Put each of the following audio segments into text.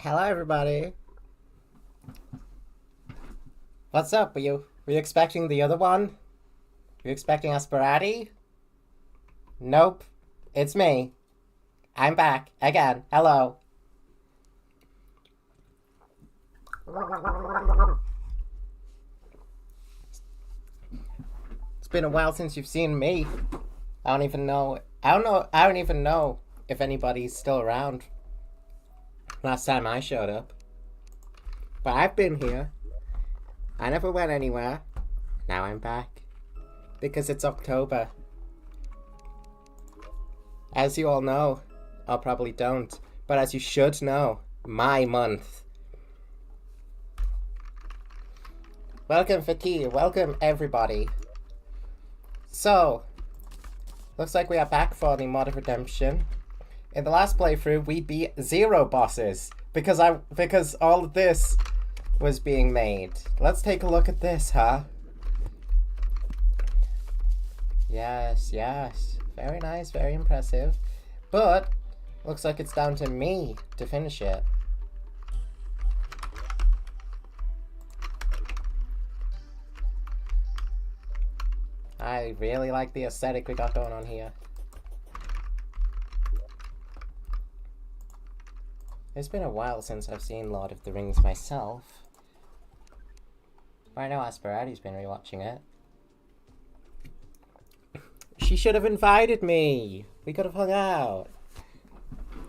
Hello, everybody. What's up? Were you expecting the other one? Were you expecting Asperati? Nope. It's me. I'm back again. Hello. It's been a while since you've seen me. I don't even know. I don't even know if anybody's still around. Last time I showed up. But I've been here. I never went anywhere. Now I'm back. Because it's October. As you all know, or probably don't, but as you should know, my month. Welcome Fakir, welcome everybody. So, looks like we are back for the Mod of Redemption. In the last playthrough, we beat 0 bosses because all of this was being made. Let's take a look at this, huh? Yes. Very nice, very impressive. But, looks like it's down to me to finish it. I really like the aesthetic we got going on here. It's been a while since I've seen Lord of the Rings myself. I know Asperati's been rewatching it. She should have invited me. We could have hung out.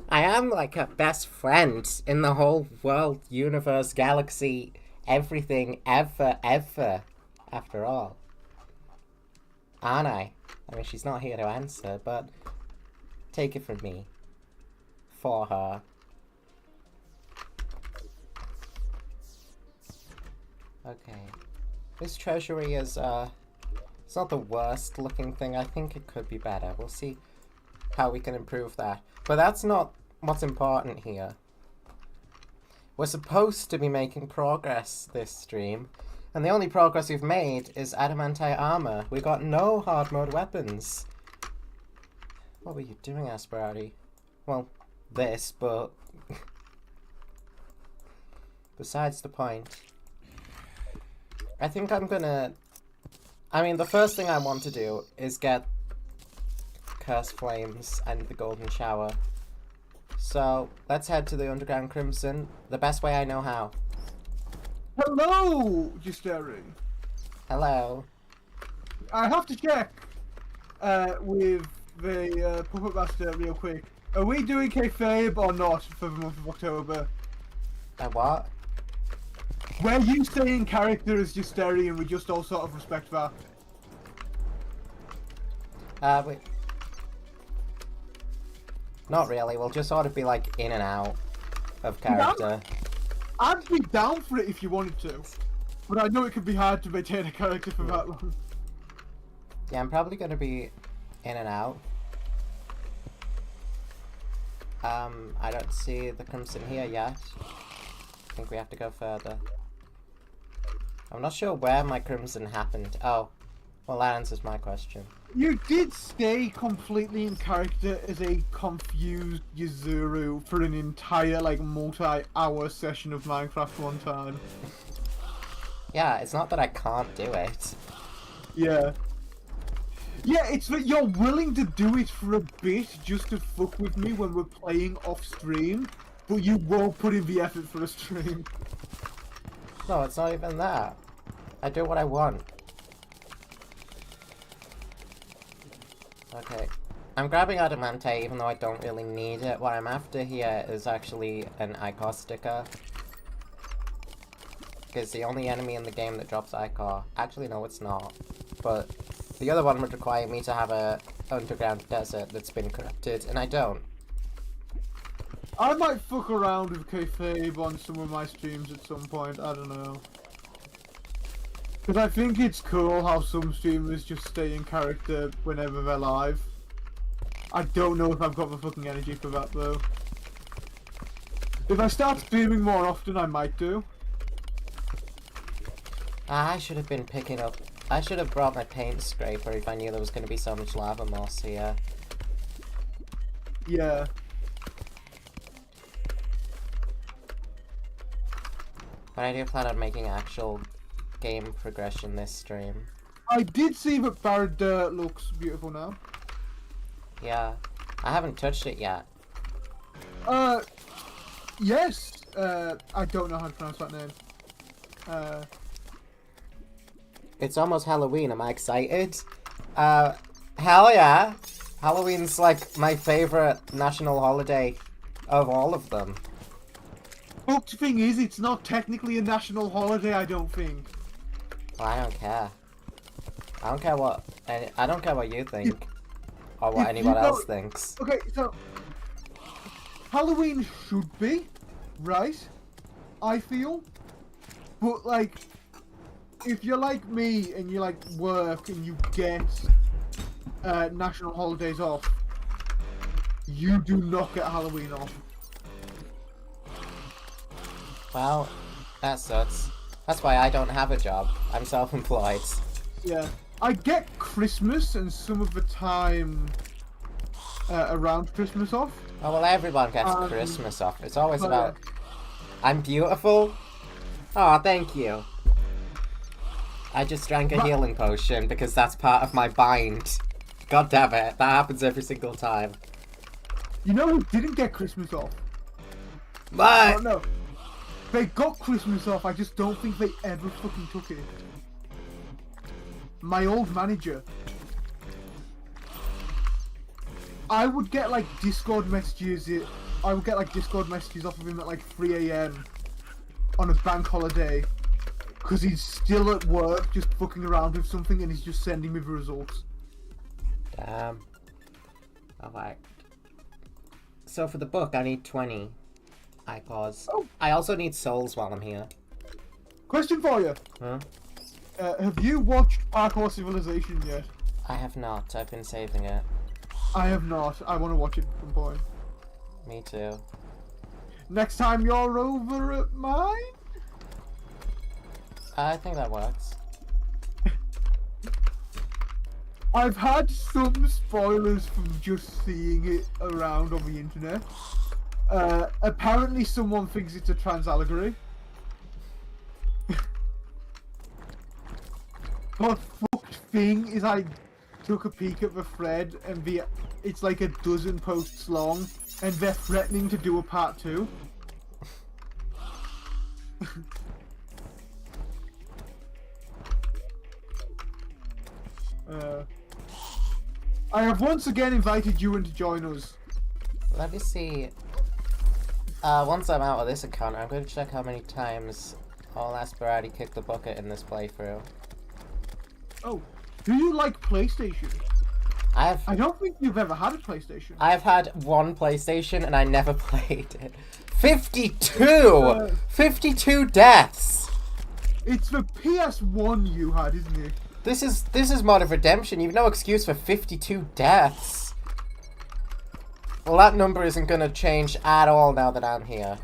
I am like her best friend in the whole world, universe, galaxy, everything, ever, after all. Aren't I? I mean, she's not here to answer, but take it from me. For her. Okay. This treasury is, it's not the worst looking thing. I think it could be better. We'll see how we can improve that. But that's not what's important here. We're supposed to be making progress this stream. And the only progress we've made is adamantite armor. We got no hard mode weapons. What were you doing, Asperati? Well, this, but... besides the point. I think I'm gonna... I mean, the first thing I want to do is get Curse Flames and the Golden Shower. So, let's head to the Underground Crimson, the best way I know how. Hello, Justeri. Hello. I have to check with the Puppet Master real quick. Are we doing kayfabe or not for the month of October? What? Were you saying character as Justeri and we just all sort of respect that? Wait. Not really, we'll just sort of be like in and out of character. I'd be down for it if you wanted to, but I know it can be hard to maintain a character for that long. Yeah, I'm probably gonna be in and out. I don't see the Crimson here yet. I think we have to go further. I'm not sure where my Crimson happened. Oh, well that answers my question. You did stay completely in character as a confused Yuzuru for an entire, like, multi-hour session of Minecraft one time. Yeah, it's not that I can't do it. Yeah. Yeah, it's that you're willing to do it for a bit just to fuck with me when we're playing off-stream, but you won't put in the effort for a stream. No, it's not even that. I do what I want. Okay. I'm grabbing adamantite even though I don't really need it. What I'm after here is actually an Ichor sticker. Because the only enemy in the game that drops Ichor... Actually, no, it's not. But the other one would require me to have a underground desert that's been corrupted, and I don't. I might fuck around with kayfabe on some of my streams at some point, I don't know. Because I think it's cool how some streamers just stay in character whenever they're live. I don't know if I've got the fucking energy for that though. If I start streaming more often, I might do. I should have been picking up... I should have brought my paint scraper if I knew there was going to be so much lava moss here. Yeah. But I do plan on making actual game progression this stream. I did see that Barrett Dirt looks beautiful now. Yeah. I haven't touched it yet. Yes. I don't know how to pronounce that name. It's almost Halloween. Am I excited? Hell yeah! Halloween's like my favorite national holiday of all of them. But the thing is, it's not technically a national holiday, I don't think. Well, I don't care. I don't care what you think, or what anyone else thinks. Okay, so Halloween should be, right? I feel, but like, if you're like me and you like work and you get national holidays off, you do not get Halloween off. Well, that sucks. That's why I don't have a job. I'm self-employed. Yeah, I get Christmas and some of the time around Christmas off. Oh, well, everyone gets Christmas off. It's always Oh, about, I'm beautiful? Oh, thank you. I just drank a healing potion because that's part of my bind. God damn it, that happens every single time. You know who didn't get Christmas off? What? Oh, no. They got Christmas off, I just don't think they ever fucking took it. My old manager. I would get like Discord messages. I would get like Discord messages off of him at like 3 AM on a bank holiday, because he's still at work, just fucking around with something, and he's just sending me the results. Damn. Alright. So for the book, I need 20 iPods. Oh. I also need souls while I'm here. Question for you. Huh? Have you watched Parkour Civilization yet? I have not. I've been saving it. I have not. I want to watch it at some point. Me too. Next time you're over at mine? I think that works. I've had some spoilers from just seeing it around on the internet. Apparently someone thinks it's a trans allegory. But fucked thing is I took a peek at the thread and it's like a dozen posts long and they're threatening to do a part 2. I have once again invited you in to join us. Let me see. Once I'm out of this account, I'm going to check how many times All Asperati kicked the bucket in this playthrough. Oh, do you like PlayStation? I don't think you've ever had a PlayStation. I've had one PlayStation and I never played it. 52! 52 deaths! It's the PS1 you had, isn't it? This is Mod of Redemption. You've no excuse for 52 deaths. Well, that number isn't gonna change at all now that I'm here.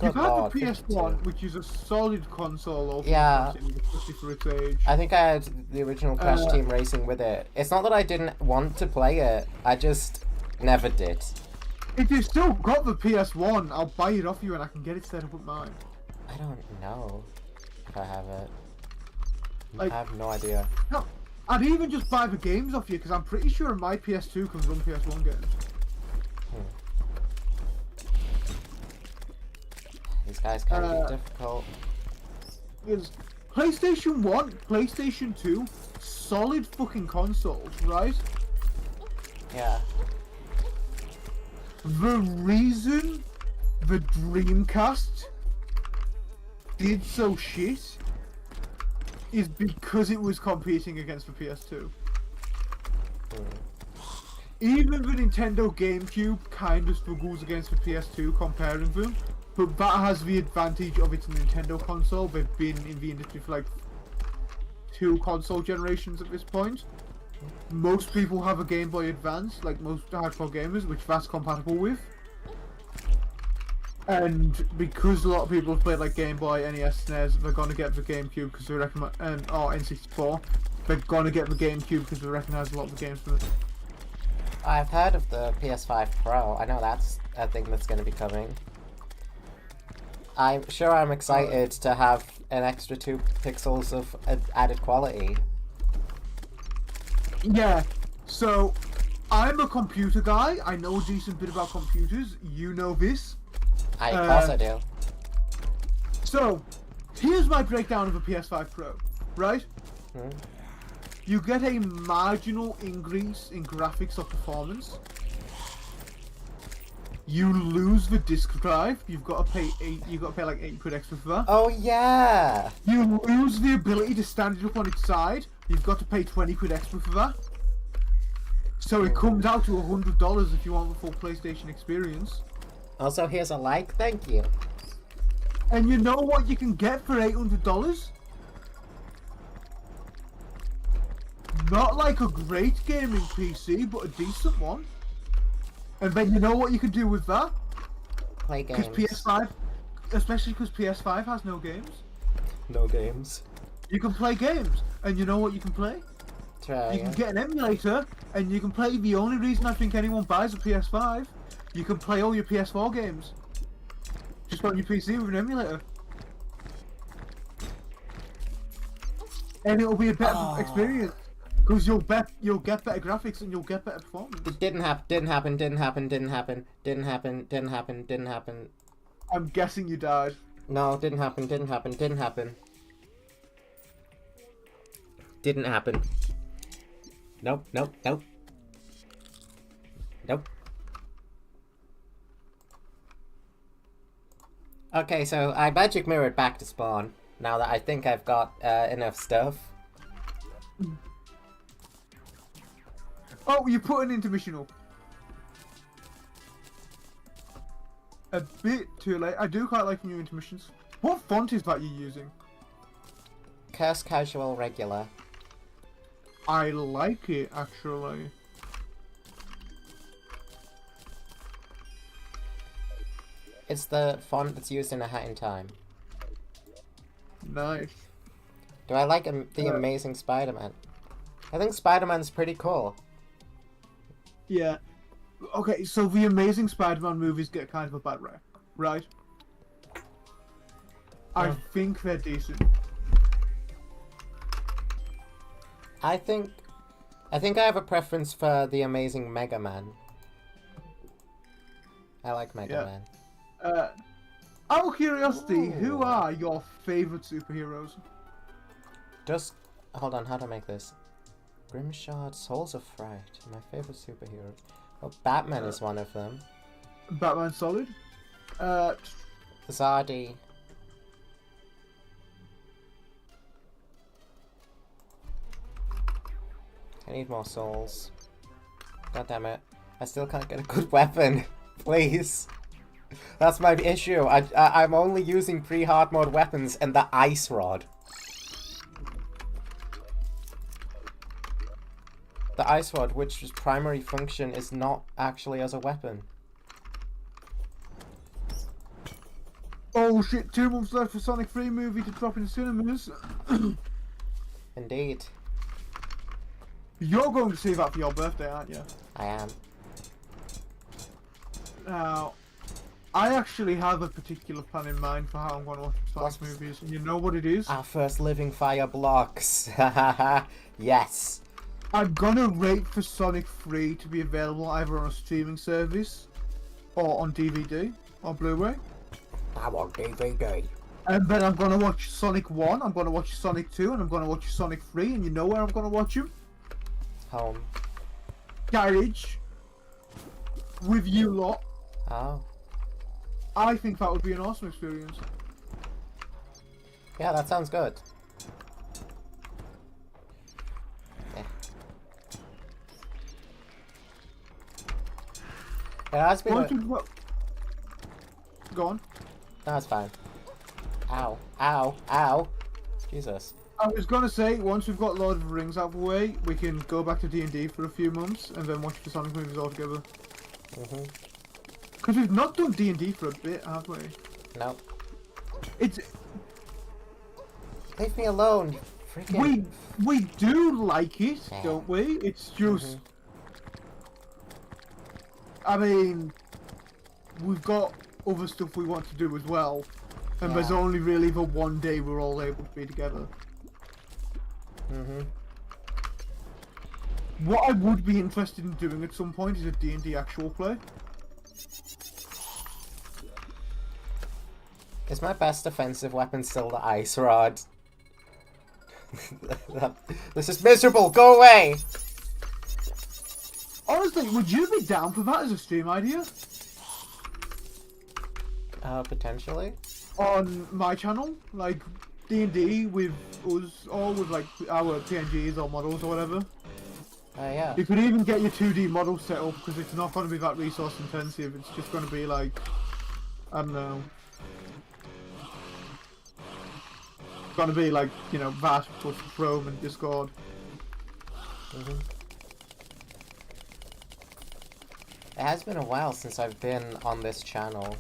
You've Good had Lord, the PS1, 52. which is a solid console, Yeah. especially for its age. I think I had the original Crash Team Racing with it. It's not that I didn't want to play it. I just never did. If you've still got the PS1, I'll buy it off you and I can get it set up with mine. I don't know if I have it. Like, I have no idea. No, I'd even just buy the games off you because I'm pretty sure my PS2 can run PS1 games. These guys can be difficult. Because PlayStation 1, PlayStation 2, solid fucking consoles, right? Yeah. The reason the Dreamcast did so shit is because it was competing against the PS2. Even the Nintendo GameCube kind of struggles against the PS2 comparing them, but that has the advantage of it's a Nintendo console. They've been in the industry for like 2 console generations at this point. Most people have a Game Boy Advance, like most hardcore gamers, which that's compatible with. And because a lot of people have played like Game Boy, NES, SNES, they're gonna get the GameCube because they recommend, or N64, they're gonna get the GameCube because they recognize a lot of the games from it. I've heard of the PS5 Pro. I know that's a thing that's going to be coming. I'm sure I'm excited to have an extra 2 pixels of added quality. Yeah, so I'm a computer guy. I know a decent bit about computers. You know this. Of course I do. So, here's my breakdown of a PS5 Pro, right? Hmm. You get a marginal increase in graphics or performance. You lose the disk drive. You've got to pay like £8 extra for that. Oh yeah. You lose the ability to stand it up on its side. You've got to pay £20 extra for that. So it comes out to $100 if you want the full PlayStation experience. Also, here's a like. Thank you. And you know what you can get for $800? Not like a great gaming PC, but a decent one. And then you know what you can do with that? Play games. Because PS5, especially because PS5 has no games. No games. You can play games, and you know what you can play? Try. You can get an emulator, and you can play. The only reason I think anyone buys a PS5, you can play all your PS4 games. Just on your PC with an emulator. And it'll be a better experience. Because you'll get better graphics and you'll get better performance. It didn't happen. I'm guessing you died. No, didn't happen. Nope. Okay, so I magic mirrored back to spawn, now that I think I've got enough stuff. Oh, you put an intermission up. A bit too late. I do quite like new intermissions. What font is that you're using? Curse Casual Regular. I like it, actually. It's the font that's used in A Hat in Time. Nice. Do I like the Amazing Spider-Man? I think Spider-Man's pretty cool. Yeah. Okay, so the Amazing Spider-Man movies get kind of a bad rap, right? I think they're decent. I think I have a preference for the Amazing Mega Man. I like Mega Man. Out of curiosity, who Ooh. are your favorite superheroes? Just hold on, how to make this? Grimshard, Souls of Fright, my favorite superhero. Well, Batman is one of them. Batman solid. Zardy. I need more souls. God damn it. I still can't get a good weapon. Please. That's my issue. I'm only using pre-hard mode weapons and the ice rod. The ice rod, which its primary function is not actually as a weapon. Oh shit, 2 months left for Sonic 3 movie to drop in cinemas. Indeed. You're going to see that for your birthday, aren't you? I am. Now, I actually have a particular plan in mind for how I'm going to watch Sonic movies. And you know what it is? Our first living fire blocks. Yes. I'm gonna wait for Sonic 3 to be available either on a streaming service or on DVD or Blu-ray. I want DVD. And then I'm gonna watch Sonic 1, I'm gonna watch Sonic 2, and I'm gonna watch Sonic 3, and you know where I'm gonna watch them? Home. Garage. With you lot. Oh. I think that would be an awesome experience. Yeah, that sounds good. It has been Go on. No, it's fine. Ow. Ow. Ow. Jesus. I was gonna say, once we've got Lord of the Rings out of the way, we can go back to D&D for a few months, and then watch the Sonic movies all together. Because we've not done D&D for a bit, have we? Nope. It's... Leave me alone, you freaking... We do like it, don't we? It's just... I mean, we've got other stuff we want to do as well. And there's Yeah. only really the one day we're all able to be together. Mm-hmm. What I would be interested in doing at some point is a D&D actual play. Is my best offensive weapon still the ice rod? This is miserable! Go away! Honestly, would you be down for that as a stream idea? Potentially. On my channel? Like, D&D with us, or with like our PNGs or models or whatever. Yeah. You could even get your 2D model set up because it's not going to be that resource intensive. It's just going to be like, I don't know. It's going to be like, you know, that plus Chrome and Discord. Mm-hmm. It has been a while since I've been on this channel.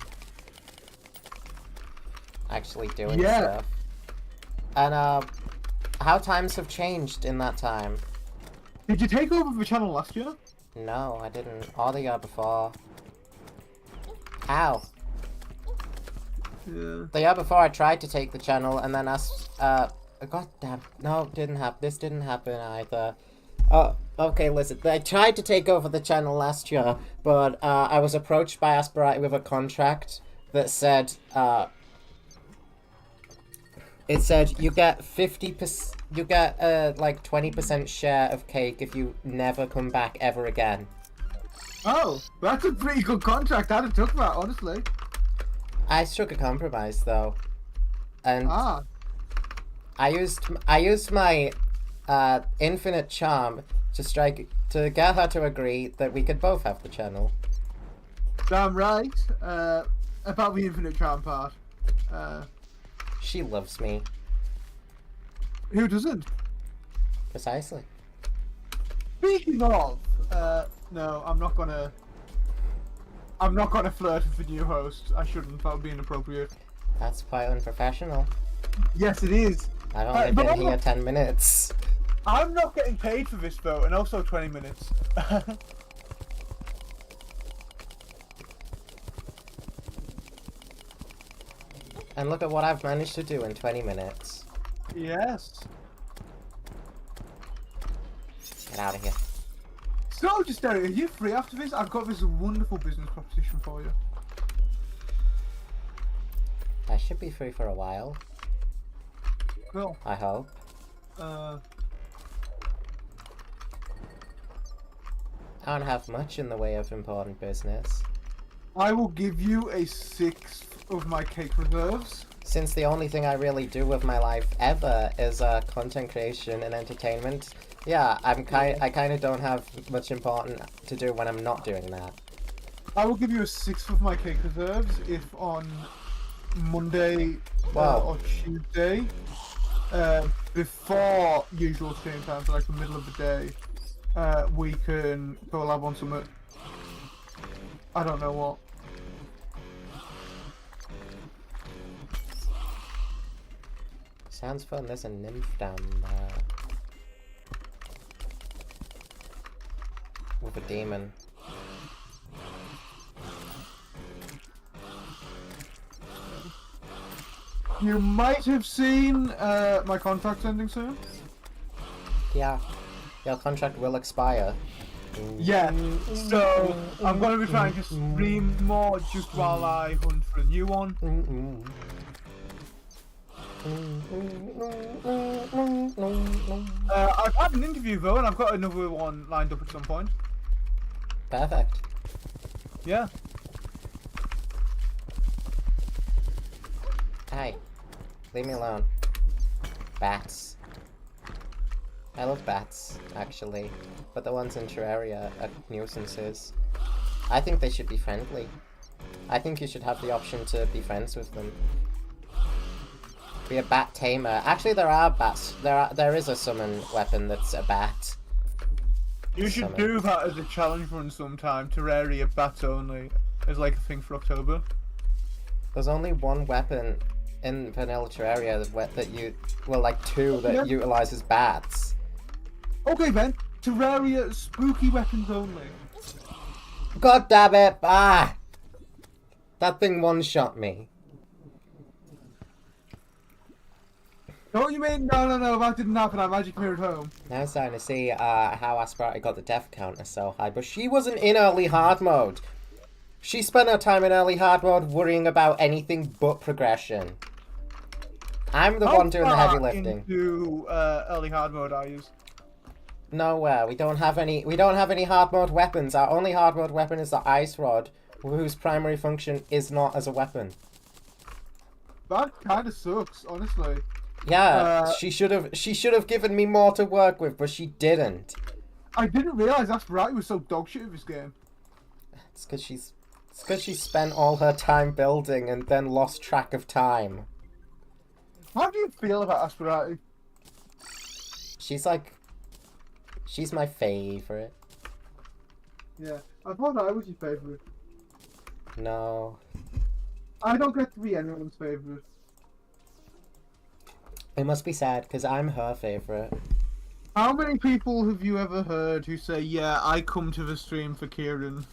Actually doing stuff. And how times have changed in that time. Did you take over the channel last year? No, I didn't. Or the year before. Ow. Yeah. The year before I tried to take the channel and then god damn. No, didn't happen. This didn't happen either. Oh, okay, listen. I tried to take over the channel last year, but I was approached by Asperite with a contract that said, it said you get 50%, you get like 20% share of cake if you never come back ever again. Oh, that's a pretty good contract. I'd have took that, honestly. I struck a compromise though, and Ah. I used my infinite charm to get her to agree that we could both have the channel. Damn right. About the infinite charm part. She loves me. Who doesn't? Precisely. Speaking of, no, I'm not gonna flirt with the new host. I shouldn't. That would be inappropriate. That's quite unprofessional. Yes, it is. I've only but been I'm here not- 10 minutes. I'm not getting paid for this though, and also 20 minutes. And look at what I've managed to do in 20 minutes. Yes. Get out of here. So, just Derek, are you free after this? I've got this wonderful business proposition for you. I should be free for a while. Cool. I hope. Uh, I don't have much in the way of important business. I will give you a 6th of my cake reserves. Since the only thing I really do with my life ever is content creation and entertainment, yeah, I kind of don't have much important to do when I'm not doing that. I will give you a 6th of my cake reserves if on Monday or Tuesday, before usual stream time, so like the middle of the day, we can collab on something. I don't know what. Sounds fun. There's a nymph down there. With a demon. You might have seen my contract ending soon. Yeah. Your contract will expire. Yeah, so I'm going to be trying to stream more just while I hunt for a new one. I've had an interview though, and I've got another one lined up at some point. Perfect. Yeah. Hey, leave me alone. Bats. I love bats, actually, but the ones in Terraria are nuisances. I think they should be friendly. I think you should have the option to be friends with them. Be a bat tamer. Actually, there are bats. There is a summon weapon that's a bat. You should do that as a challenge run sometime. Terraria bats only, as like a thing for October. There's only one weapon in vanilla Terraria that you, well, like two that utilizes bats. Okay then, Terraria spooky weapons only. God damn it! Ah! That thing one-shot me. Don't you mean no, that didn't happen, I magic mirrored home. Now I'm starting to see how Asperati got the death counter so high, but she wasn't in early hard mode. She spent her time in early hard mode worrying about anything but progression. I'm the one doing the heavy lifting. Into early hard mode I use. Nowhere. We don't have any hard mode weapons. Our only hard mode weapon is the ice rod, whose primary function is not as a weapon. That kind of sucks, honestly. Yeah, she should have given me more to work with, but she didn't. I didn't realize Asperati was so dogshit with this game. It's because she spent all her time building and then lost track of time. How do you feel about Asperati? She's my favorite. Yeah, I thought I was your favorite. No. I don't get to be anyone's favorite. It must be sad because I'm her favorite. How many people have you ever heard who say, "Yeah, I come to the stream for Kieran"?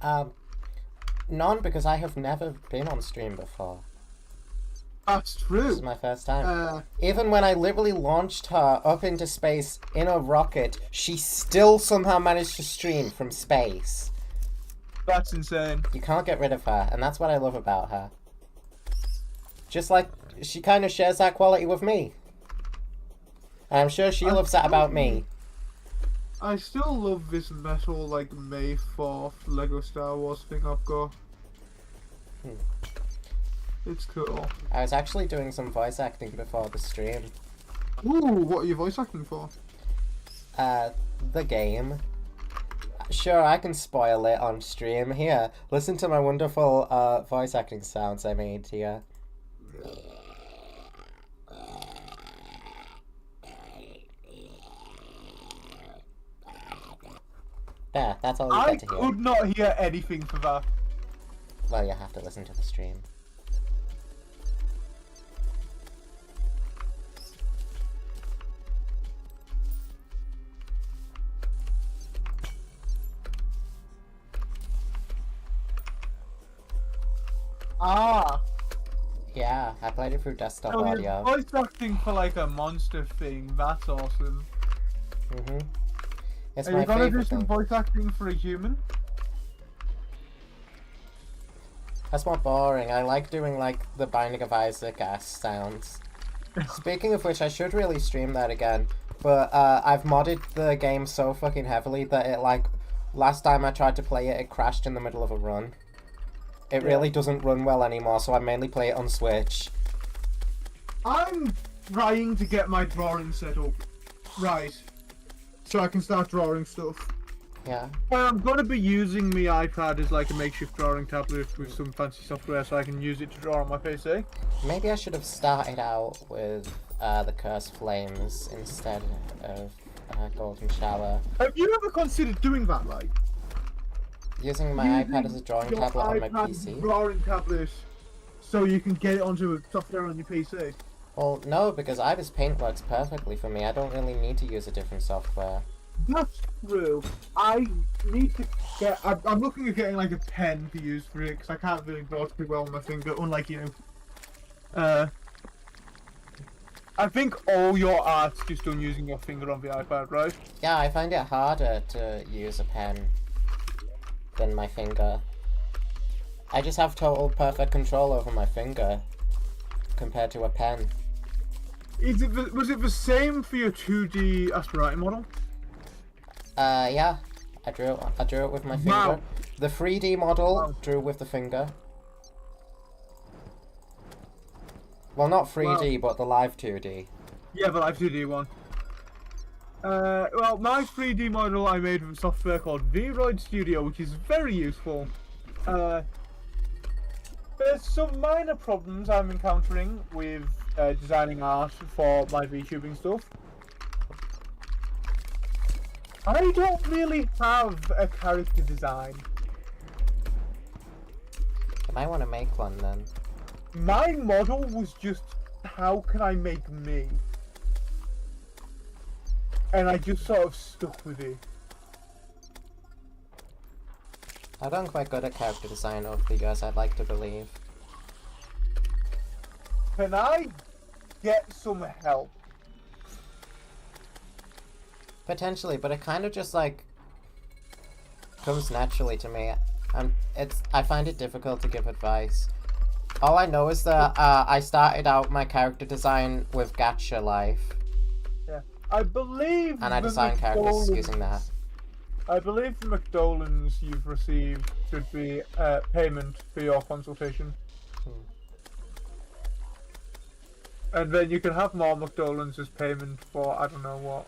None, because I have never been on stream before. That's true. This is my first time. Even when I literally launched her up into space in a rocket, she still somehow managed to stream from space. That's insane. You can't get rid of her, and that's what I love about her. Just like, she kind of shares that quality with me. And I'm sure she loves that about me. I still love this metal, like, May 4th Lego Star Wars thing I've got. It's cool. I was actually doing some voice acting before the stream. Ooh, what are you voice acting for? The game. Sure, I can spoil it on stream. Here, listen to my wonderful voice acting sounds I made here. There, that's all you get to hear. I could not hear anything for that. Well, you have to listen to the stream. Ah! Yeah, I played it through desktop So audio. you're voice acting for like a monster thing, that's awesome. It's Are my you gonna do favorite some thing. voice acting for a human? That's more boring. I like doing like the Binding of Isaac-ass sounds. Speaking of which, I should really stream that again. But I've modded the game so fucking heavily that it like last time I tried to play it, it crashed in the middle of a run. It really doesn't run well anymore, so I mainly play it on Switch. I'm trying to get my drawing set up right, so I can start drawing stuff. Yeah. I'm gonna be using my iPad as like a makeshift drawing tablet with some fancy software, so I can use it to draw on my PC. Maybe I should have started out with the Cursed Flames instead of Golden Shower. Have you ever considered doing that, like? Using my iPad as a drawing your tablet on my iPad PC? drawing tablet, so you can get it onto a software on your PC. Well, no, because Ibis Paint works perfectly for me. I don't really need to use a different software. That's true. I need to get. I'm looking at getting like a pen to use for it because I can't really draw too well on my finger, unlike you. I think all your art's just done using your finger on the iPad, right? Yeah, I find it harder to use a pen than my finger. I just have total perfect control over my finger compared to a pen. Was it the same for your 2D Asperati model? Yeah. I drew it with my finger. Wow. The 3D model drew with the finger. Well, not 3D, but the live 2D. Yeah, the live 2D one. Well, my 3D model I made with a software called V-Roid Studio, which is very useful. There's some minor problems I'm encountering with designing art for my VTubing stuff. I don't really have a character design. I might want to make one then. My model was just, how can I make me? And I just sort of stuck with it. I've done quite good at character design over the years, I'd like to believe. Can I get some help? Potentially, but it kind of just like comes naturally to me. I find it difficult to give advice. All I know is that I started out my character design with Gacha Life. Yeah, I believe. And I designed characters using that. I believe the McDolans you've received should be payment for your consultation. And then you can have more McDolans as payment for I don't know what.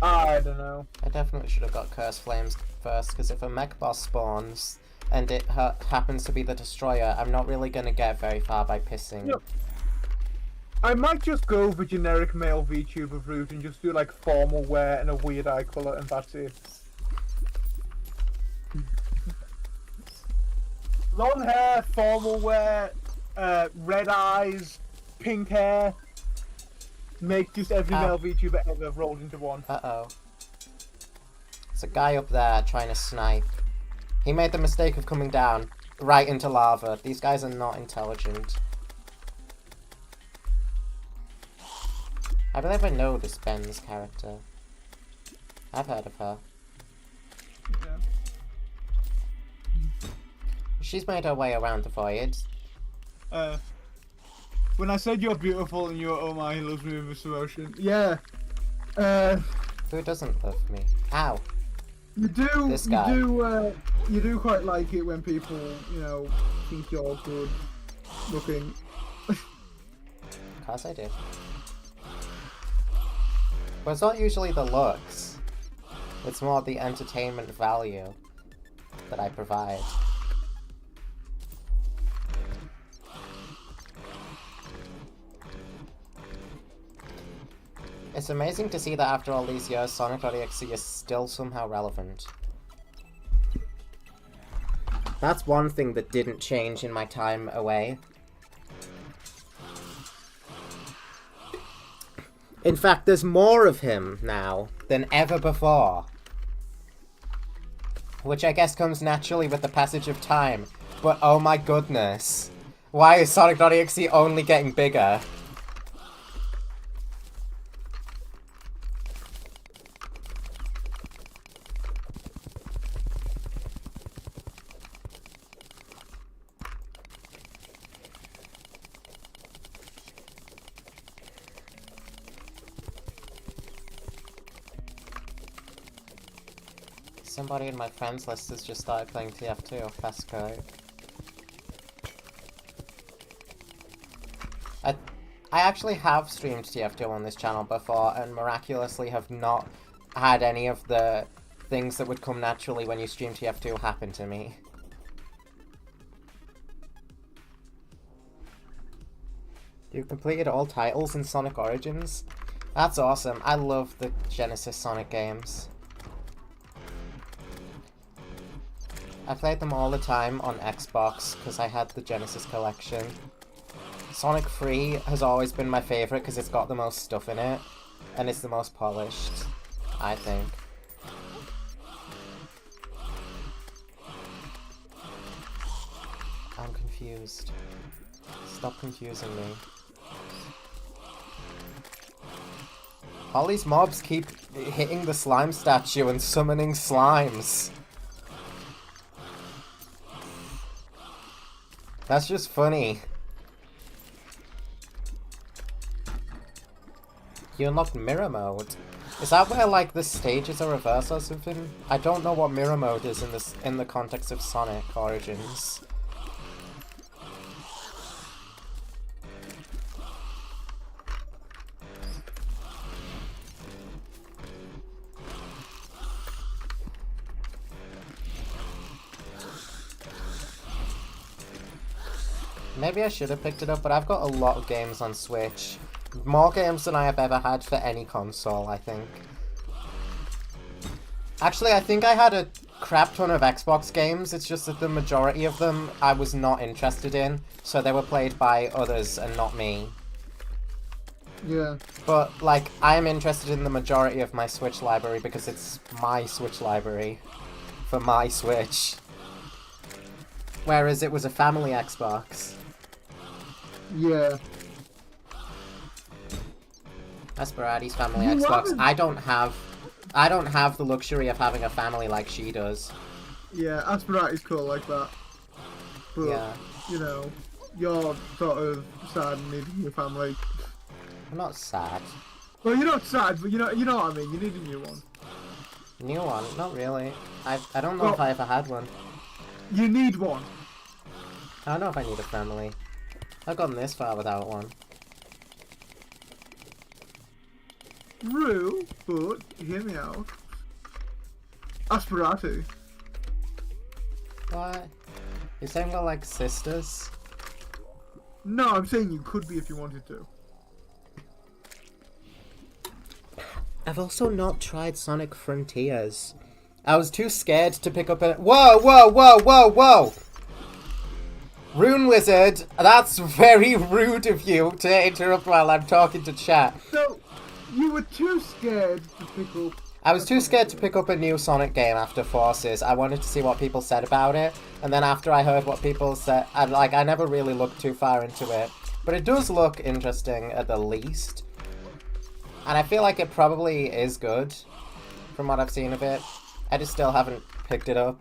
I don't know. I definitely should have got Curse Flames first, because if a mech boss spawns and it happens to be the destroyer, I'm not really going to get very far by pissing. Yep. I might just go for generic male VTuber route and just do like formal wear and a weird eye colour and that's it. Long hair, formal wear, red eyes, pink hair. Make just every male VTuber ever rolled into one. Uh-oh. There's a guy up there trying to snipe. He made the mistake of coming down right into lava. These guys are not intelligent. I believe I know this Ben's character. I've heard of her. Yeah. She's made her way around the void. When I said you're beautiful and you're oh my, he loves me with this emotion. Yeah. Who doesn't love me? Ow. You do. This guy. You do quite like it when people, you know, think you're good looking. Of course I do. But it's not usually the looks. It's more the entertainment value that I provide. It's amazing to see that after all these years, Sonic.exe is still somehow relevant. That's one thing that didn't change in my time away. In fact, there's more of him now than ever before. Which I guess comes naturally with the passage of time. But oh my goodness. Why is Sonic.exe only getting bigger? Somebody in my friends list has just started playing TF2 off Pesco. I actually have streamed TF2 on this channel before and miraculously have not had any of the things that would come naturally when you stream TF2 happen to me. You completed all titles in Sonic Origins? That's awesome. I love the Genesis Sonic games. I played them all the time on Xbox because I had the Genesis collection. Sonic 3 has always been my favourite because it's got the most stuff in it, and it's the most polished, I think. I'm confused. Stop confusing me. All these mobs keep hitting the slime statue and summoning slimes. That's just funny. You unlocked mirror mode. Is that where like the stages are reversed or something? I don't know what mirror mode is in the context of Sonic Origins. Maybe I should have picked it up, but I've got a lot of games on Switch. More games than I have ever had for any console, I think. Actually, I think I had a crap ton of Xbox games, it's just that the majority of them I was not interested in, so they were played by others and not me. Yeah. But, like, I'm interested in the majority of my Switch library because it's my Switch library for my Switch. Whereas it was a family Xbox. Yeah. Esperati's family You Xbox. haven't- I don't have the luxury of having a family like she does. Yeah, Asperati's cool like that. But, Yeah. you know, you're sort of sad and needing your family. I'm not sad. Well, you're not sad, but you know what I mean. You need a new one. New one? Not really. I don't know if I ever had one. You need one. I don't know if I need a family. I've gotten this far without one. True, but hear me out. Asperati. What? You're saying we're like sisters? No, I'm saying you could be if you wanted to. I've also not tried Sonic Frontiers. I was too scared to pick up a... Whoa, whoa, whoa, whoa, whoa! Rune Wizard, that's very rude of you to interrupt while I'm talking to chat. So, you were too scared to pick up... I was too scared to pick up a new Sonic game after Forces. I wanted to see what people said about it, and then after I heard what people said, I never really looked too far into it. But it does look interesting at the least. And I feel like it probably is good, from what I've seen of it. I just still haven't picked it up.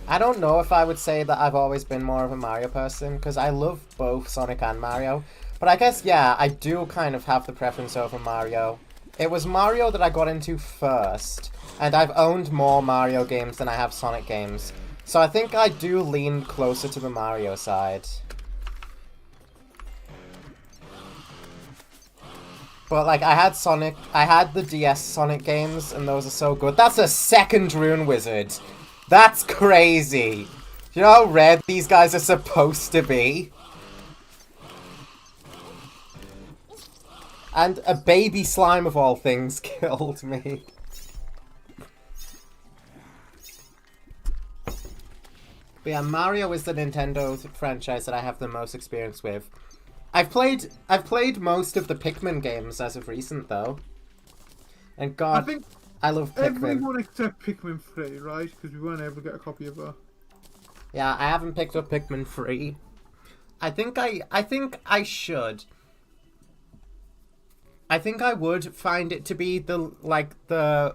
I don't know if I would say that I've always been more of a Mario person, because I love both Sonic and Mario. But I guess, yeah, I do kind of have the preference over Mario. It was Mario that I got into first, and I've owned more Mario games than I have Sonic games. So I think I do lean closer to the Mario side. But, like, I had the DS Sonic games, and those are so good. That's a second Rune Wizard! That's crazy! You know how rare these guys are supposed to be? And a baby slime of all things killed me. But yeah, Mario is the Nintendo franchise that I have the most experience with. I've played most of the Pikmin games as of recent, though. And God, I love Pikmin. Everyone except Pikmin 3, right? Because we weren't able to get a copy of that. Yeah, I haven't picked up Pikmin 3. I think I should. I think I would find it to be the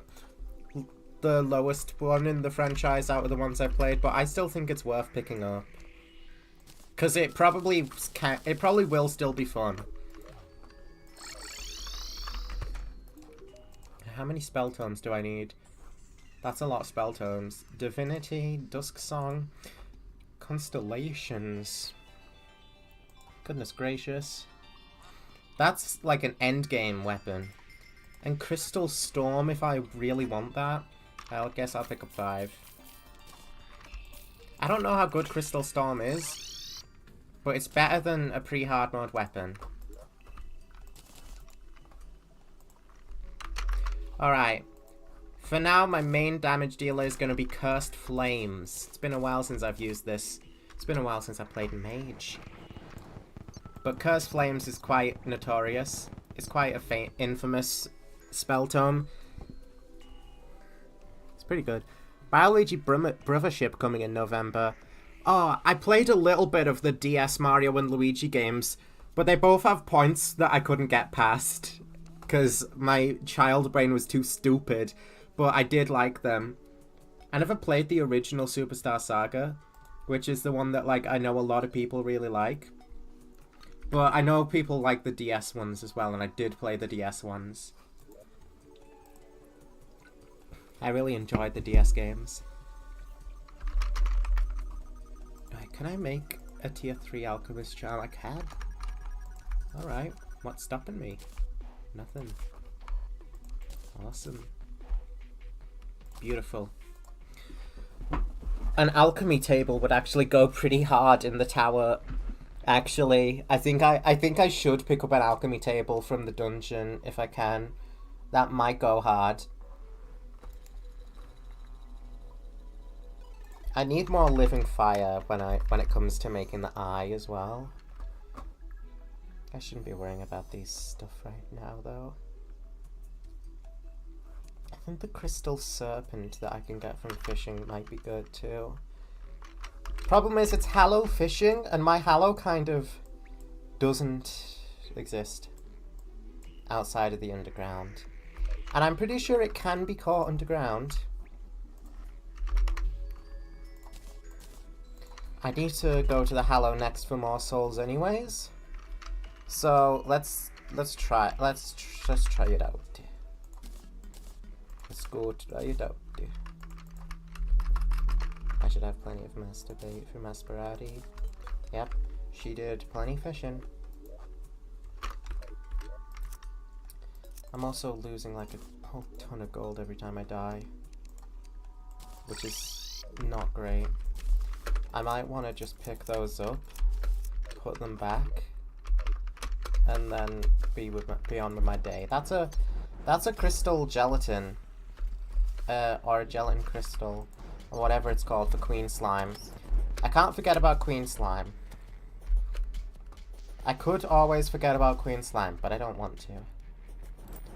lowest one in the franchise out of the ones I've played, but I still think it's worth picking up. Because it probably will still be fun. How many spell tomes do I need? That's a lot of spell tomes. Divinity, Dusk Song, Constellations. Goodness gracious. That's like an endgame weapon. And Crystal Storm if I really want that. I guess I'll pick up 5. I don't know how good Crystal Storm is, but it's better than a pre-hard mode weapon. Alright. For now, my main damage dealer is going to be Cursed Flames. It's been a while since I've used this. It's been a while since I played Mage. But Cursed Flames is quite notorious. It's quite a infamous spell tome. It's pretty good. Biology Brothership coming in November. Oh, I played a little bit of the DS Mario and Luigi games, but they both have points that I couldn't get past because my child brain was too stupid, but I did like them. I never played the original Superstar Saga, which is the one that I know a lot of people really like. But I know people like the DS ones as well, and I did play the DS ones. I really enjoyed the DS games. Right, can I make a tier 3 alchemist charm? I can. Alright, what's stopping me? Nothing. Awesome. Beautiful. An alchemy table would actually go pretty hard in the tower. Actually, I think I should pick up an alchemy table from the dungeon if I can. That might go hard. I need more living fire when it comes to making the eye as well. I shouldn't be worrying about these stuff right now though. I think the crystal serpent that I can get from fishing might be good too. Problem is it's hallow fishing and my hallow kind of doesn't exist outside of the underground. And I'm pretty sure it can be caught underground. I need to go to the Hallow next for more souls anyways. So let's try it out. Let's go try it out. I should have plenty of master bait for Masperati. Yep, she did plenty fishing. I'm also losing like a whole ton of gold every time I die, which is not great. I might want to just pick those up, put them back, and then be on with my day. That's a crystal gelatin, or a gelatin crystal, or whatever it's called for Queen Slime. I can't forget about Queen Slime. I could always forget about Queen Slime, but I don't want to.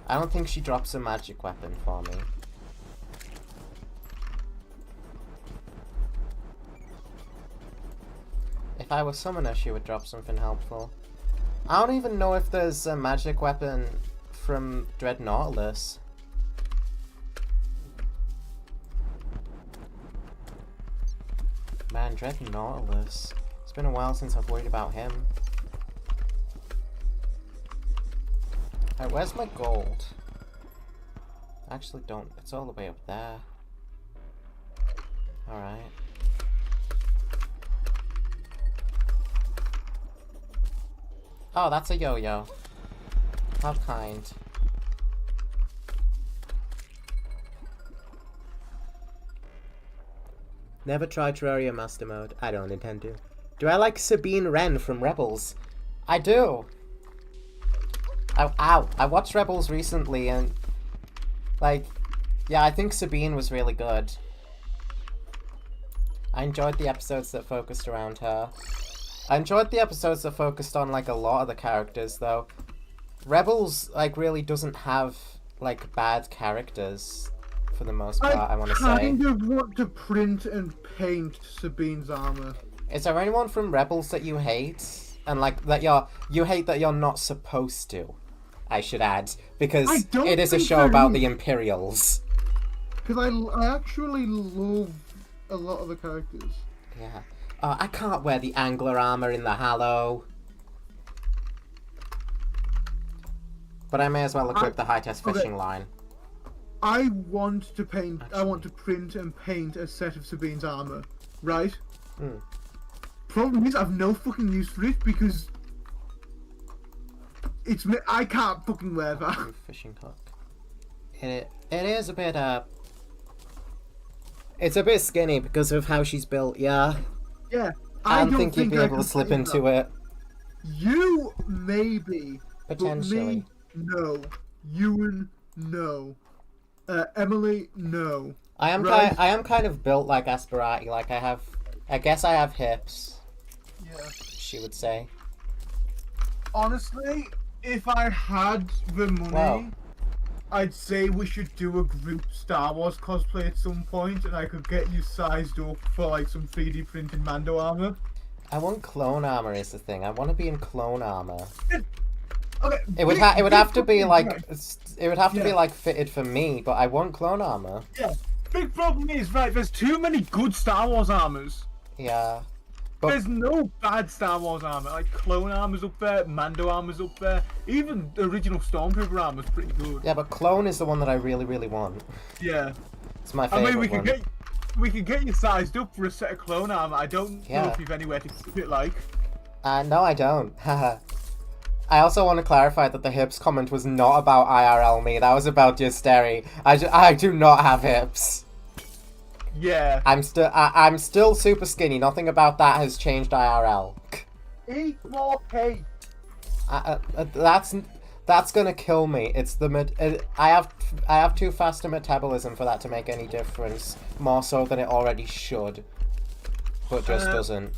I don't think she drops a magic weapon for me. If I were summoner, she would drop something helpful. I don't even know if there's a magic weapon from Dread Nautilus. Man, Dread Nautilus. It's been a while since I've worried about him. Alright, where's my gold? I actually don't. It's all the way up there. Alright. Oh, that's a yo-yo. How kind. Never tried Terraria Master Mode. I don't intend to. Do I like Sabine Wren from Rebels? I do. Ow. I watched Rebels recently and, like, yeah, I think Sabine was really good. I enjoyed the episodes that focused around her. I enjoyed the episodes that focused on, like, a lot of the characters, though. Rebels, like, really doesn't have, like, bad characters, for the most part, I want to say. I kind of want to print and paint Sabine's armor. Is there anyone from Rebels that you hate? And, like, that you hate that you're not supposed to, I should add. Because it is a show about the Imperials. Because I actually love a lot of the characters. Yeah. I can't wear the angler armor in the Hallow. But I may as well equip the high-test fishing line. I want to paint. Actually. I want to print and paint a set of Sabine's armor, right? Mm. Problem is, I've no fucking use for it because I can't fucking wear that. Fishing hook. It is a bit it's a bit skinny because of how she's built. Yeah. Yeah. I don't think you'd be able to slip into it. You maybe. Potentially. But me, no. Ewan, no. Emily, no. I am kind of built like Asperati. Like I guess I have hips. Yeah. She would say. Honestly, if I had the money, I'd say we should do a group Star Wars cosplay at some point, and I could get you sized up for like some 3D printed Mando armor. I want clone armor is the thing. I want to be in clone armor. Okay, it would have to be like be like fitted for me, but I want clone armor. Yeah. Big problem is there's too many good Star Wars armors. Yeah. But there's no bad Star Wars armor. Like clone armor's up there, Mando armor's up there. Even the original Stormtrooper armor's pretty good. Yeah, but clone is the one that I really, really want. Yeah. It's my favorite one. We could get you sized up for a set of clone armor. I don't know if you've anywhere to keep it like. No, I don't. Haha. I also want to clarify that the hips comment was not about IRL me. That was about Justeri. I do not have hips. Yeah. I'm still super skinny. Nothing about that has changed IRL. Eat more cake. That's gonna kill me. It's I have too fast a metabolism for that to make any difference. More so than it already should. but just doesn't.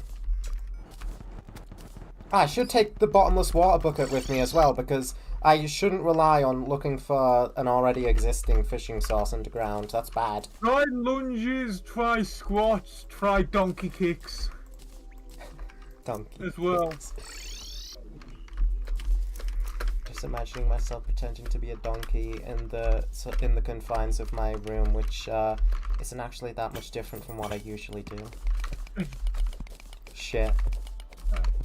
I should take the bottomless water bucket with me as well, because I shouldn't rely on looking for an already existing fishing source underground. That's bad. Try lunges, try squats, try donkey kicks. Donkey as well. Just imagining myself pretending to be a donkey in the confines of my room, which isn't actually that much different from what I usually do. Shit.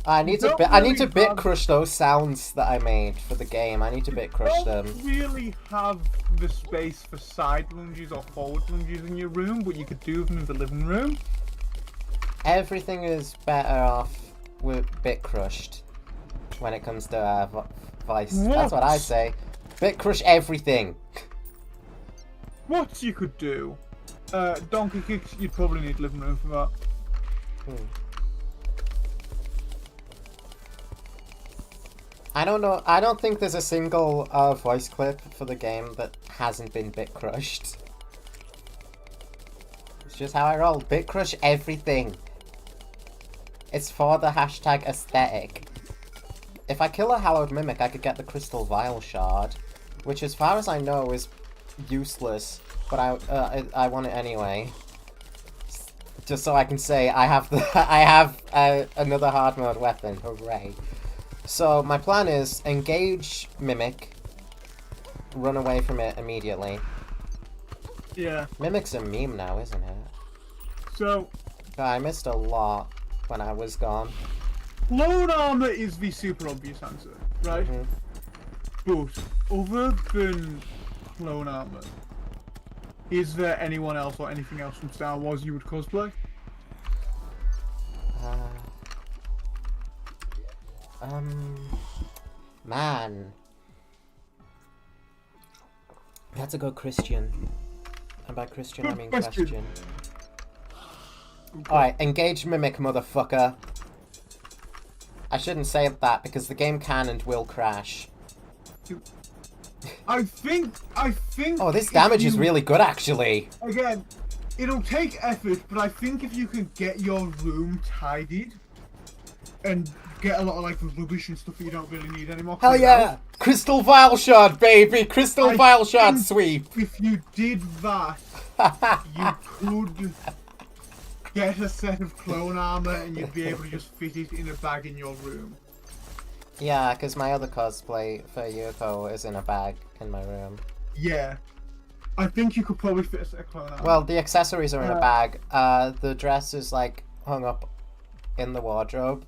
I need to bit crush those sounds that I made for the game. I need to bit crush them. You don't really have the space for side lunges or forward lunges in your room, but you could do them in the living room. Everything is better off with bit crushed when it comes to Vice. What? That's what I say. Bit crush everything. What you could do? Donkey kicks. You'd probably need living room for that. I don't know. I don't think there's a single voice clip for the game that hasn't been bit crushed. It's just how I roll. Bit crush everything. It's for the hashtag aesthetic. If I kill a hallowed mimic, I could get the crystal vial shard, which, as far as I know, is useless. But I want it anyway, just so I can say I have another hard mode weapon. Hooray! So my plan is engage mimic, run away from it immediately. Yeah. Mimic's a meme now, isn't it? So I missed a lot when I was gone. Clone armor is the super obvious answer, right? But other than clone armor, is there anyone else or anything else from Star Wars you would cosplay? Man. That's a good Christian. And by Christian, I mean question. Alright, engage mimic, motherfucker. I shouldn't say that because the game can and will crash. I think. Oh, this damage is really good, actually. Again, it'll take effort, but I think if you can get your room tidied and get a lot of like rubbish and stuff that you don't really need anymore. Hell yeah! Crystal vial shard, baby! Crystal vial shard sweep! If you did that, you could get a set of clone armor and you'd be able to just fit it in a bag in your room. Yeah, because my other cosplay for Yoko is in a bag in my room. Yeah. I think you could probably fit a set of clone armor. Well, the accessories are in a bag. The dress is like hung up in the wardrobe.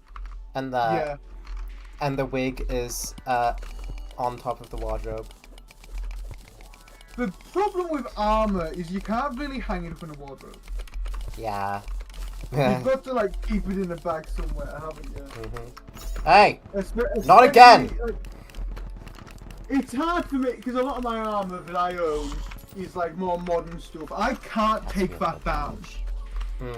And the wig is on top of the wardrobe. The problem with armor is you can't really hang it up in a wardrobe. Yeah. You've got to like keep it in a bag somewhere, haven't you? Hey! Not again! Like, it's hard for me because a lot of my armor that I own is like more modern stuff. I can't take that down.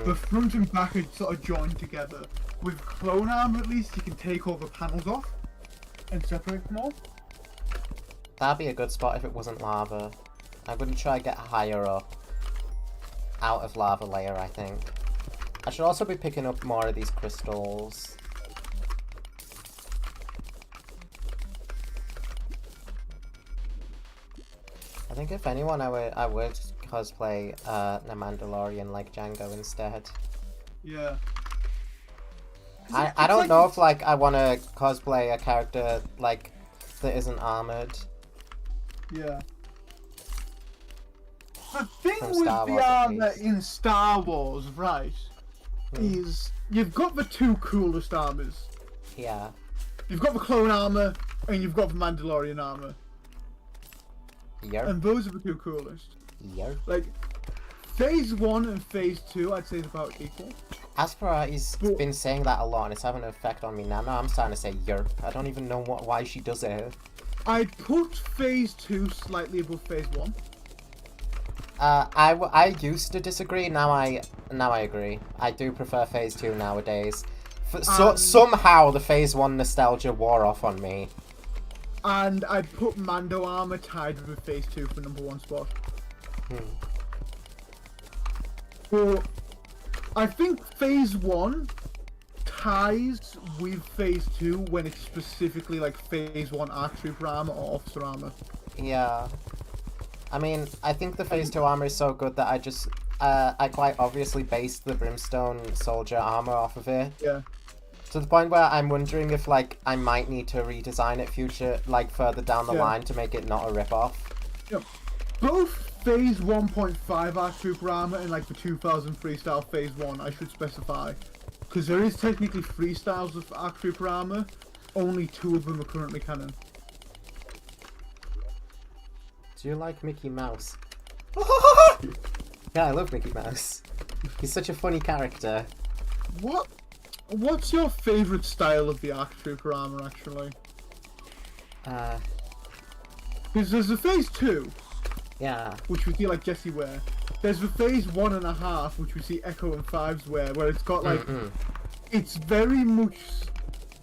The front and back are sort of joined together. With clone armor, at least, you can take all the panels off and separate them all. That'd be a good spot if it wasn't lava. I'm gonna try to get higher up. Out of lava layer, I think. I should also be picking up more of these crystals. I think if anyone, I would cosplay a Mandalorian like Django instead. Yeah. I don't know if like I want to cosplay a character like that isn't armored. Yeah. The thing with the armor in Star Wars, right, is you've got the two coolest armors. Yeah. You've got the clone armor and you've got the Mandalorian armor. Yeah. And those are the two coolest. Yeah. Like, Phase 1 and Phase 2, I'd say is about equal. Aspera, he's been saying that a lot and it's having an effect on me now. I'm starting to say yerp. I don't even know why she does it. I'd put Phase 2 slightly above Phase 1. I used to disagree, now I agree. I do prefer Phase 2 nowadays. Somehow the Phase 1 nostalgia wore off on me. And I'd put Mando armor tied with Phase 2 for #1 spot. But I think Phase 1 ties with Phase 2 when it's specifically like Phase 1 Arc Trooper armor or Officer armor. Yeah. I mean, I think the Phase 2 armor is so good that I quite obviously based the Brimstone Soldier armor off of it. Yeah. To the point where I'm wondering if, like, I might need to redesign it further down the line to make it not a ripoff. Yeah. Both Phase 1.5 Arc Trooper armor and, like, the 2000 freestyle Phase 1, I should specify. Because there is technically 3 styles of Arc Trooper armor, only 2 of them are currently canon. Do you like Mickey Mouse? Yeah, I love Mickey Mouse. He's such a funny character. What's your favourite style of the Arc Trooper armor, actually? Because there's the Phase 2. Yeah. Which we see, like, Jesse wear. There's the Phase 1.5, which we see Echo and Fives wear, where it's got, like... It's very much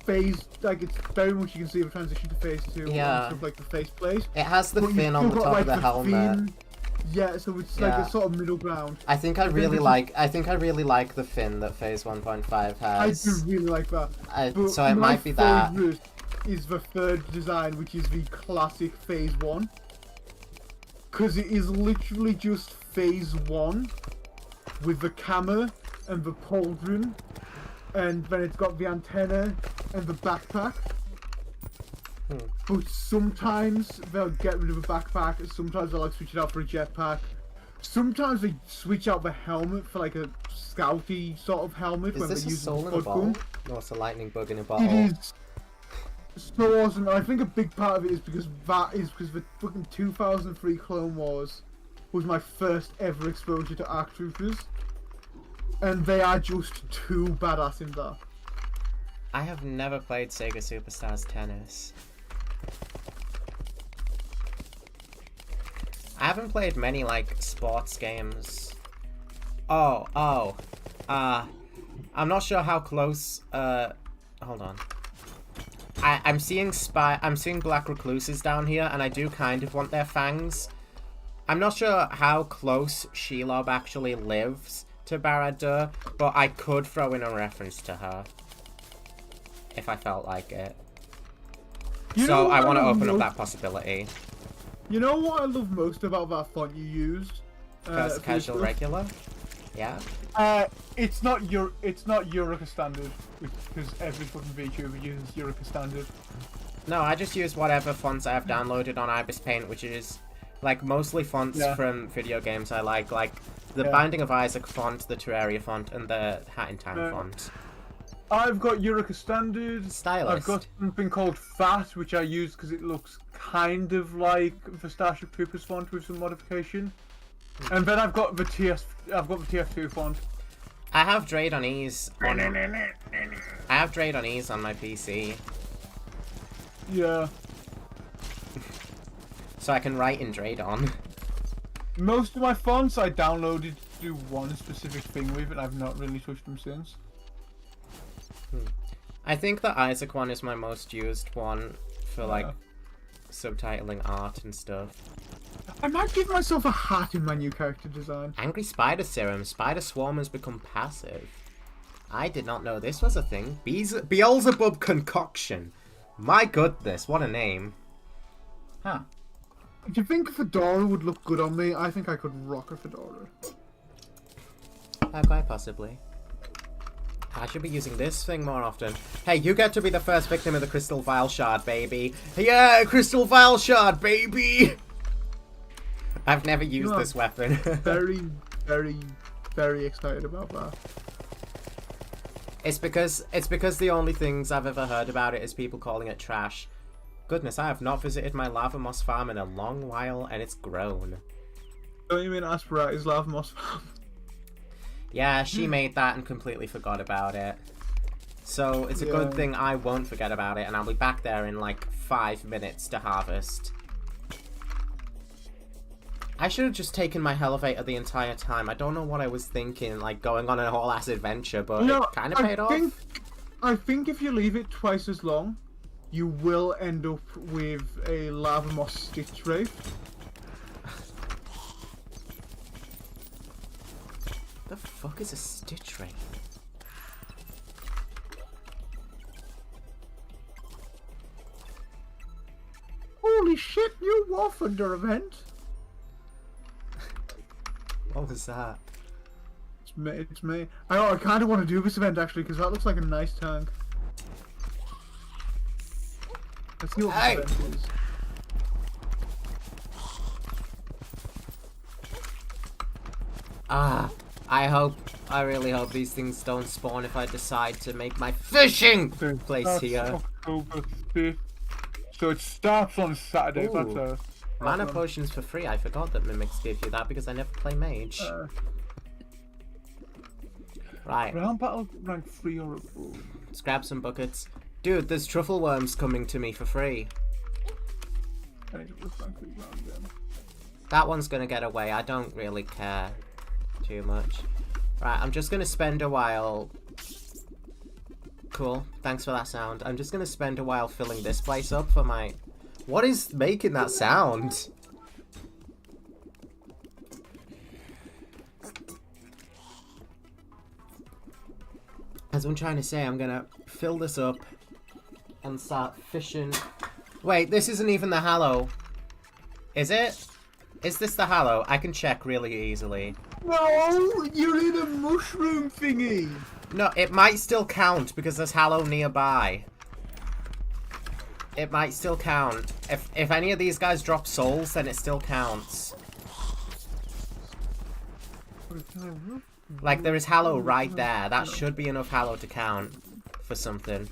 phase... Like, it's very much, you can see, a transition to Phase 2. Yeah. Sort of, like, the face plate. It has the fin on the top of the helmet. Fin. Yeah, so it's like a sort of middle ground. I think I really like the fin that Phase 1.5 has. I do really like that. So it might be that. My favourite is the third design, which is the classic Phase 1. Because it is literally just Phase 1 with the camera and the pauldron, and then it's got the antenna and the backpack. But sometimes they'll get rid of a backpack, and sometimes they'll like switch it out for a jetpack. Sometimes they switch out the helmet for like a scouty sort of helmet when they're using Is this a soul in a bottle? No, it's a lightning bug in a bottle. It is so awesome. And I think a big part of it is because the fucking 2003 Clone Wars was my first ever exposure to Arc Troopers, and they are just too badass in that. I have never played Sega Superstars Tennis. I haven't played many, like, sports games. I'm not sure how close, hold on. I'm seeing Black Recluses down here, and I do kind of want their fangs. I'm not sure how close Shelob actually lives to Barad-dûr, but I could throw in a reference to her. If I felt like it. So I want to open up that possibility. You know what I love most about that font you used? First casual regular? Yeah. It's not Eureka standard, because every fucking VTuber uses Eureka standard. No, I just use whatever fonts I have downloaded on Ibis Paint, which is like mostly fonts from video games I like the Binding of Isaac font, the Terraria font, and the Hat in Time font. I've got Eureka Standard. Stylist. I've got something called Fat, which I use because it looks kind of like the Starship Troopers font with some modification. And then I've got the TF2 font. I have Draid on Ease. I have Draid on Ease on my PC. Yeah. So I can write in Draid on. Most of my fonts I downloaded to do one specific thing with, and I've not really touched them since. I think the Isaac one is my most used one for like subtitling art and stuff. I might give myself a hat in my new character design. Angry Spider Serum. Spider Swarm has become passive. I did not know this was a thing. Beelzebub Concoction. My goodness, what a name. Huh. Do you think a fedora would look good on me? I think I could rock a fedora. Quite possibly. I should be using this thing more often. Hey, you get to be the first victim of the Crystal Vial Shard, baby. Yeah, Crystal Vial Shard, baby! I've never used this weapon. Very, very, very excited about that. It's because the only things I've ever heard about it is people calling it trash. Goodness, I have not visited my lava moss farm in a long while, and it's grown. Don't you mean Aspirati's lava moss farm? Yeah, she made that and completely forgot about it. So it's a good thing I won't forget about it, and I'll be back there in like 5 minutes to harvest. I should have just taken my elevator the entire time. I don't know what I was thinking, like going on a whole ass adventure, but it kind of paid off. I think if you leave it twice as long, you will end up with a lava moss stitch wraith. The fuck is a stitch ray? Holy shit, new War Thunder event! What was that? It's me. I kind of want to do this event actually, because that looks like a nice tank. Let's see what this event is. Ah, I really hope these things don't spawn if I decide to make my fishing place here. October 5th. So it starts on Saturday. Ooh. That's a Mana potions for free. I forgot that Mimics gave you that because I never play mage. Right. Round battle rank 3 or above. Let's grab some buckets. Dude, there's truffle worms coming to me for free. I need to look rank 3 round again. That one's gonna get away. I don't really care too much. Right, I'm just gonna spend a while. Cool. Thanks for that sound. I'm just gonna spend a while filling this place up for my... What is making that sound? As I'm trying to say, I'm gonna fill this up and start fishing. Wait, this isn't even the Hallow. Is it? Is this the Hallow? I can check really easily. No, you're in a mushroom thingy. No, it might still count because there's Hallow nearby. It might still count. If any of these guys drop souls, then it still counts. Like, there is Hallow right there. That should be enough Hallow to count for something.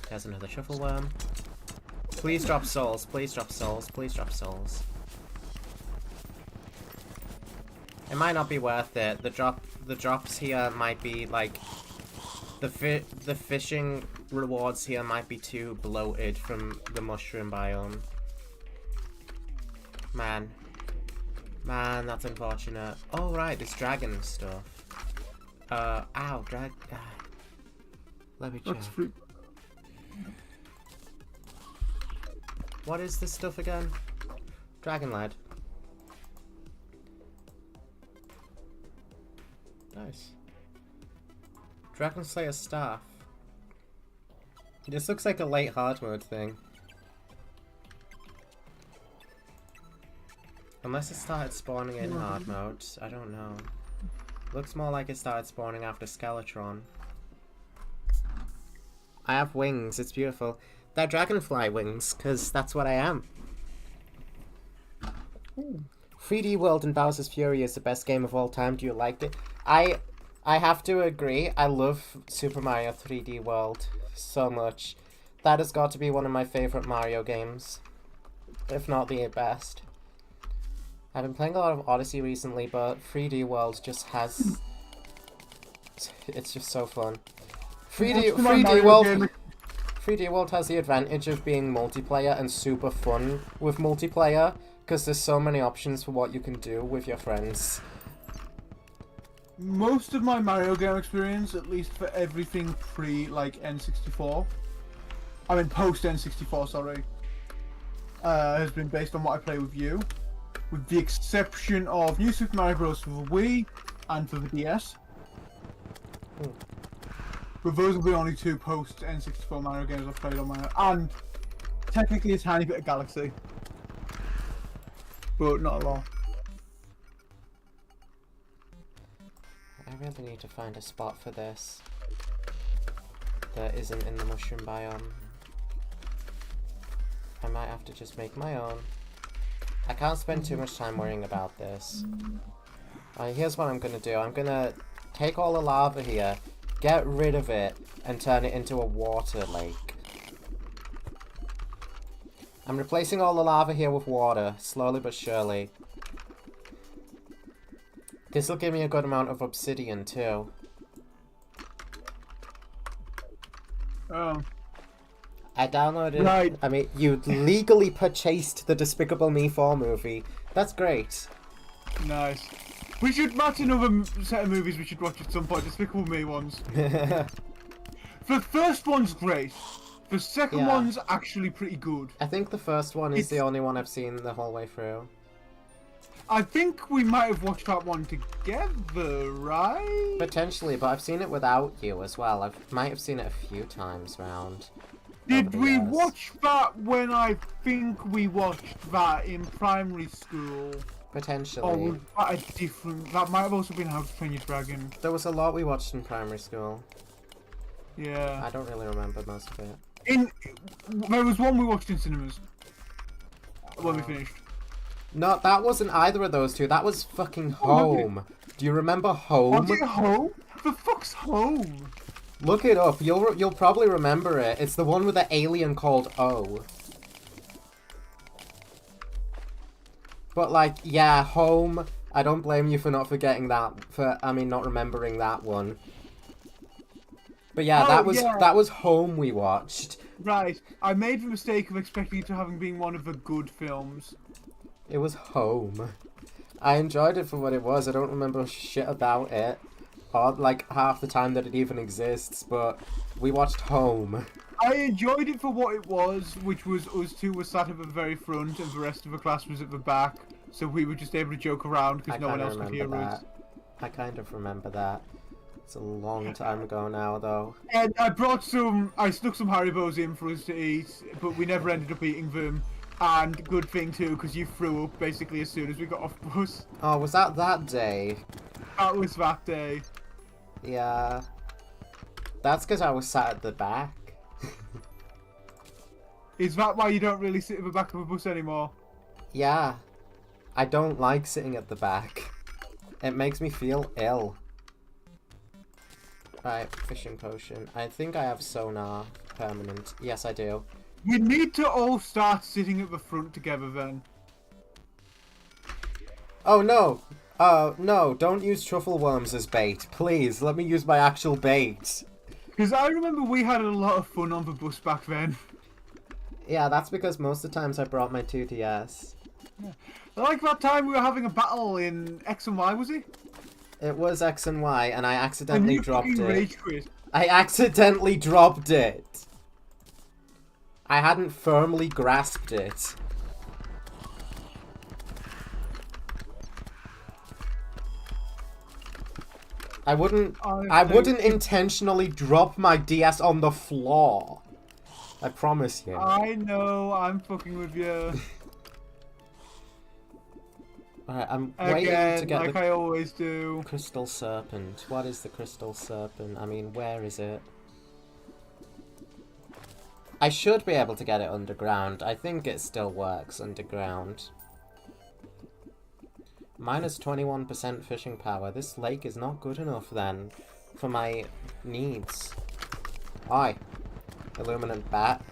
There's another shuffle worm. Please drop souls. Please drop souls. Please drop souls. It might not be worth it. The drops here might be like the fishing rewards here might be too bloated from the mushroom biome. Man, that's unfortunate. Oh right, this dragon stuff. Ow, let me check. What is this stuff again? Dragon lad. Nice. Dragon Slayer staff. This looks like a late hard mode thing. Unless it started spawning in hard mode, I don't know. Looks more like it started spawning after Skeletron. I have wings, it's beautiful. They're dragonfly wings, because that's what I am. Ooh. 3D World and Bowser's Fury is the best game of all time. Do you like it? I have to agree. I love Super Mario 3D World so much. That has got to be one of my favorite Mario games, if not the best. I've been playing a lot of Odyssey recently, but 3D World just has... It's just so fun. 3D World has the advantage of being multiplayer and super fun with multiplayer, because there's so many options for what you can do with your friends. Most of my Mario game experience, at least for everything like N64, I mean post N64, sorry, has been based on what I play with you, with the exception of New Super Mario Bros. For the Wii and for the DS. But those are the only two post N64 Mario games I've played on my own, and technically a tiny bit of Galaxy, but not a lot. I really need to find a spot for this that isn't in the mushroom biome. I might have to just make my own. I can't spend too much time worrying about this. Here's what I'm gonna do. I'm gonna take all the lava here, get rid of it, and turn it into a water lake. I'm replacing all the lava here with water, slowly but surely. This will give me a good amount of obsidian too. Oh. I downloaded... Right. I mean, you legally purchased the Despicable Me 4 movie. That's great. Nice. We should match another set of movies we should watch at some point. Despicable Me ones. The first one's great. The second one's actually pretty good. I think the first one is the only one I've seen the whole way through. I think we might have watched that one together, right? Potentially, but I've seen it without you as well. I might have seen it a few times round. Did we watch that when I think we watched that in primary school? Potentially. Or was that a different... That might have also been How to Train Your Dragon. There was a lot we watched in primary school. Yeah. I don't really remember most of it. There was one we watched in cinemas. When we finished. No, that wasn't either of those two. That was fucking Home. Do you remember Home? Was it Home? The fuck's Home? Look it up. You'll probably remember it. It's the one with the alien called O. But like, yeah, Home. I don't blame you for not forgetting that. Not remembering that one. But yeah, that was Home we watched. Right. I made the mistake of expecting it to having been one of the good films. It was Home. I enjoyed it for what it was. I don't remember shit about it. Or like half the time that it even exists, but we watched Home. I enjoyed it for what it was, which was us two were sat at the very front and the rest of the class was at the back. So we were just able to joke around because no one else could hear us. I kind of remember that. It's a long time ago now, though. And I snuck some Haribos in for us to eat, but we never ended up eating them. And good thing too, because you threw up basically as soon as we got off the bus. Oh, was that day? That was that day. Yeah. That's because I was sat at the back. Is that why you don't really sit at the back of a bus anymore? Yeah. I don't like sitting at the back. It makes me feel ill. Right, fishing potion. I think I have sonar permanent. Yes, I do. We need to all start sitting at the front together then. Oh no! No, don't use truffle worms as bait. Please, let me use my actual bait. Because I remember we had a lot of fun on the bus back then. Yeah, that's because most of the times I brought my 2DS. Yeah. Like that time we were having a battle in X and Y, was it? It was X and Y, and I accidentally dropped it. Rage quit. I accidentally dropped it. I hadn't firmly grasped it. I wouldn't intentionally drop my DS on the floor. I promise you. I know, I'm fucking with you. Alright, I'm waiting to get I always do. Crystal Serpent. What is the Crystal Serpent? I mean, where is it? I should be able to get it underground. I think it still works underground. Minus 21% fishing power. This lake is not good enough then for my needs. Oi. Illuminant bat.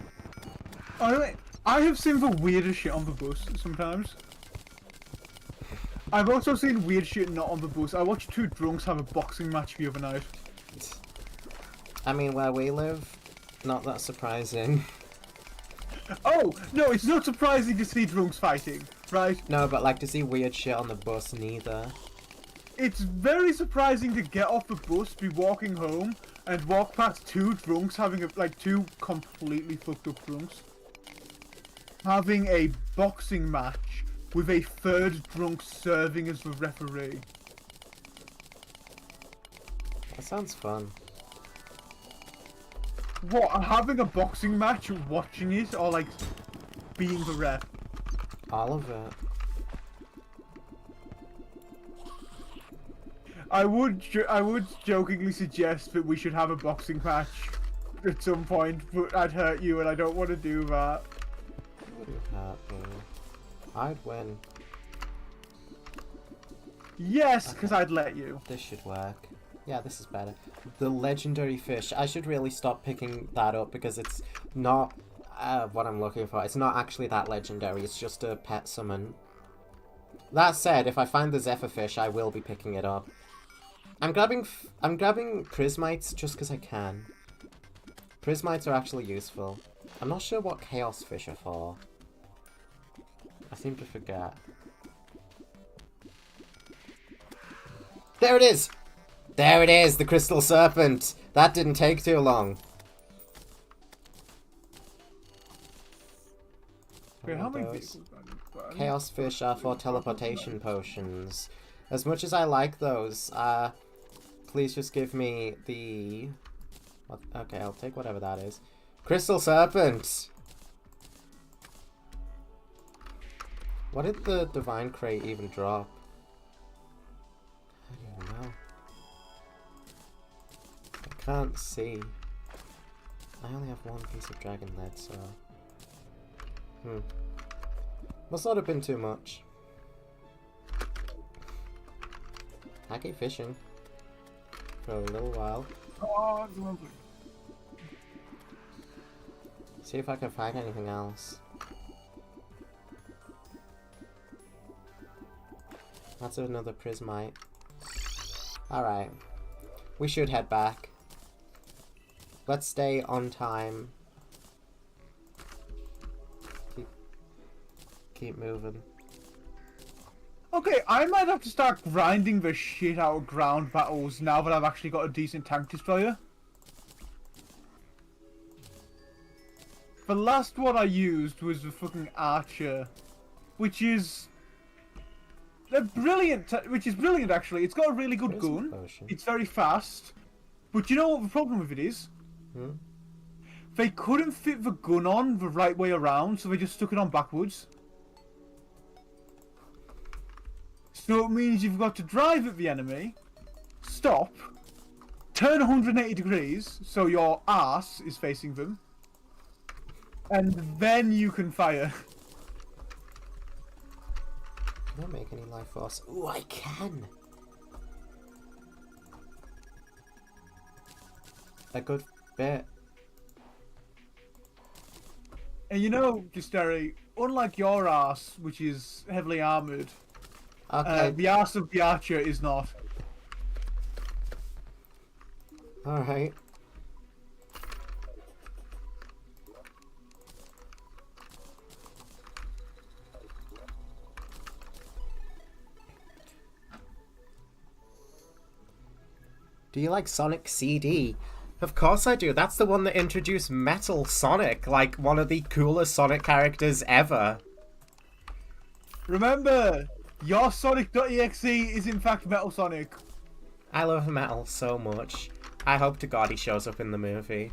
I have seen the weirdest shit on the bus sometimes. I've also seen weird shit not on the bus. I watched two drunks have a boxing match the other night. I mean, where we live, not that surprising. Oh, no, it's not surprising to see drunks fighting, right? No, but like to see weird shit on the bus, neither. It's very surprising to get off the bus, be walking home, and walk past two drunks having two completely fucked up drunks. Having a boxing match with a third drunk serving as the referee. That sounds fun. What, having a boxing match, watching it, or like being the ref? All of it. I would jokingly suggest that we should have a boxing match at some point, but I'd hurt you and I don't want to do that. It wouldn't hurt me. I'd win. Yes, because I'd let you. This should work. Yeah, this is better. The legendary fish. I should really stop picking that up because it's not what I'm looking for. It's not actually that legendary. It's just a pet summon. That said, if I find the Zephyr fish, I will be picking it up. I'm grabbing prismites just because I can. Prismites are actually useful. I'm not sure what chaos fish are for. I seem to forget. There it is! There it is, the Crystal Serpent! That didn't take too long. Wait, how many potions. Chaos fish are for teleportation potions. As much as I like those, please just give me the... What? Okay, I'll take whatever that is. Crystal Serpent! What did the Divine Crate even drop? I don't even know. I can't see. I only have one piece of dragon lead, so... Must not have been too much. I keep fishing. For a little while. Oh, lovely. See if I can find anything else. That's another prismite. Alright. We should head back. Let's stay on time. Keep moving. Okay, I might have to start grinding the shit out of ground battles now that I've actually got a decent tank destroyer. The last one I used was the fucking Archer, which is brilliant actually. It's got a really good gun. It's very fast. But you know what the problem with it is? They couldn't fit the gun on the right way around, so they just stuck it on backwards. So it means you've got to drive at the enemy, stop, turn 180 degrees so your ass is facing them, and then you can fire. Can I make any life force? Ooh, I can! A good bit. And you know, Gisteri, unlike your ass, which is heavily armoured, okay. The ass of the Archer is not. Alright. Do you like Sonic CD? Of course I do. That's the one that introduced Metal Sonic, like one of the coolest Sonic characters ever. Remember, your Sonic.exe is in fact Metal Sonic. I love Metal so much. I hope to God he shows up in the movie.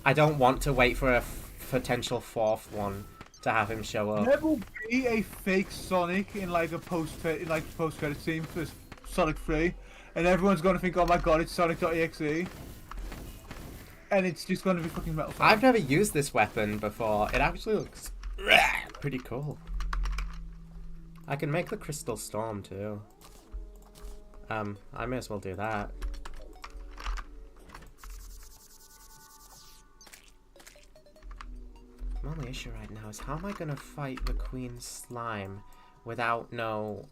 I don't want to wait for a potential fourth one to have him show up. There will be a fake Sonic in like a post-credit scene for Sonic 3, and everyone's gonna think, oh my god, it's Sonic.exe. And it's just gonna be fucking Metal Sonic. I've never used this weapon before. It actually looks pretty cool. I can make the Crystal Storm too. I may as well do that. My only issue right now is how am I gonna fight the Queen Slime without no,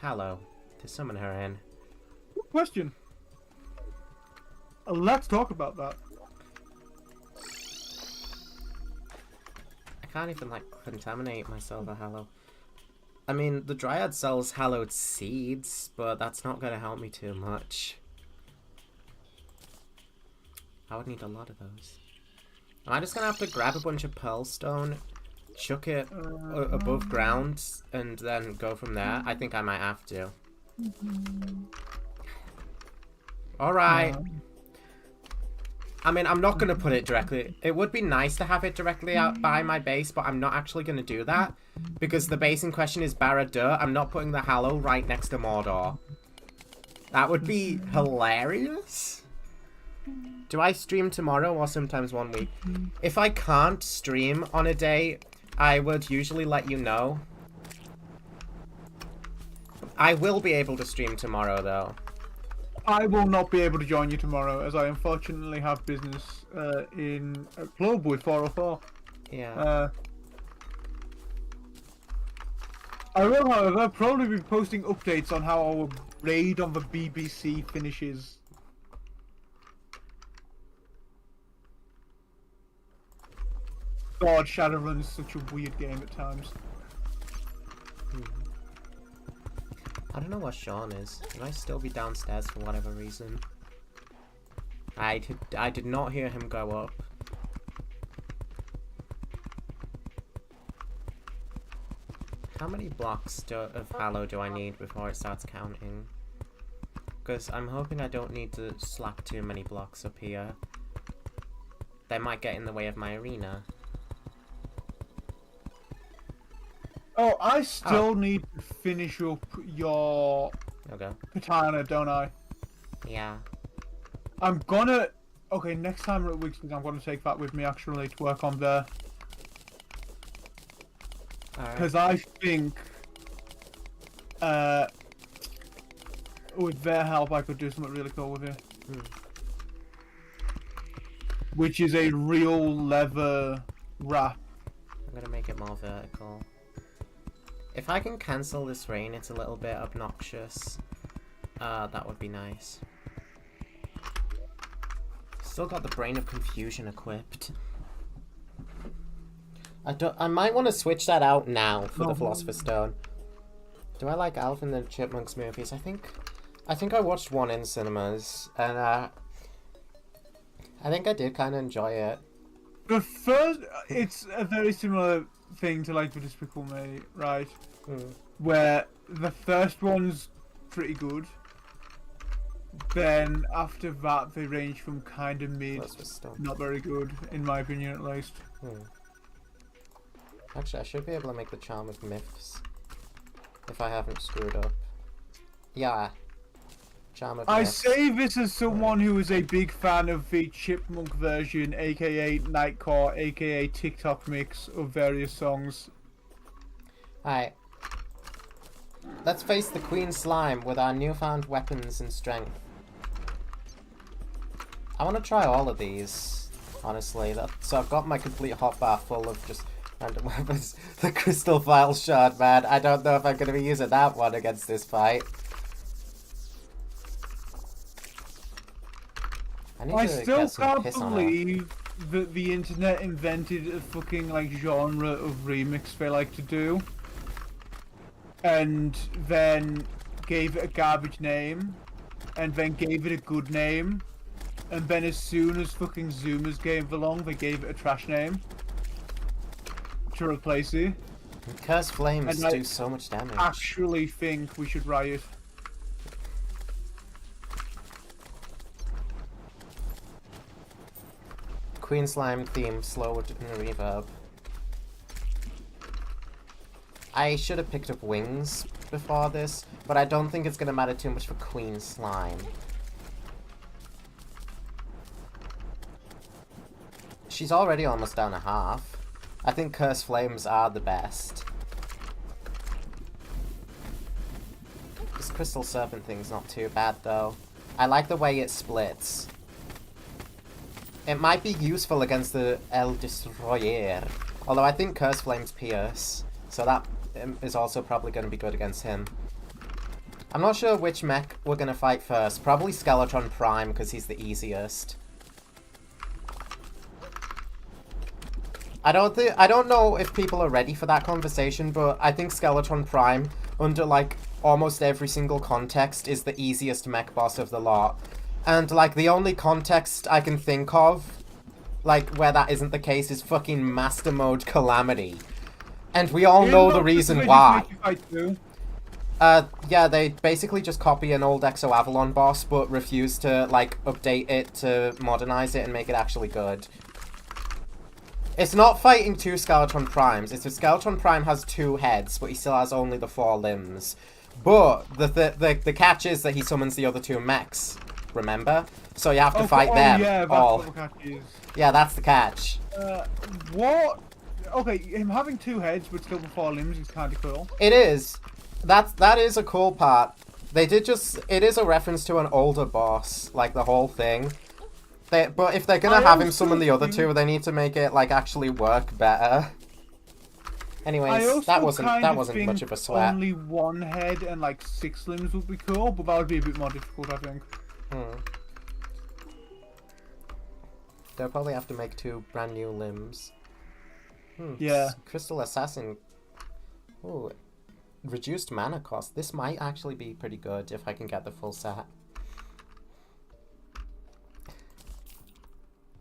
Hallow to summon her in? Good question. Let's talk about that. I can't even, like, contaminate myself with Hallow. I mean, the Dryad sells hallowed seeds, but that's not going to help me too much. I would need a lot of those. Am I just going to have to grab a bunch of Pearl Stone, chuck it above ground, and then go from there? I think I might have to. Alright. I mean, I'm not going to put it directly. It would be nice to have it directly out by my base, but I'm not actually going to do that. Because the base in question is Barad-dûr. I'm not putting the Hallow right next to Mordor. That would be hilarious. Do I stream tomorrow or sometimes one week? If I can't stream on a day, I would usually let you know. I will be able to stream tomorrow, though. I will not be able to join you tomorrow, as I unfortunately have business in a club with 404. Yeah. I will, however, probably be posting updates on how our raid on the BBC finishes. God, Shadowrun is such a weird game at times. I don't know what Sean is. He might still be downstairs for whatever reason. I did not hear him go up. How many blocks of Hallow do I need before it starts counting? Because I'm hoping I don't need to slap too many blocks up here. They might get in the way of my arena. Oh, I still need to finish up your katana, don't I? Yeah. I'm gonna... Okay, next time we're at Wigston, I'm gonna take that with me, actually, to work on there. Because I think... with their help, I could do something really cool with it. Which is a real leather wrap. I'm gonna make it more vertical. If I can cancel this rain, it's a little bit obnoxious. That would be nice. Still got the Brain of Confusion equipped. I might want to switch that out now for the Philosopher's Stone. Do I like Alvin and the Chipmunks movies? I think I watched one in cinemas, and I think I did kind of enjoy it. The first, it's a very similar thing to like the Despicable Me, right? Where the first one's pretty good. Then after that, they range from kind of mid, not very good, in my opinion at least. Actually, I should be able to make the Charm of Myths if I haven't screwed up. Yeah. Charm of Myths. I say this as someone who is a big fan of the Chipmunk version, aka Nightcore, aka TikTok mix of various songs. Alright. Let's face the Queen Slime with our newfound weapons and strength. I want to try all of these, honestly. So I've got my complete hotbar full of just random weapons. The Crystal File Shard, man. I don't know if I'm going to be using that one against this fight. I still can't believe that the internet invented a fucking like genre of remix they like to do. And then gave it a garbage name, and then gave it a good name, and then as soon as fucking Zoomers came along, they gave it a trash name to replace it. Curse flames do so much damage. I actually think we should riot. Queen Slime theme slowed in reverb. I should have picked up wings before this, but I don't think it's going to matter too much for Queen Slime. She's already almost down a half. I think Curse Flames are the best. This Crystal Serpent thing's not too bad, though. I like the way it splits. It might be useful against the El Destroyer, although I think Curse Flames pierce, so that is also probably going to be good against him. I'm not sure which mech we're going to fight first. Probably Skeletron Prime, because he's the easiest. I don't know if people are ready for that conversation, but I think Skeletron Prime, under like almost every single context, is the easiest mech boss of the lot. And like the only context I can think of, like where that isn't the case, is fucking Master Mode Calamity. And we all know the reason why. Yeah, they basically just copy an old Exo Avalon boss, but refuse to, like, update it to modernize it and make it actually good. It's not fighting two Skeletron Primes. It's a Skeletron Prime has 2 heads, but he still has only the 4 limbs. But the catch is that he summons the other 2 mechs, remember? So you have to fight them. Yeah, that's what the catch is. Yeah, that's the catch. What? Okay, him having 2 heads but still the 4 limbs is kind of cool. It is. That is a cool part. They did just... It is a reference to an older boss, like the whole thing. But if they're gonna have him summon the other 2, they need to make it like actually work better. Anyways, that wasn't much of a sweat. Only 1 head and like 6 limbs would be cool, but that would be a bit more difficult, I think. They'll probably have to make 2 brand new limbs. Yeah. Crystal Assassin. Ooh, reduced mana cost. This might actually be pretty good if I can get the full set.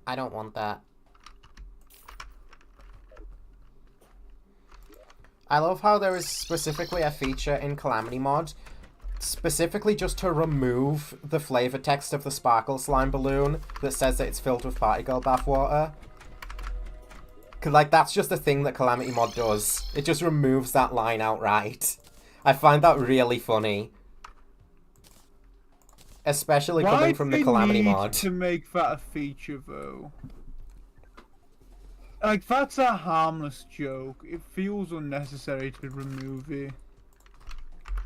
I don't want that. I love how there is specifically a feature in Calamity Mod, specifically just to remove the flavor text of the Sparkle Slime balloon that says that it's filled with Party Girl bathwater. Cause like that's just a thing that Calamity Mod does. It just removes that line outright. I find that really funny. Especially coming from the Calamity Mod. To make that a feature though? Like, that's a harmless joke. It feels unnecessary to remove it.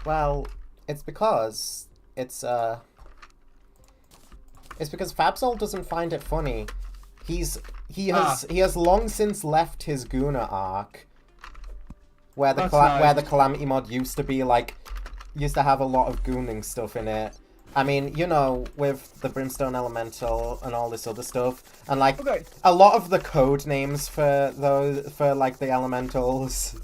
Well, it's because Fabsol doesn't find it funny. He has long since left his Guna arc, where the Calamity Mod used to have a lot of gooning stuff in it. I mean, you know, with the Brimstone Elemental and all this other stuff, and like a lot of the code names for the elementals.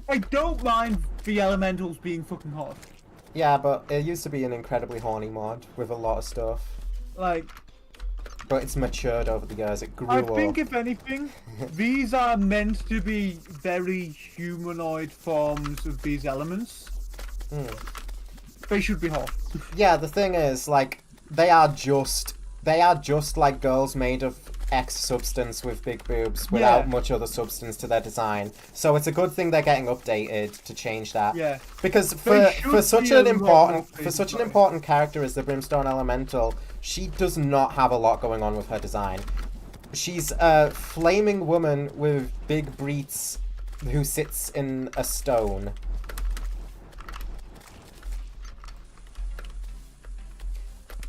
I don't mind the elementals being fucking hot. Yeah, but it used to be an incredibly horny mod with a lot of stuff. Like, but it's matured over the years. It grew up. I think, if anything, these are meant to be very humanoid forms of these elements. They should be hot. Yeah, the thing is, like, they are just like girls made of X substance with big boobs without much other substance to their design. So it's a good thing they're getting updated to change that. Yeah. Because for such an important character as the Brimstone Elemental, she does not have a lot going on with her design. She's a flaming woman with big breets who sits in a stone.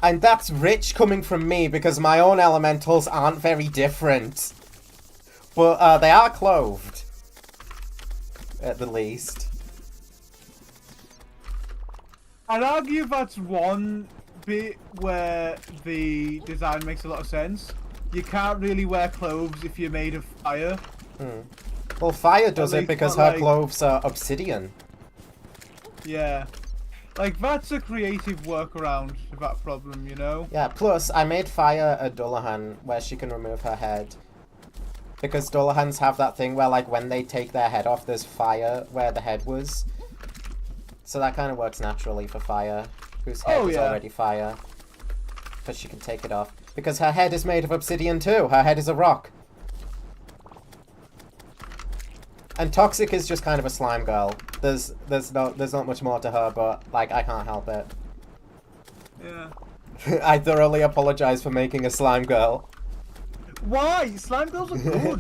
And that's rich coming from me because my own elementals aren't very different. But they are clothed. At the least. I'd argue that's one bit where the design makes a lot of sense. You can't really wear clothes if you're made of fire. Well, fire does it because her clothes are obsidian. Yeah. Like, that's a creative workaround to that problem, you know? Yeah, plus, I made Fire a Dullahan where she can remove her head. Because Dullahans have that thing where, like, when they take their head off, there's fire where the head was. So that kind of works naturally for Fire, whose head is already fire. But she can take it off. Because her head is made of obsidian too! Her head is a rock! And Toxic is just kind of a slime girl. There's not much more to her, but like I can't help it. Yeah. I thoroughly apologize for making a slime girl. Why? Slime girls are good.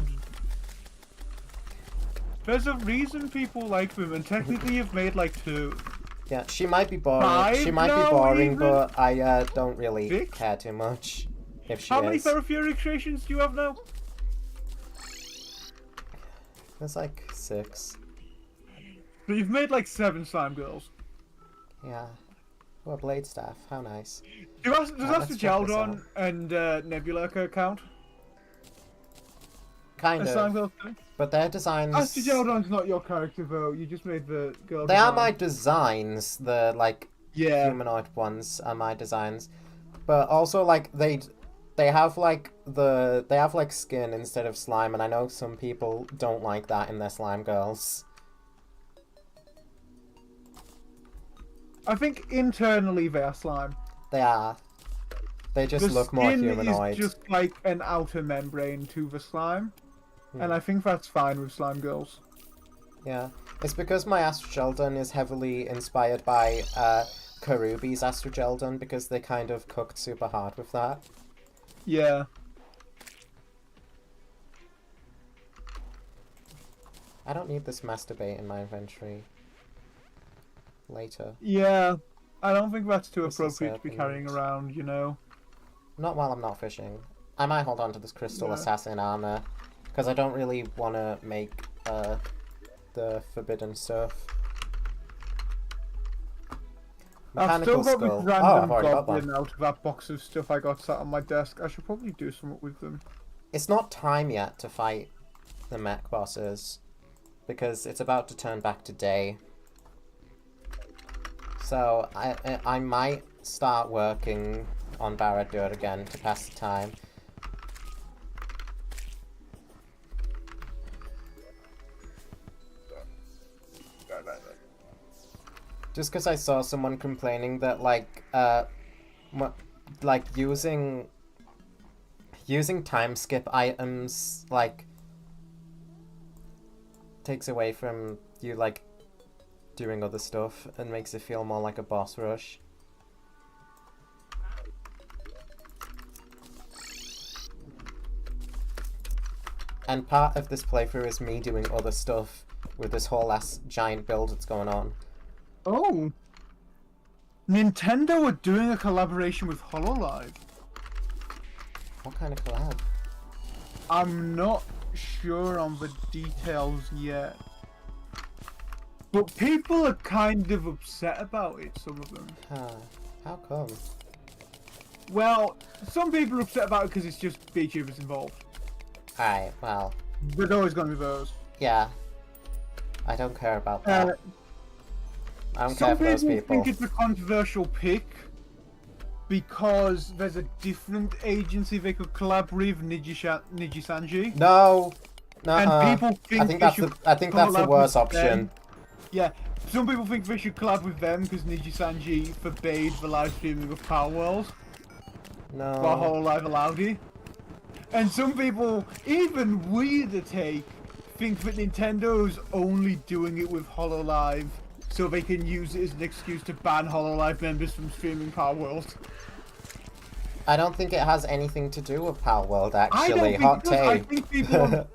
There's a reason people like them, and technically you've made like 2. Yeah, she might be boring. 5 she might be boring, but I don't really 6? care too much if she How is. many Ferrofury creations do you have now? There's like 6. So you've made like 7 slime girls. Yeah. Oh, a blade staff. How nice. Does Astrogeldon and Nebula count? Kind slime of. girls too? But their designs... Astrogeldon's not your character though. You just made the girl They are my designs. The like humanoid ones are my designs. But also like they have like skin instead of slime, and I know some people don't like that in their slime girls. I think internally they are slime. They are. They just look more humanoid. The skin is just like an outer membrane to the slime, and I think that's fine with slime girls. Yeah, it's because my Astrogeldon is heavily inspired by Karubi's Astrogeldon because they kind of cooked super hard with that. Yeah. I don't need this masturbate in my inventory. Later. Yeah, I don't think that's too appropriate to be carrying around, you know? Not while I'm not fishing. I might hold on to this crystal assassin armor, because I don't really want to make the forbidden stuff. Mechanical I've still got skull. this random I've goblin out of that box of stuff I got sat on my desk. I should probably do something with them. It's not time yet to fight the mech bosses, because it's about to turn back to day. So I might start working on Barad-dûr again to pass the time. Just because I saw someone complaining that like using time skip items like takes away from you like doing other stuff and makes it feel more like a boss rush. And part of this playthrough is me doing other stuff with this whole ass giant build that's going on. Oh. Nintendo are doing a collaboration with HoloLive. What kind of collab? I'm not sure on the details yet. But people are kind of upset about it, some of them. Huh. How come? Well, some people are upset about it because it's just VTubers involved. Alright, well. There's always going to be those. Yeah. I don't care about that. I don't care Some for those people people. think it's a controversial pick because there's a different agency they could collab with, Niji-Sanji. No! And people think I think that's the worst option. Them. Yeah, some people think they should collab with them because Niji-Sanji forbade the live streaming of Power World. No. While HoloLive allowed it. And some people, even weirder take, think that Nintendo's only doing it with HoloLive so they can use it as an excuse to ban HoloLive members from streaming Power World. I don't think it has anything to do with Power World, actually. Hot take.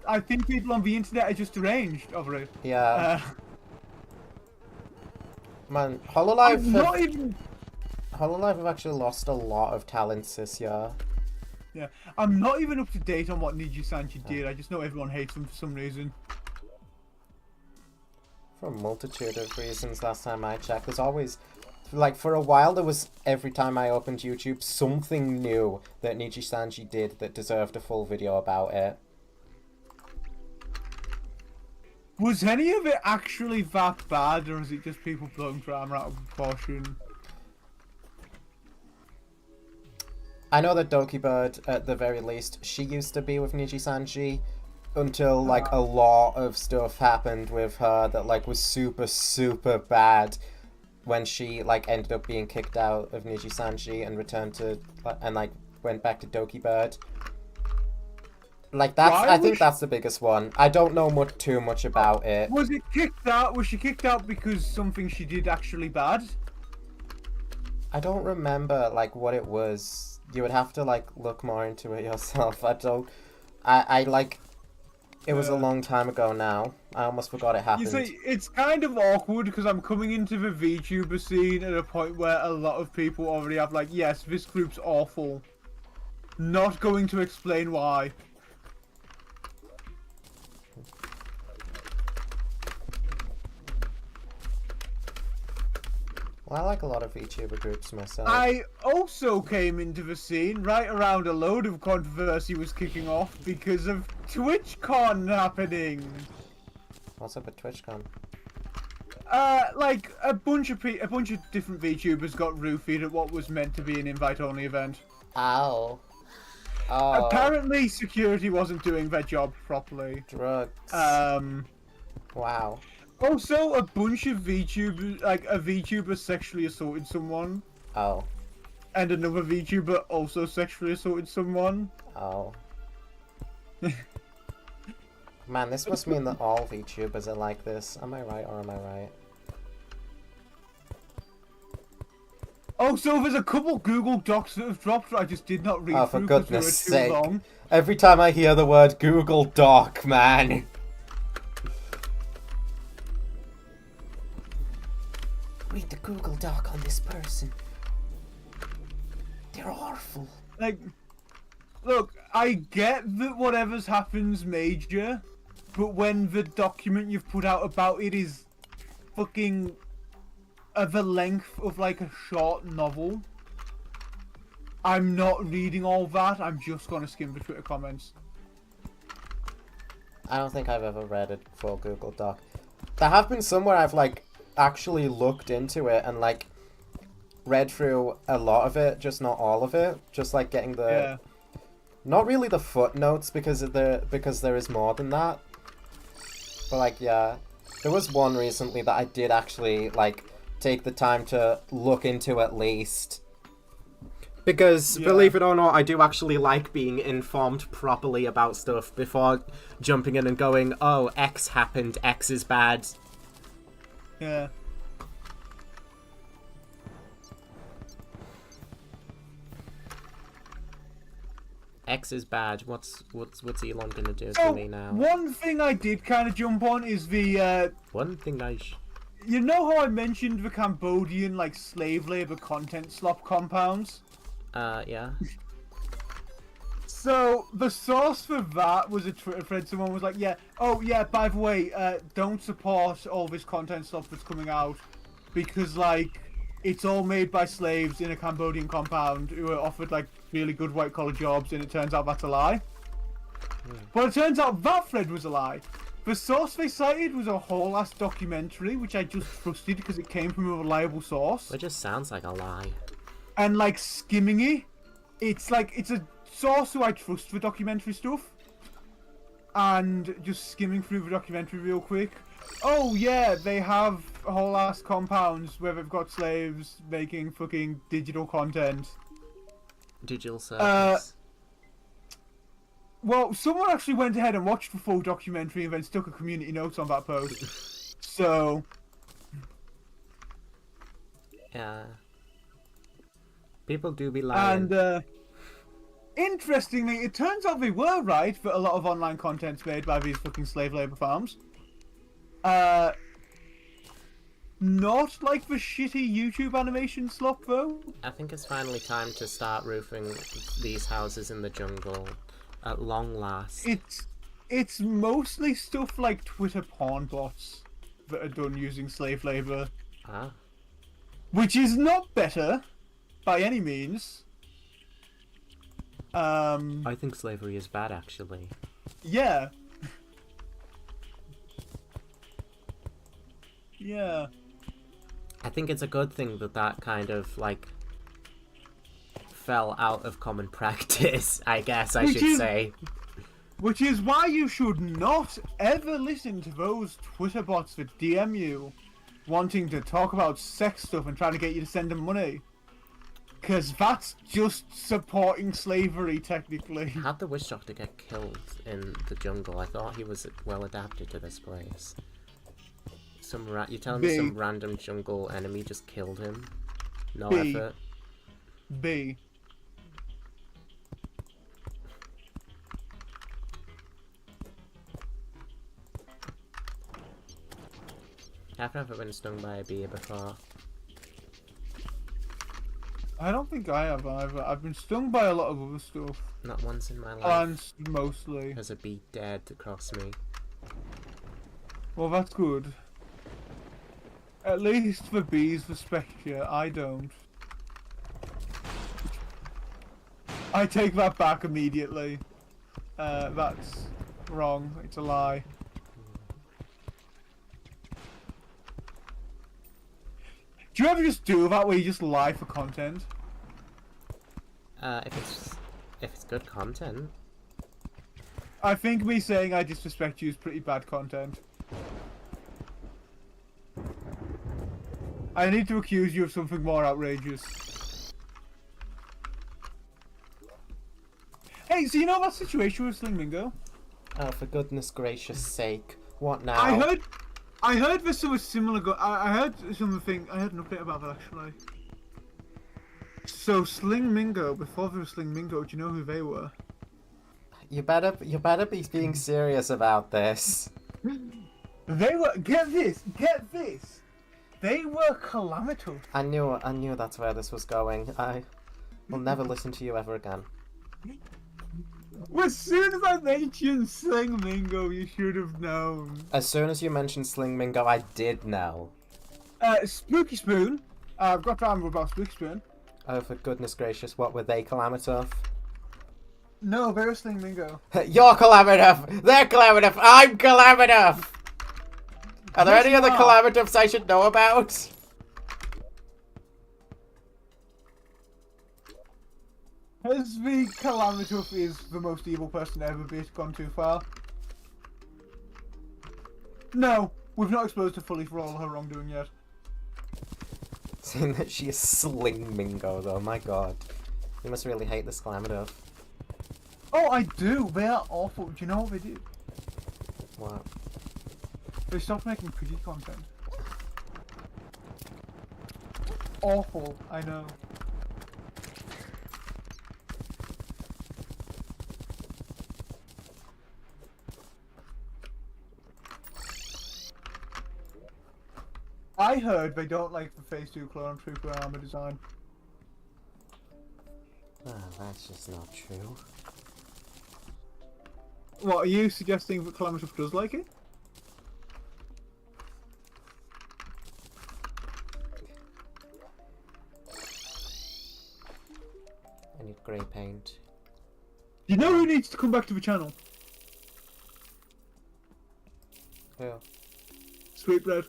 I think people on the internet are just deranged over it. Yeah. Man, HoloLive have actually lost a lot of talents this year. Yeah, I'm not even up to date on what Niji-Sanji did. I just know everyone hates him for some reason. For a multitude of reasons last time I checked. There's always... Like, for a while there was, every time I opened YouTube, something new that Niji-Sanji did that deserved a full video about it. Was any of it actually that bad, or is it just people blowing drama out of proportion? I know that Doki Bird, at the very least, she used to be with Niji-Sanji until, like, a lot of stuff happened with her that, like, was super, super bad when she, like, ended up being kicked out of Niji-Sanji and returned to, and, like, went back to Doki Bird. Like, I think that's the biggest one. I don't know too much about it. Was it kicked out? Was she kicked out because something she did actually bad? I don't remember, like, what it was. You would have to, like, look more into it yourself. I like, it was a long time ago now. I almost forgot it happened. You see, it's kind of awkward because I'm coming into the VTuber scene at a point where a lot of people already have, like, yes, this group's awful. Not going to explain why. Well, I like a lot of VTuber groups myself. I also came into the scene right around a load of controversy was kicking off because of TwitchCon happening. What's up at TwitchCon? Like a bunch of different VTubers got roofied at what was meant to be an invite-only event. Ow. Oh. Apparently, security wasn't doing their job properly. Drugs. Wow. Also, a bunch of VTubers, like a VTuber sexually assaulted someone. Oh. And another VTuber also sexually assaulted someone. Oh. Man, this must mean that all VTubers are like this. Am I right or am I right? Oh, so there's a couple Google Docs that have dropped that I just did not read oh, through for because they were goodness too sake. long. Every time I hear the word Google Doc, man. Read the Google Doc on this person. They're awful. Like, look, I get that whatever's happen's major, but when the document you've put out about it is fucking the length of like a short novel, I'm not reading all that. I'm just gonna skim the Twitter comments. I don't think I've ever read a full Google Doc. There have been some where I've like actually looked into it and like read through a lot of it, just not all of it. Just like getting the not really the footnotes because there is more than that. But like yeah, there was one recently that I did actually like take the time to look into at least. Because, Yeah. believe it or not, I do actually like being informed properly about stuff before jumping in and going, oh, X happened, X is bad. Yeah. X is bad. What's Elon gonna do to So, me now? one thing I did kind of jump on is the, One thing you know how I mentioned the Cambodian, like, slave labor content slop compounds? Yeah. So, the source for that was a Twitter thread. Someone was like, yeah, oh, yeah, by the way, don't support all this content stuff that's coming out because, like, it's all made by slaves in a Cambodian compound who are offered, like, really good white-collar jobs, and it turns out that's a lie. But it turns out that thread was a lie. The source they cited was a whole-ass documentary, which I just trusted because it came from a reliable source. It just sounds like a lie. And, like, skimming it, it's a source who I trust for documentary stuff. And just skimming through the documentary real quick. Oh, yeah, they have whole-ass compounds where they've got slaves making fucking digital content. Digital circus. Well, someone actually went ahead and watched the full documentary and then stuck a community note on that post. So... Yeah. People do be lying. And, interestingly, it turns out they were right that a lot of online content's made by these fucking slave labor farms. Not like the shitty YouTube animation slop, though. I think it's finally time to start roofing these houses in the jungle. At long last. It's mostly stuff like Twitter porn bots that are done using slave labor. Ah. Which is not better, by any means. I think slavery is bad, actually. Yeah. Yeah. I think it's a good thing that kind of, like, fell out of common practice, I guess I should say. Which is why you should not ever listen to those Twitter bots that DM you wanting to talk about sex stuff and trying to get you to send them money. Because that's just supporting slavery, technically. How'd the witch doctor get killed in the jungle? I thought he was well adapted to this place. You're telling me some random jungle enemy just killed him? No effort? B. I've never been stung by a bee before. I don't think I have either. I've been stung by a lot of other stuff. Not once in my life. Plants, mostly. Has a bee dared to cross me. Well, that's good. At least the bees respect you. I don't. I take that back immediately. That's wrong. It's a lie. Do you ever just do that where you just lie for content? If it's good content. I think me saying I disrespect you is pretty bad content. I need to accuse you of something more outrageous. Hey, so you know that situation with Sling Mingo? Oh, for goodness gracious sake. What now? I heard there's something similar I heard something, I heard an update about that actually. So Sling Mingo, before there was Sling Mingo, do you know who they were? You better be being serious about this. They were, get this! They were calamitous. I knew that's where this was going. I will never listen to you ever again. Well, as soon as I mentioned Sling Mingo, you should have known. As soon as you mentioned Sling Mingo, I did know. Spooky Spoon. I've got to remember about Spooky Spoon. Oh, for goodness gracious, what were they calamitous? No, they're Sling Mingo. You're calamitous! They're calamitous! I'm calamitous! Are there any other calamitous I should know about? Hesby Calamitous is the most evil person ever, but it's gone too far. No, we've not exposed her fully for all her wrongdoing yet. Saying that she is Sling Mingo, though. My god. You must really hate this Calamity. Oh, I do. They are awful. Do you know what they do? What? They stopped making pretty content. Awful. I know. I heard they don't like the Phase 2 Clone Trooper armor design. Oh, that's just not true. What, are you suggesting that Calamity does like it? I need grey paint. You know who needs to come back to the channel? Who? Sweetbread.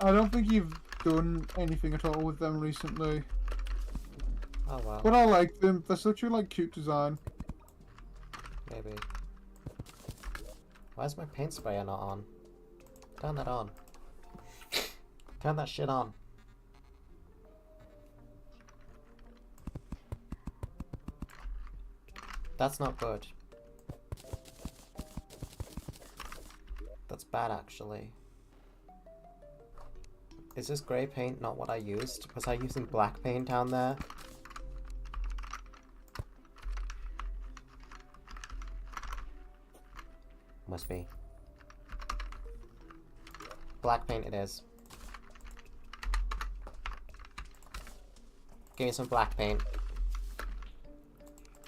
I don't think you've done anything at all with them recently. Oh well. But I like them. They're such a cute design. Maybe. Why is my paint sprayer not on? Turn that on. Turn that shit on. That's not good. That's bad, actually. Is this grey paint not what I used? Was I using black paint down there? Must be. Black paint it is. Give me some black paint.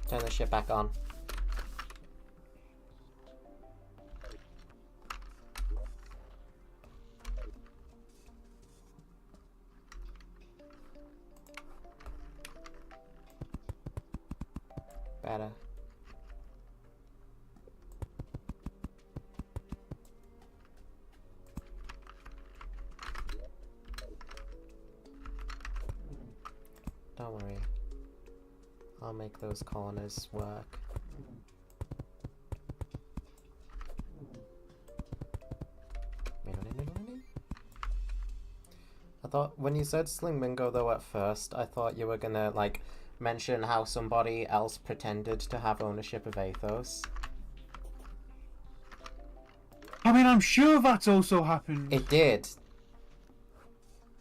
Turn this shit back on. Better. Don't worry. I'll make those corners work. I thought, when you said Sling Mingo though at first, I thought you were gonna, mention how somebody else pretended to have ownership of Athos. I mean, I'm sure that's also happened. It did.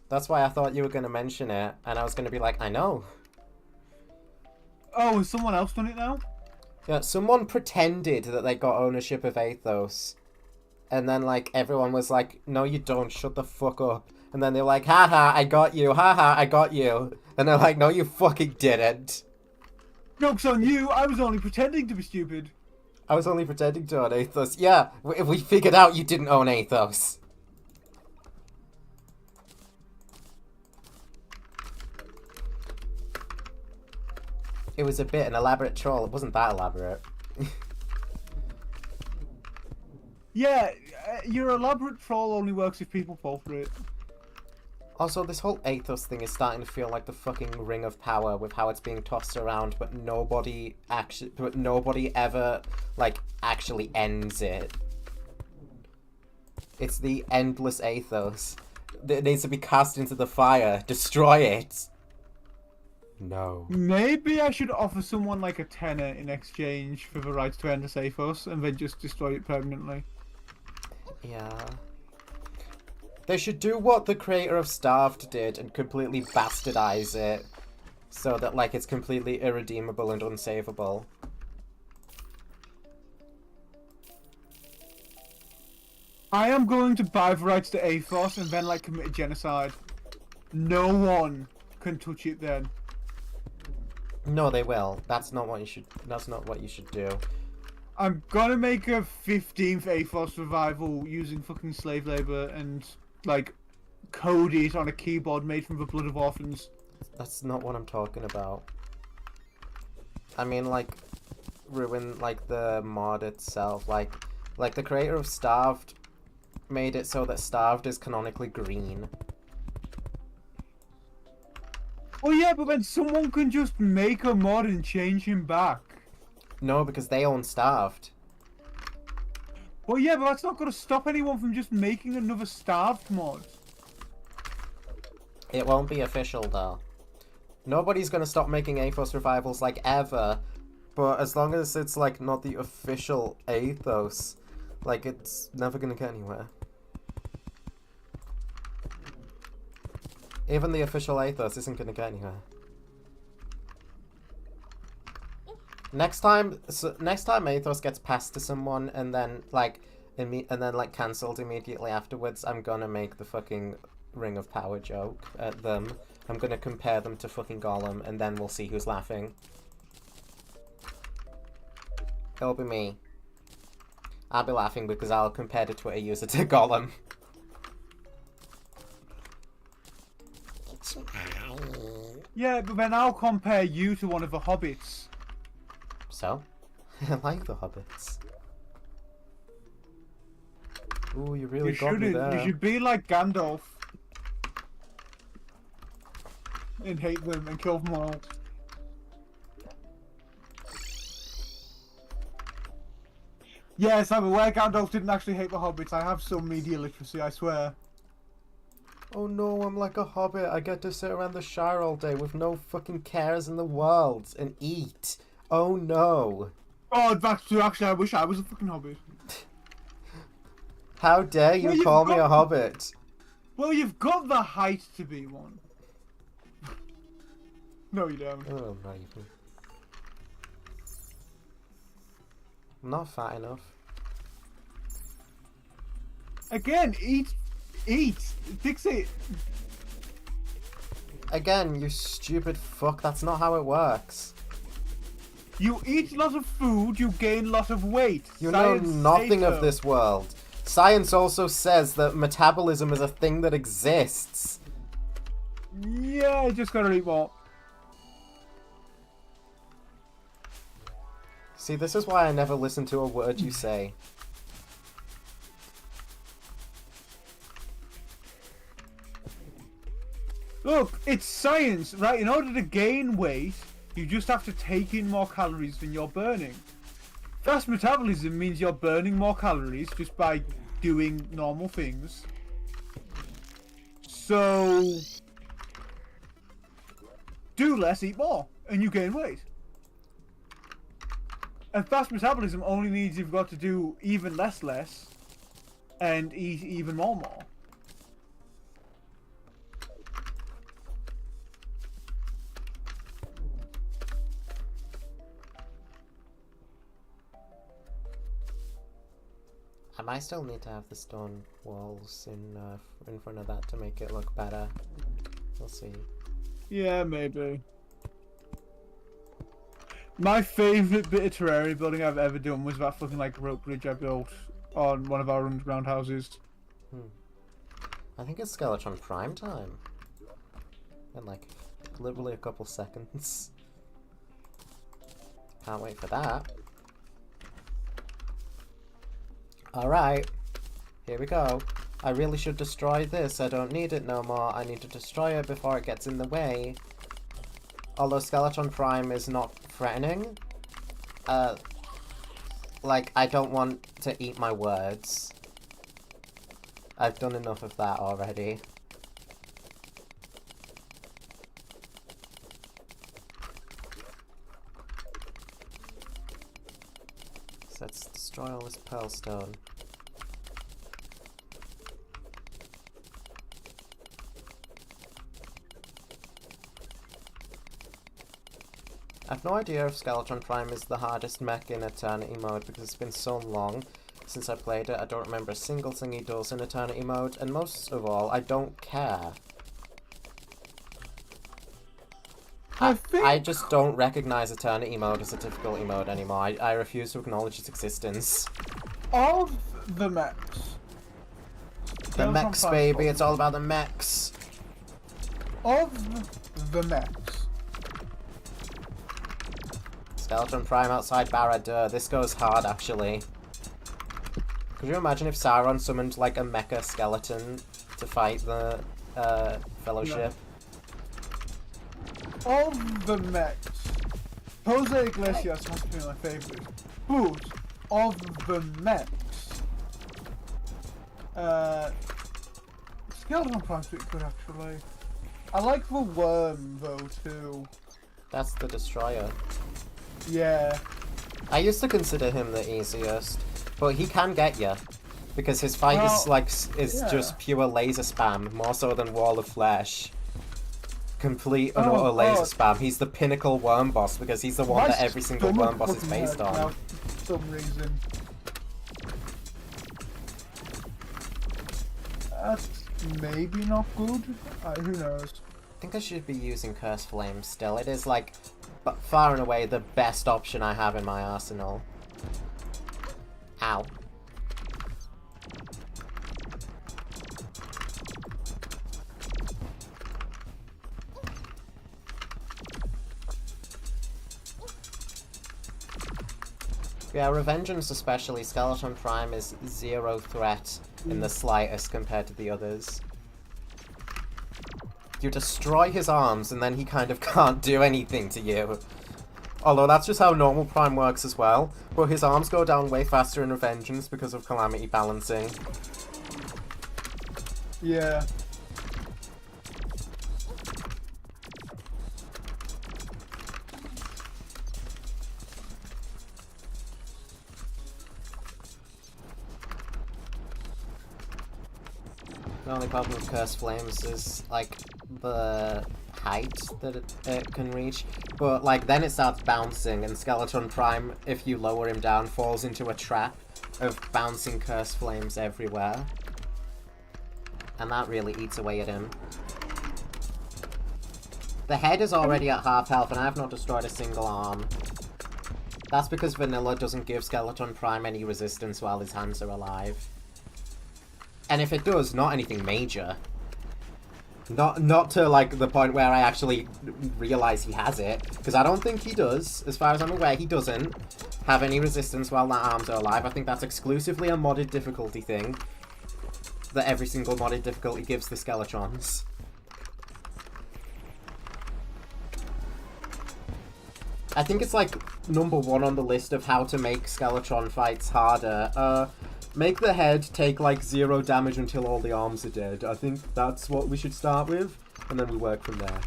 That's why I thought you were gonna mention it, and I was gonna be like, I know. Oh, has someone else done it now? Yeah, someone pretended that they got ownership of Athos. And then, everyone was like, no, you don't, shut the fuck up. And then they're like, haha, I got you, haha, I got you. And they're like, no, you fucking didn't. Joke's on you, I was only pretending to be stupid. I was only pretending to own Athos. Yeah, we figured out you didn't own Athos. It was a bit an elaborate troll. It wasn't that elaborate. Yeah, your elaborate troll only works if people fall for it. Also, this whole Athos thing is starting to feel like the fucking Ring of Power with how it's being tossed around, but nobody ever, actually ends it. It's the endless Athos. It needs to be cast into the fire. Destroy it! No. Maybe I should offer someone a tenner in exchange for the right to enter Athos and then just destroy it permanently. Yeah. They should do what the creator of Starved did and completely bastardize it. So that, it's completely irredeemable and unsavable. I am going to buy the rights to Athos and then, commit a genocide. No one can touch it then. No, they will. That's not what you should do. I'm gonna make a 15th Athos revival using fucking slave labor and, code it on a keyboard made from the blood of orphans. That's not what I'm talking about. I mean, ruin, the mod itself. The creator of Starved made it so that Starved is canonically green. Oh yeah, but then someone can just make a mod and change him back. No, because they own Starved. Well, yeah, but that's not going to stop anyone from just making another Starved mod. It won't be official, though. Nobody's gonna stop making Athos revivals, like, ever. But as long as it's, like, not the official Athos, like, it's never gonna get anywhere. Even the official Athos isn't gonna get anywhere. Next time Athos gets passed to someone and then cancelled immediately afterwards, I'm gonna make the fucking Ring of Power joke at them. I'm gonna compare them to fucking Gollum, and then we'll see who's laughing. It'll be me. I'll be laughing because I'll compare the Twitter user to Gollum. Yeah, but then I'll compare you to one of the hobbits. So? I like the hobbits. Ooh, you really got me there. You should be like Gandalf. And hate them and kill them all. Yes, I'm aware Gandalf didn't actually hate the hobbits. I have some media literacy, I swear. Oh no, I'm like a hobbit. I get to sit around the Shire all day with no fucking cares in the world and eat. Oh no. Oh, that's true. Actually, I wish I was a fucking hobbit. How dare you call me a hobbit? Well, you've got the height to be one. No, you don't. Oh, no, you don't. I'm not fat enough. Again, eat. Fix it. Again, you stupid fuck. That's not how it works. You eat a lot of food, you gain a lot of weight. You know nothing of this world. Science also says that metabolism is a thing that exists. Yeah, you just gotta eat more. See, this is why I never listen to a word you say. Look, it's science, right? In order to gain weight, you just have to take in more calories than you're burning. Fast metabolism means you're burning more calories just by doing normal things. So, do less, eat more, and you gain weight. And fast metabolism only means you've got to do even less, and eat even more. I might still need to have the stone walls in front of that to make it look better. We'll see. Yeah, maybe. My favourite bit of terraria building I've ever done was that fucking like rope bridge I built on one of our underground houses. I think it's Skeletron Prime time. In like literally a couple seconds. Can't wait for that. Alright, here we go. I really should destroy this. I don't need it no more. I need to destroy it before it gets in the way. Although Skeletron Prime is not threatening. Like, I don't want to eat my words. I've done enough of that already. So let's destroy all this pearl stone. I have no idea if Skeletron Prime is the hardest mech in Eternity mode because it's been so long since I played it. I don't remember a single thing he does in Eternity mode, and most of all, I don't care. I just don't recognize Eternity mode as a difficulty mode anymore. I refuse to acknowledge its existence. Of the mechs. The mechs, baby. It's all about the mechs. Of the mechs. Skeletron Prime outside Barad-dûr. This goes hard, actually. Could you imagine if Sauron summoned, like, a mecha skeleton to fight the, Fellowship? No. Of the mechs. Jose Iglesias must be my favourite. But, of the mechs, Skeleton Prime's pretty good, actually. I like the worm, though, too. That's the destroyer. Yeah. I used to consider him the easiest, but he can get you. Because his fight is like just pure laser spam, more so than Wall of Flesh. Complete and utter laser spam. He's the pinnacle worm boss because he's the one that every single worm boss is based on. For some reason. That's maybe not good. Who knows? I think I should be using Curse Flame still. It is like far and away the best option I have in my arsenal. Ow. Yeah, Revengeance especially, Skeleton Prime is zero threat in the slightest compared to the others. You destroy his arms and then he kind of can't do anything to you. Although that's just how normal Prime works as well, but his arms go down way faster in Revengeance because of Calamity balancing. Yeah. The only problem with Curse Flames is, like, the height that it can reach. But, like, then it starts bouncing, and Skeleton Prime, if you lower him down, falls into a trap of bouncing Curse Flames everywhere. And that really eats away at him. The head is already at half health, and I have not destroyed a single arm. That's because Vanilla doesn't give Skeleton Prime any resistance while his hands are alive. And if it does, not anything major. Not to, like, the point where I actually realize he has it. Because I don't think he does. As far as I'm aware, he doesn't have any resistance while the arms are alive. I think that's exclusively a modded difficulty thing. That every single modded difficulty gives the Skeletrons. I think it's, like, #1 on the list of how to make Skeletron fights harder. Make the head take, like, 0 damage until all the arms are dead. I think that's what we should start with, and then we work from there.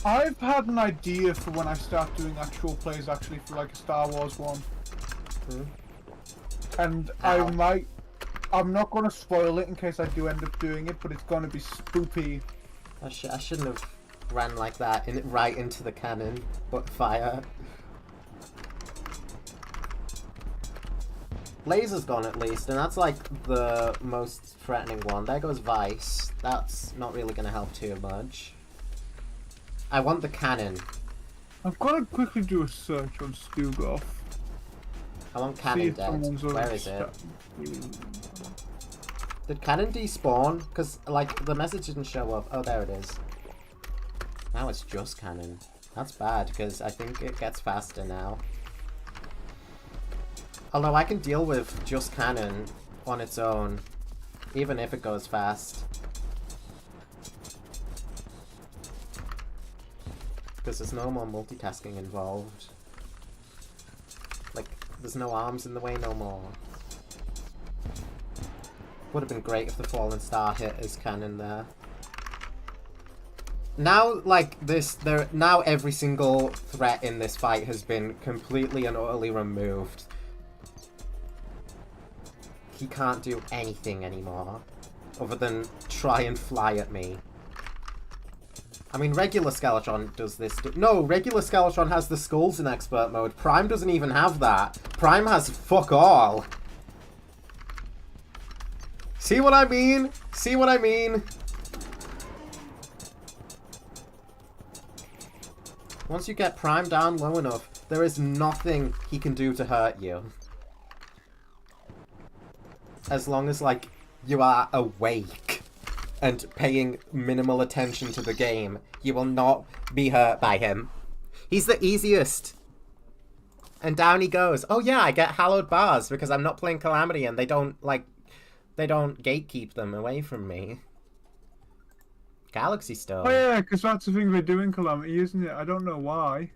I've had an idea for when I start doing actual plays, actually, for, like, a Star Wars one. And I'm not going to spoil it in case I do end up doing it, but it's going to be spoopy. I shouldn't have ran like that, right into the cannon, but fire. Laser's gone at least, and that's like the most threatening one. There goes Vice. That's not really going to help too much. I want the cannon. I've got to quickly do a search on Stugoff. I want cannon dead. Where is it? Did cannon despawn? Because, like, the message didn't show up. Oh, there it is. Now it's just cannon. That's bad, because I think it gets faster now. Although I can deal with just cannon on its own, even if it goes fast. Because there's no more multitasking involved. Like, there's no arms in the way no more. Would have been great if the Fallen Star hit his cannon there. Now, like, now every single threat in this fight has been completely and utterly removed. He can't do anything anymore, other than try and fly at me. I mean, regular Skeletron does this. No, regular Skeletron has the skulls in expert mode. Prime doesn't even have that. Prime has fuck all. See what I mean? See what I mean? Once you get Prime down low enough, there is nothing he can do to hurt you. As long as, like, you are awake and paying minimal attention to the game, you will not be hurt by him. He's the easiest. And down he goes. Oh yeah, I get hallowed bars because I'm not playing Calamity and they don't gatekeep them away from me. Galaxy Stone. Oh yeah, because that's the thing they do in Calamity, isn't it? I don't know why.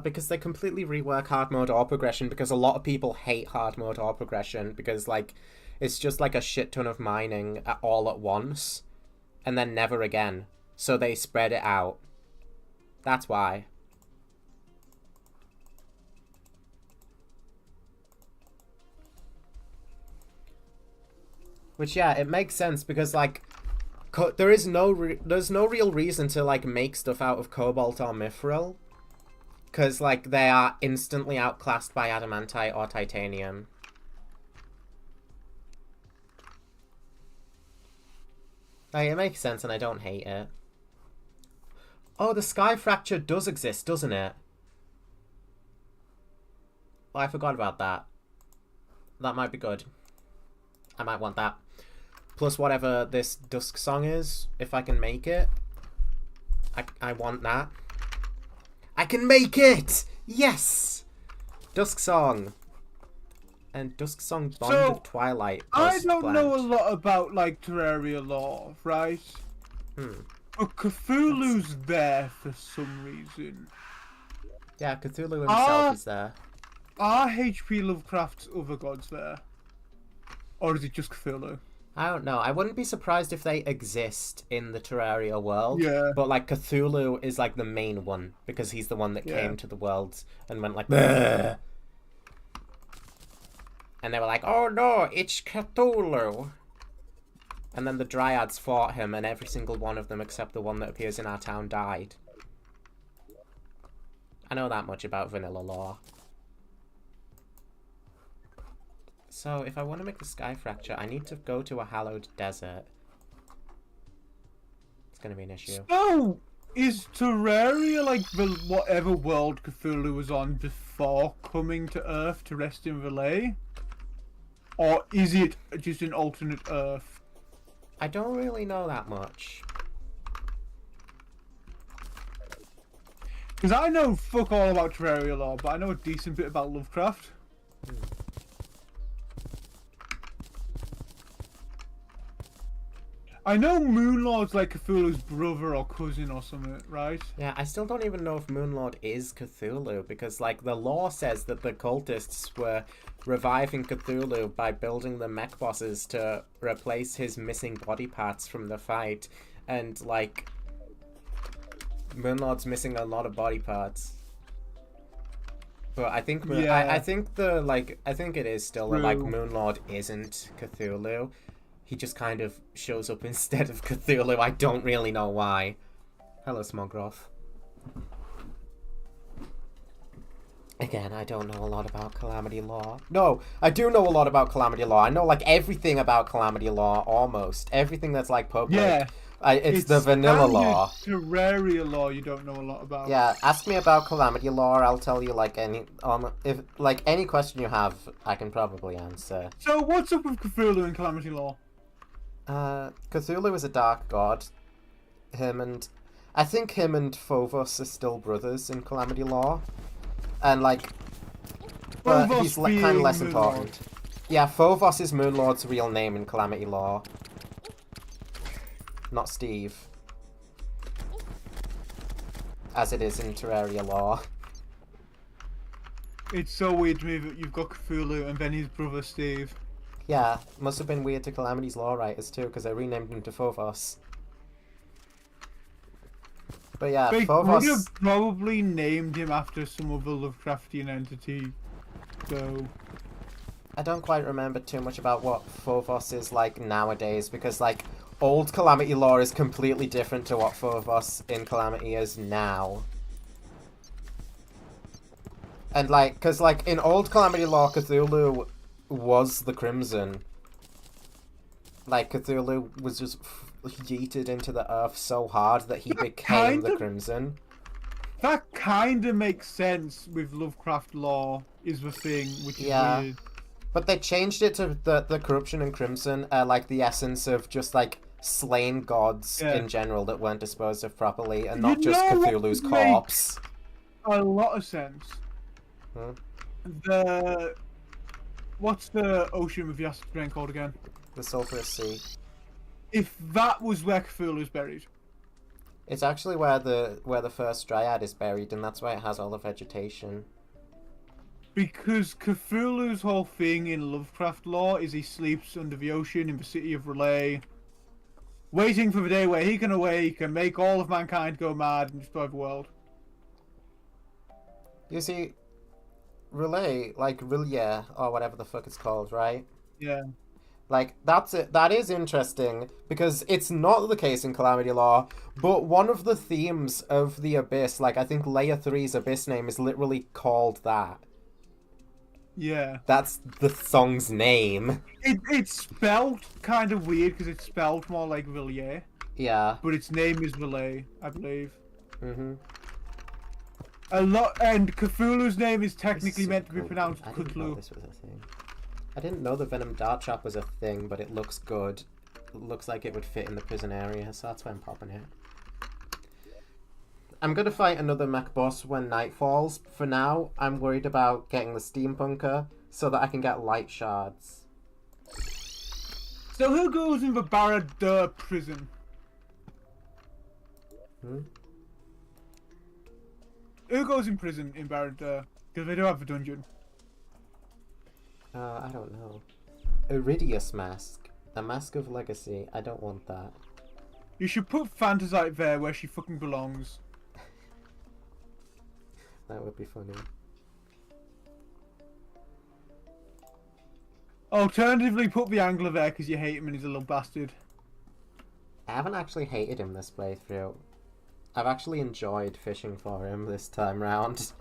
Because they completely rework hard mode or progression because a lot of people hate hard mode or progression because, like, it's just like a shit ton of mining all at once and then never again. So they spread it out. That's why. Which, yeah, it makes sense because, like, there's no real reason to, like, make stuff out of cobalt or mithril. Because, like, they are instantly outclassed by adamantite or titanium. Like, it makes sense and I don't hate it. Oh, the sky fracture does exist, doesn't it? Oh, I forgot about that. That might be good. I might want that. Plus whatever this Dusk Song is, if I can make it. I want that. I can make it! Yes! Dusk Song. And Dusk Song Bond of Twilight. I don't know a lot about, like, Terraria lore, right? But Cthulhu's there for some reason. Yeah, Cthulhu himself is there. Are H.P. Lovecraft's other gods there? Or is it just Cthulhu? I don't know. I wouldn't be surprised if they exist in the Terraria world. Yeah. But, like, Cthulhu is, like, the main one. Because he's the one that came to the world and went, like, bleh. And they were like, oh no, it's Cthulhu. And then the Dryads fought him and every single one of them except the one that appears in our town died. I know that much about vanilla lore. So, if I want to make the sky fracture, I need to go to a hallowed desert. It's going to be an issue. So, is Terraria like whatever world Cthulhu was on before coming to Earth to rest in Relay? Or is it just an alternate Earth? I don't really know that much. Because I know fuck all about Terraria lore, but I know a decent bit about Lovecraft. I know Moonlord's like Cthulhu's brother or cousin or something, right? Yeah, I still don't even know if Moonlord is Cthulhu, because, like, the lore says that the cultists were reviving Cthulhu by building the mech bosses to replace his missing body parts from the fight, and, like, Moonlord's missing a lot of body parts. But I think, I think it is still that, like, Moonlord isn't Cthulhu. He just kind of shows up instead of Cthulhu. I don't really know why. Hello, Smogroth. Again, I don't know a lot about Calamity Lore. No, I do know a lot about Calamity Lore. I know, like, everything about Calamity Lore, almost. Everything that's, like, public. Yeah. It's the vanilla lore. Terraria lore you don't know a lot about. Yeah, ask me about Calamity Lore. I'll tell you, like, if any question you have, I can probably answer. So, what's up with Cthulhu and Calamity Lore? Cthulhu is a dark god. I think him and Phobos are still brothers in Calamity Lore. And, like, but he's kind of less important. Yeah, Phobos is Moonlord's real name in Calamity Lore. Not Steve. As it is in Terraria lore. It's so weird to me that you've got Cthulhu and then his brother Steve. Yeah, must have been weird to Calamity's lore writers too, because they renamed him to Phobos. But yeah, They Phobos... would have probably named him after some other Lovecraftian entity, so... I don't quite remember too much about what Phobos is like nowadays, because, like, old Calamity lore is completely different to what Phobos in Calamity is now. And, like, because, like, in old Calamity lore, Cthulhu was the Crimson. Like, Cthulhu was just yeeted into the earth so hard that he became the Crimson. That kind of makes sense with Lovecraft lore, is the thing, which is weird. But they changed it to the corruption and crimson, like the essence of just like slain gods in general that weren't disposed of properly, and not just Cthulhu's corpse. A lot of sense. What's the ocean with the acid rain called again? The Sulphurous Sea. If that was where Cthulhu's buried. It's actually where the first dryad is buried, and that's why it has all the vegetation. Because Cthulhu's whole thing in Lovecraft lore is he sleeps under the ocean in the city of Relay, waiting for the day where he can awake and make all of mankind go mad and destroy the world. You see, Relay, like Rillier, or whatever the fuck it's called, right? Yeah. Like, that's it. That is interesting, because it's not the case in Calamity Law, but one of the themes of the Abyss, like, I think Layer 3's Abyss name is literally called that. Yeah. That's the song's name. It's spelled kind of weird because it's spelled more like Villiers, Yeah. but its name is Relay, I believe. Mm-hmm. And Cthulhu's name is technically meant to be pronounced I didn't know Cthulhu. this was a thing. I didn't know the Venom Dart Trap was a thing, but it looks good. It looks like it would fit in the prison area, so that's why I'm popping it. I'm gonna fight another mech boss when night falls. For now, I'm worried about getting the steampunker so that I can get light shards. So who goes in the Barad prison? Hmm? Who goes in prison in Barad? Because they do have a dungeon. I don't know. Iridius Mask. The Mask of Legacy. I don't want that. You should put Fantasite there where she fucking belongs. That would be funny. Alternatively, put the Angler there because you hate him and he's a little bastard. I haven't actually hated him this playthrough. I've actually enjoyed fishing for him this time round.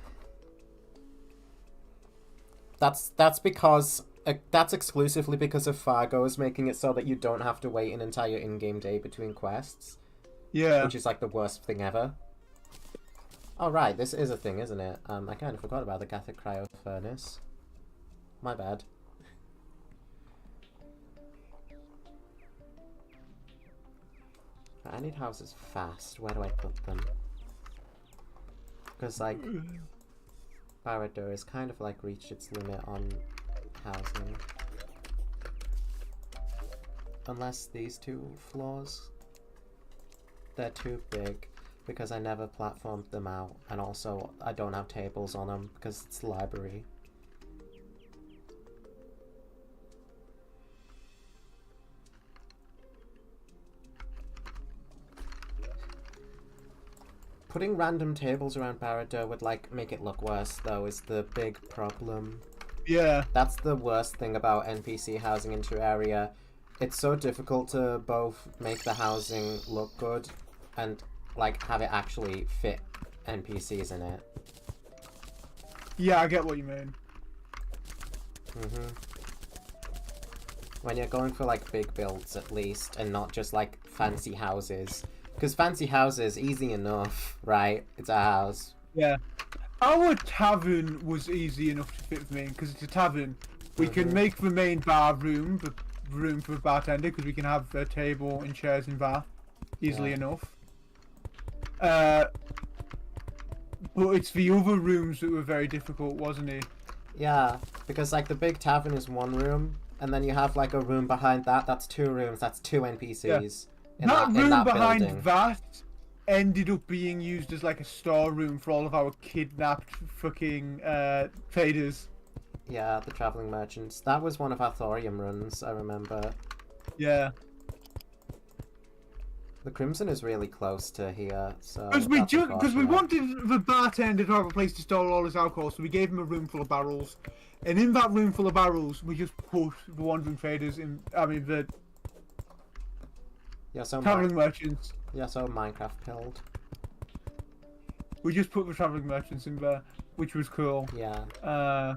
That's because that's exclusively because of Fargo's making it so that you don't have to wait an entire in-game day between quests. Yeah. Which is like the worst thing ever. Oh right, this is a thing, isn't it? I kind of forgot about the Gathic Cryo Furnace. My bad. I need houses fast. Where do I put them? Because, like, Barad-dûr has kind of, like, reached its limit on housing. Unless these two floors. They're too big, because I never platformed them out, and also I don't have tables on them, because it's the library. Putting random tables around Barad-dûr would, like, make it look worse, though, is the big problem. Yeah. That's the worst thing about NPC housing in Terraria. It's so difficult to both make the housing look good and, like, have it actually fit NPCs in it. Yeah, I get what you mean. When you're going for, like, big builds, at least, and not just, like, fancy houses. Because fancy houses, easy enough, right? It's a house. Yeah. Our tavern was easy enough to fit me because it's a tavern. We can make the main bar room, the room for the bartender, because we can have a table and chairs in bar easily enough. But it's the other rooms that were very difficult, wasn't it? Yeah, because, like, the big tavern is one room, and then you have, like, a room behind that. That's two rooms. That's two NPCs. Yeah. That room behind building. that ended up being used as like a storeroom for all of our kidnapped fucking traders. Yeah, the traveling merchants. That was one of our thorium runs, I remember. Yeah. The Crimson is really close to here, so Because we unfortunate. wanted the bartender to have a place to store all his alcohol, so we gave him a room full of barrels. And in that room full of barrels, we just put the wandering traders in. I mean, the traveling merchants. Yeah, so Minecraft pilled. We just put the traveling merchants in there, which was cool. Yeah.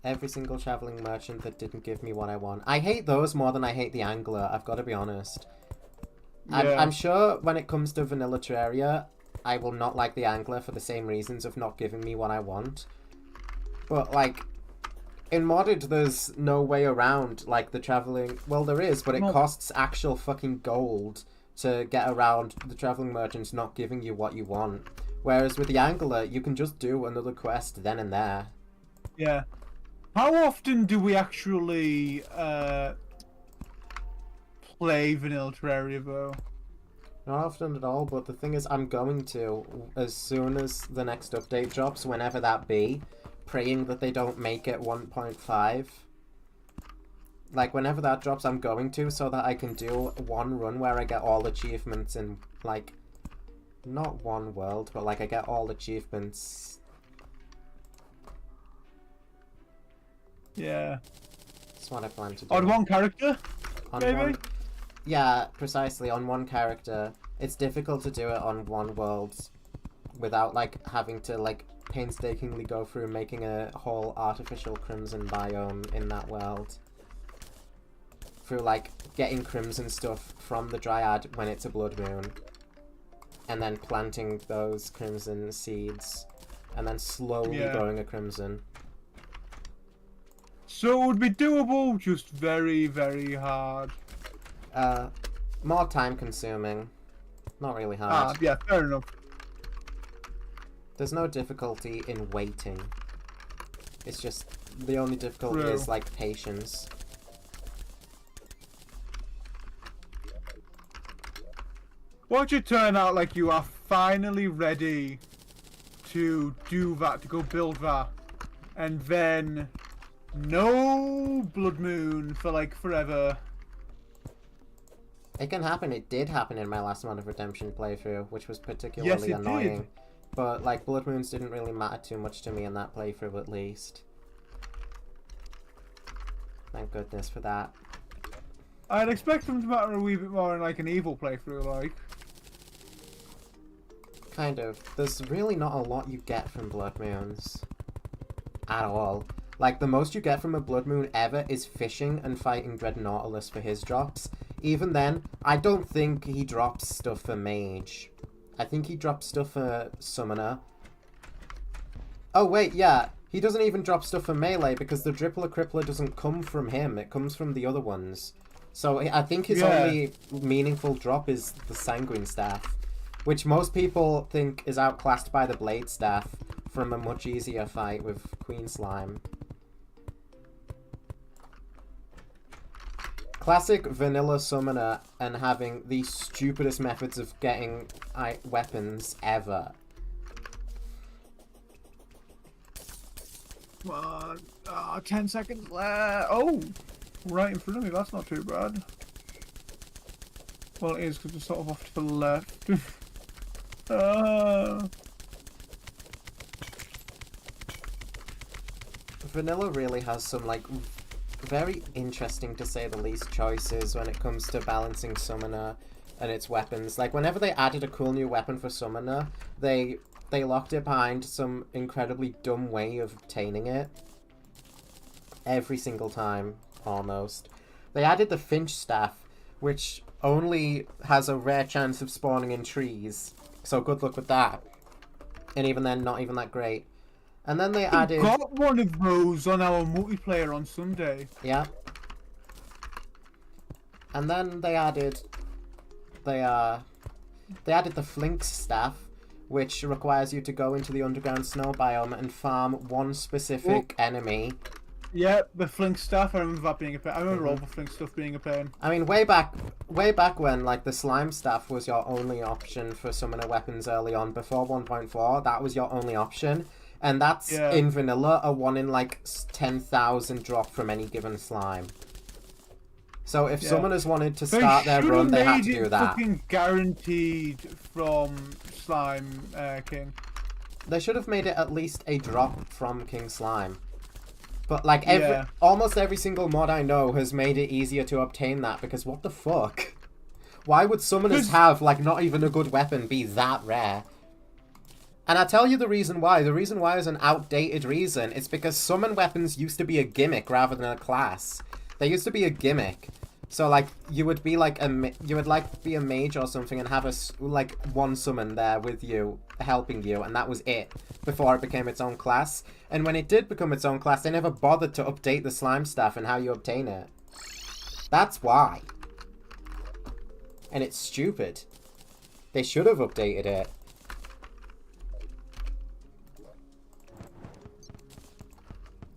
Every single traveling merchant that didn't give me what I want. I hate those more than I hate the angler, I've got to be honest. Yeah. I'm sure when it comes to vanilla Terraria, I will not like the angler for the same reasons of not giving me what I want. But, like, in modded, there's no way around, like, the traveling... Well, there is, but it costs actual fucking gold to get around the traveling merchants not giving you what you want. Whereas with the angler, you can just do another quest then and there. Yeah. How often do we actually play vanilla Terraria though. Not often at all, but the thing is, I'm going to, as soon as the next update drops, whenever that be, praying that they don't make it 1.5. Like, whenever that drops, I'm going to, so that I can do one run where I get all achievements in, like, not one world, but, like, I get all achievements. Yeah. That's what I plan to do. On one character? Maybe? One, yeah, precisely, on one character. It's difficult to do it on one world without, like, having to, like, painstakingly go through making a whole artificial crimson biome in that world. Through, like, getting crimson stuff from the Dryad when it's a blood moon. And then planting those crimson seeds. And then slowly growing a crimson. So it would be doable, just very, very hard. More time consuming. Not really hard. Yeah, fair enough. There's no difficulty in waiting. It's just, the only difficulty is, like, patience. Once you turn out like you are finally ready to do that, to go build that, and then no blood moon for like forever. It can happen. It did happen in my last Mod of Redemption playthrough, which was particularly annoying. Did. But, like, blood moons didn't really matter too much to me in that playthrough, at least. Thank goodness for that. I'd expect them to matter a wee bit more in like an evil playthrough, like. Kind of. There's really not a lot you get from blood moons. At all. Like, the most you get from a blood moon ever is fishing and fighting Dread Nautilus for his drops. Even then, I don't think he drops stuff for mage. I think he drops stuff for summoner. Oh wait, yeah. He doesn't even drop stuff for melee because the Drippler Crippler doesn't come from him. It comes from the other ones. So I think his only meaningful drop is the Sanguine Staff. Which most people think is outclassed by the Blade Staff from a much easier fight with Queen Slime. Classic vanilla summoner and having the stupidest methods of getting weapons ever. 10 seconds left. Oh, right in front of me. That's not too bad. Well, it is because it's sort of off to the left. Vanilla really has some, like, very interesting, to say the least, choices when it comes to balancing Summoner and its weapons. Like, whenever they added a cool new weapon for Summoner, they locked it behind some incredibly dumb way of obtaining it. Every single time, almost. They added the Finch Staff, which only has a rare chance of spawning in trees. So good luck with that. And even then, not even that great. And then they added... got one of those on our multiplayer on Sunday. Yeah. And then they added... They added the Flinx Staff, which requires you to go into the underground snow biome and farm one specific enemy. Yeah, the Flink Staff, I remember that being a pain. I remember all the Flink stuff being a pain. I mean, way back when, like, the Slime Staff was your only option for summoner weapons early on, before 1.4, that was your only option. And that's, in Vanilla, a 1 in, like, 10,000 drop from any given slime. So if summoners wanted to start their run, they had to do that. Fucking guaranteed from Slime King. They should have made it at least a drop from King Slime. But, like, almost every single mod I know has made it easier to obtain that, because what the fuck? Why would summoners have, like, not even a good weapon be that rare? And I'll tell you the reason why. The reason why is an outdated reason. It's because summon weapons used to be a gimmick rather than a class. They used to be a gimmick. So, like, you would be, like, be a mage or something and have one summon there with you, helping you, and that was it, before it became its own class. And when it did become its own class, they never bothered to update the Slime Staff and how you obtain it. That's why. And it's stupid. They should have updated it.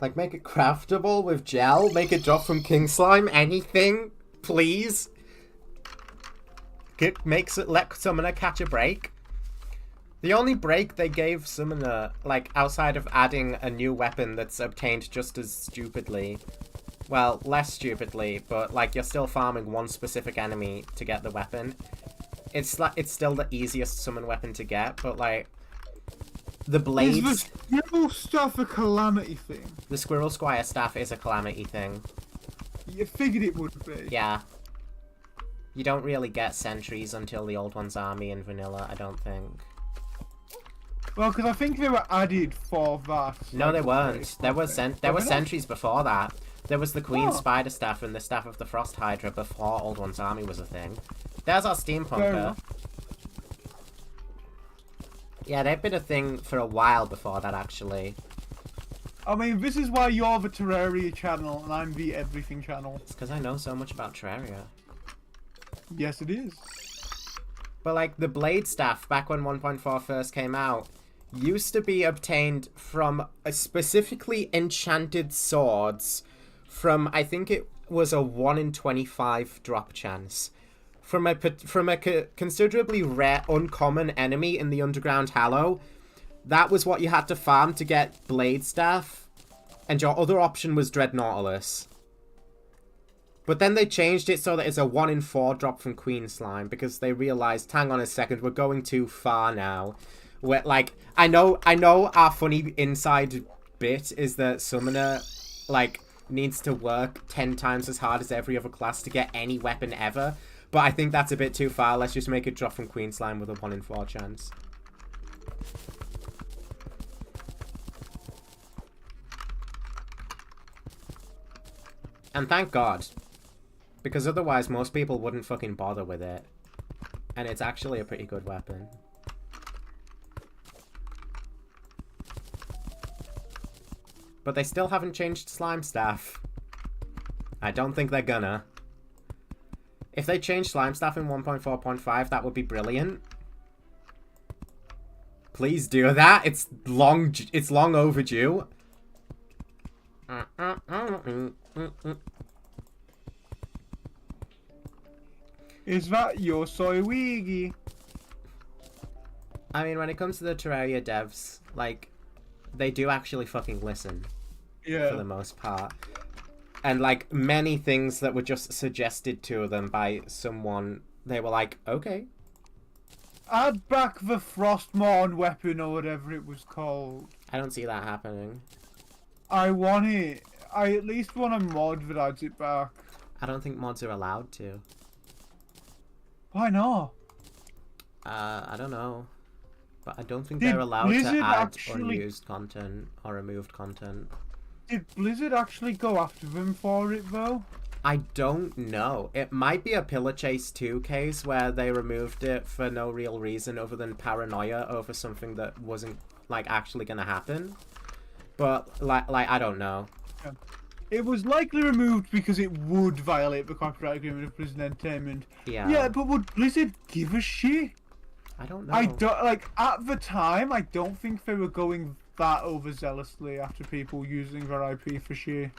Like, make it craftable with gel, make it drop from King Slime, anything, please. let Summoner catch a break. The only break they gave Summoner, like, outside of adding a new weapon that's obtained just as stupidly, well, less stupidly, but, like, you're still farming one specific enemy to get the weapon. It's still the easiest summon weapon to get, but, like, the blades... Is the squirrel stuff a calamity thing? The Squirrel Squire staff is a calamity thing. You figured it would be. Yeah. You don't really get sentries until the Old One's Army in vanilla, I don't think. Well, because I think they were added for that. No, they weren't. There were sentries before that. There was the Queen's Oh. Spider Staff and the Staff of the Frost Hydra before Old One's Army was a thing. There's our Fair Steampunker. enough. Yeah, they've been a thing for a while before that, actually. I mean, this is why you're the Terraria channel and I'm the Everything channel. It's because I know so much about Terraria. Yes, it is. But, like, the Blade Staff, back when 1.4 first came out, used to be obtained from specifically enchanted swords from, I think it was a 1 in 25 drop chance. From a considerably rare, uncommon enemy in the Underground Hallow. That was what you had to farm to get Blade Staff, and your other option was Dread Nautilus. But then they changed it so that it's a 1 in 4 drop from Queen Slime, because they realized, hang on a second, we're going too far now. We're, like, I know our funny inside bit is that Summoner, like, needs to work 10 times as hard as every other class to get any weapon ever, but I think that's a bit too far. Let's just make it drop from Queen Slime with a 1 in 4 chance. And thank God. Because otherwise most people wouldn't fucking bother with it. And it's actually a pretty good weapon. But they still haven't changed Slime Staff. I don't think they're gonna. If they change Slime Staff in 1.4.5, that would be brilliant. Please do that. It's long overdue. Is that your soy wiggy? I mean, when it comes to the Terraria devs, like, they do actually fucking listen. Yeah. For the most part. And, like, many things that were just suggested to them by someone, they were like, okay. Add back the Frostmourne weapon or whatever it was called. I don't see that happening. I want it. I at least want a mod that adds it back. I don't think mods are allowed to. Why not? I don't know. But I don't think Did they're allowed Blizzard to add actually- unused content or removed content. Did Blizzard actually go after them for it though? I don't know. It might be a Pillar Chase 2 case where they removed it for no real reason other than paranoia over something that wasn't, like, actually gonna happen. But, like I don't know. Yeah. It was likely removed because it would violate the copyright agreement of Blizzard Entertainment. Yeah. Yeah, but would Blizzard give a shit? I don't know. I don't, like, at the time, I don't think they were going that overzealously after people using their IP for shit.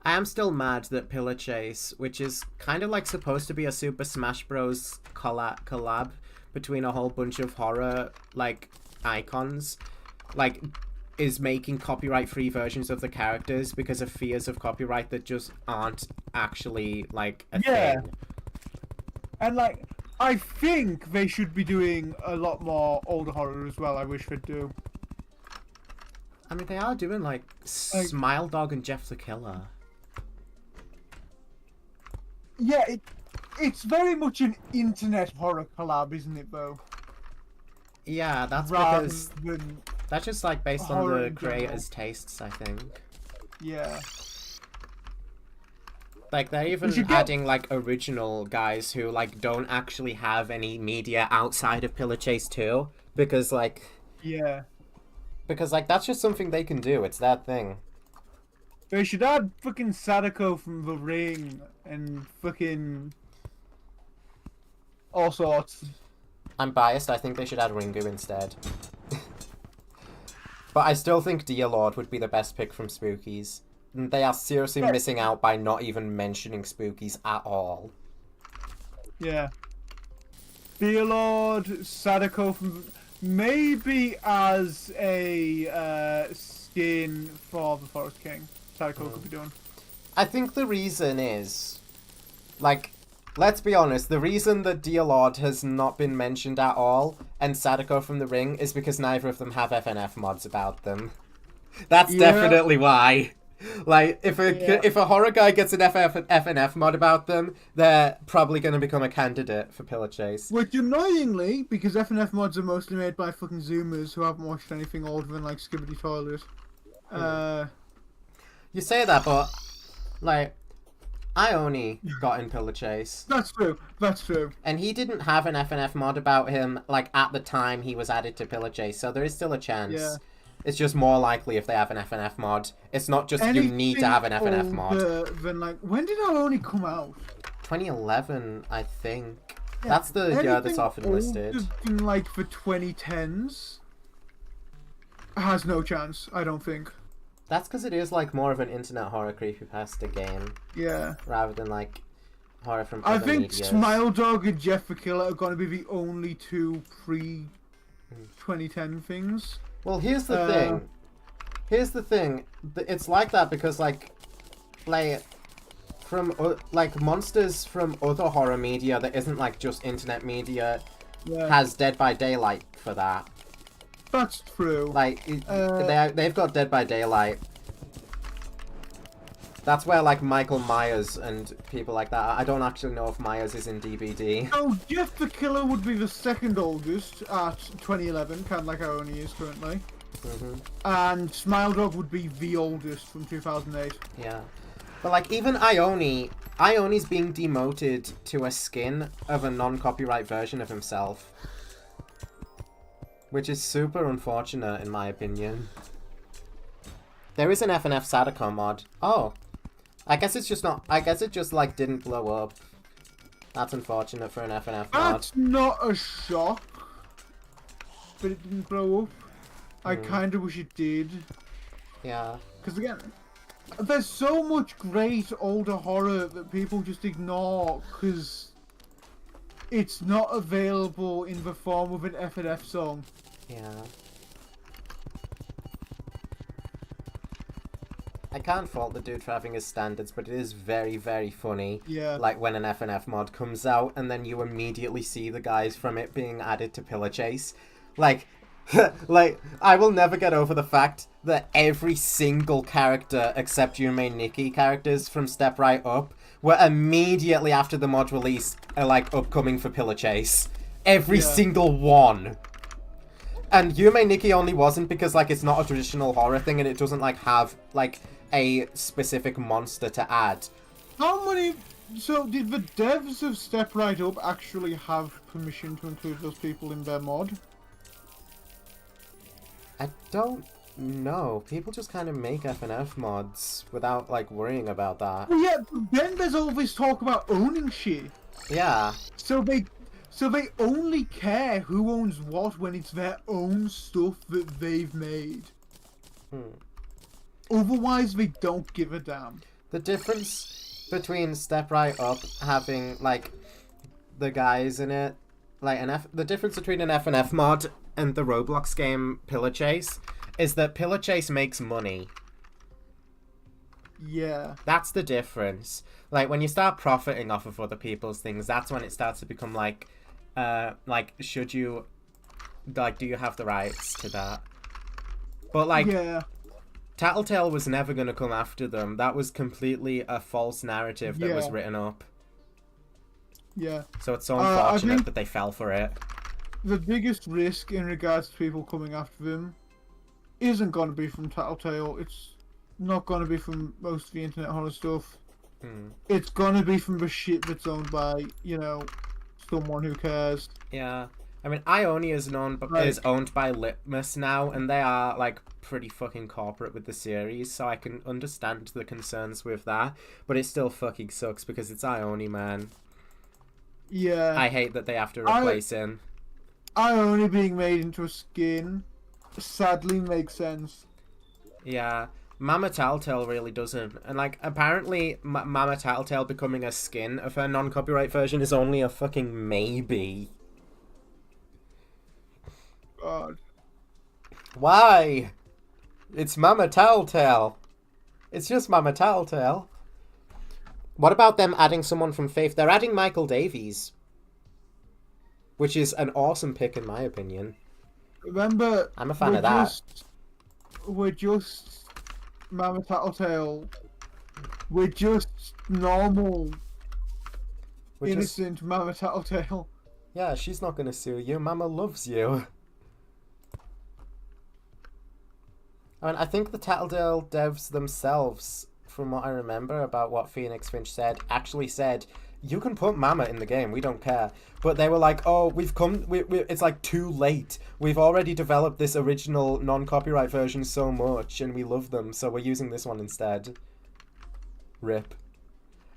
I am still mad that Pillar Chase, which is kind of like supposed to be a Super Smash Bros. Collab between a whole bunch of horror, like, icons, like, is making copyright-free versions of the characters because of fears of copyright that just aren't actually, like, a thing. And, like, I think they should be doing a lot more older horror as well. I wish they'd do. I mean, they are doing, like, Smile Dog and Jeff the Killer. Yeah, it's very much an internet horror collab, isn't it, though? Yeah, that's Rather because... than, That's just, like, based on horror the in general. creators' tastes, I think. yeah. Like, they're even should get- adding, like, original guys who, like, don't actually have any media outside of Pillar Chase 2. Because, like... Yeah. Because, like, that's just something they can do. It's that thing. They should add fucking Sadako from The Ring and fucking all sorts. I'm biased. I think they should add Ringu instead. But I still think Dear Lord would be the best pick from Spookies. And they are seriously missing out by not even mentioning Spookies at all. Yeah. Theolord, Sadako from maybe as a skin for the Forest King. Sadako could be done. I think the reason is, like, let's be honest, the reason that Dealord has not been mentioned at all and Sadako from the Ring is because neither of them have FNF mods about them. That's definitely why. Like, if a horror guy gets an FNF mod about them, they're probably going to become a candidate for Pillar Chase. Which, annoyingly, because FNF mods are mostly made by fucking Zoomers who haven't watched anything older than, like, Skibbity Toilet. You say that, but, like, I only got in Pillar Chase. That's true. That's true. And he didn't have an FNF mod about him, like, at the time he was added to Pillar Chase, so there is still a chance. Yeah. It's just more likely if they have an FNF mod. It's not just you need to have an FNF mod. Than, like, when did Ioni come out? 2011, I think. Yeah. That's the year that's often listed. Anything like for 2010s has no chance, I don't think. That's because it is like more of an internet horror creepypasta game. Yeah. Rather than like horror from I other think medias. Smile Dog and Jeff the Killer are going to be the only two pre-2010 things. Well, here's the thing. Here's the thing. It's like that because from monsters from other horror media that isn't like just internet media has Dead by Daylight for that. That's true. Like they've got Dead by Daylight. That's where like Michael Myers and people like that. I don't actually know if Myers is in DBD. Oh, Jeff the Killer would be the second oldest at 2011, kind of like Ioni is currently. And Smile Dog would be the oldest from 2008. Yeah. But like even Ioni's being demoted to a skin of a non-copyright version of himself. Which is super unfortunate in my opinion. There is an FNF Sadako mod. Oh. I guess it's just not... I guess it just, like, didn't blow up. That's unfortunate for an FNF mod. That's not a shock. But it didn't blow up. I kind of wish it did. Yeah. Because, again, there's so much great older horror that people just ignore because it's not available in the form of an FNF song. Yeah. I can't fault the dude for having his standards, but it is very, very funny. Yeah. Like when an FNF mod comes out and then you immediately see the guys from it being added to Pillar Chase. Like, like, I will never get over the fact that every single character except Yume Nikki characters from Step Right Up were immediately after the mod release like upcoming for Pillar Chase. Every single one. And Yume Nikki only wasn't because like it's not a traditional horror thing and it doesn't like have like a specific monster to add. How many... So, did the devs of Step Right Up actually have permission to include those people in their mod? I don't know. People just kind of make FNF mods without, like, worrying about that. Well, yeah, but then there's all this talk about owning shit. Yeah. So they only care who owns what when it's their own stuff that they've made. Otherwise, they don't give a damn. The difference between Step Right Up having, like, the guys in it, like, the difference between an FNF mod and the Roblox game Pillar Chase is that Pillar Chase makes money. Yeah. That's the difference. Like, when you start profiting off of other people's things, that's when it starts to become, like, should you, like, do you have the rights to that? But, like... Yeah. Tattletale was never going to come after them. That was completely a false narrative that was written up. Yeah. So it's so unfortunate that they fell for it. The biggest risk in regards to people coming after them isn't going to be from Tattletale. It's not going to be from most of the internet horror stuff. It's going to be from the shit that's owned by, you know, someone who cares. Yeah. I mean, Ioni is owned by Litmus now, and they are, like, pretty fucking corporate with the series, so I can understand the concerns with that, but it still fucking sucks because it's Ioni, man. Yeah. I hate that they have to replace him. Ioni being made into a skin sadly makes sense. Yeah. Mama Tattletale really doesn't. And, like, apparently Mama Tattletale becoming a skin of her non-copyright version is only a fucking maybe. God. Why? It's Mama Tattletale. It's just Mama Tattletale. What about them adding someone from Faith? They're adding Michael Davies, which is an awesome pick in my opinion. Remember, I'm a fan of that. We're just Mama Tattletale. We're just normal, innocent Mama Tattletale. Yeah, she's not gonna sue you. Mama loves you. I mean, I think the Tattletale devs themselves, from what I remember about what Phoenix Finch said, actually said, you can put Mama in the game, we don't care. But they were like, oh, it's like too late. We've already developed this original non-copyright version so much, and we love them, so we're using this one instead. Rip.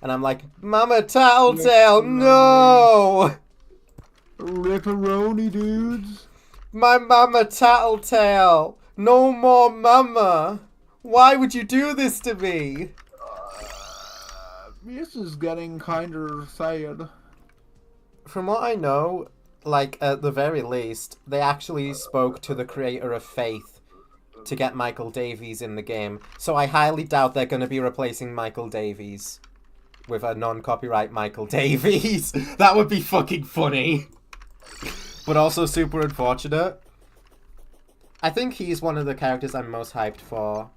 And I'm like, Mama Tattletale, no! Ripperoni, dudes. My Mama Tattletale! No more Mama! Why would you do this to me? This is getting kinda sad. From what I know, like, at the very least, they actually spoke to the creator of Faith to get Michael Davies in the game. So I highly doubt they're going to be replacing Michael Davies with a non-copyright Michael Davies. That would be fucking funny. But also super unfortunate. I think he's one of the characters I'm most hyped for.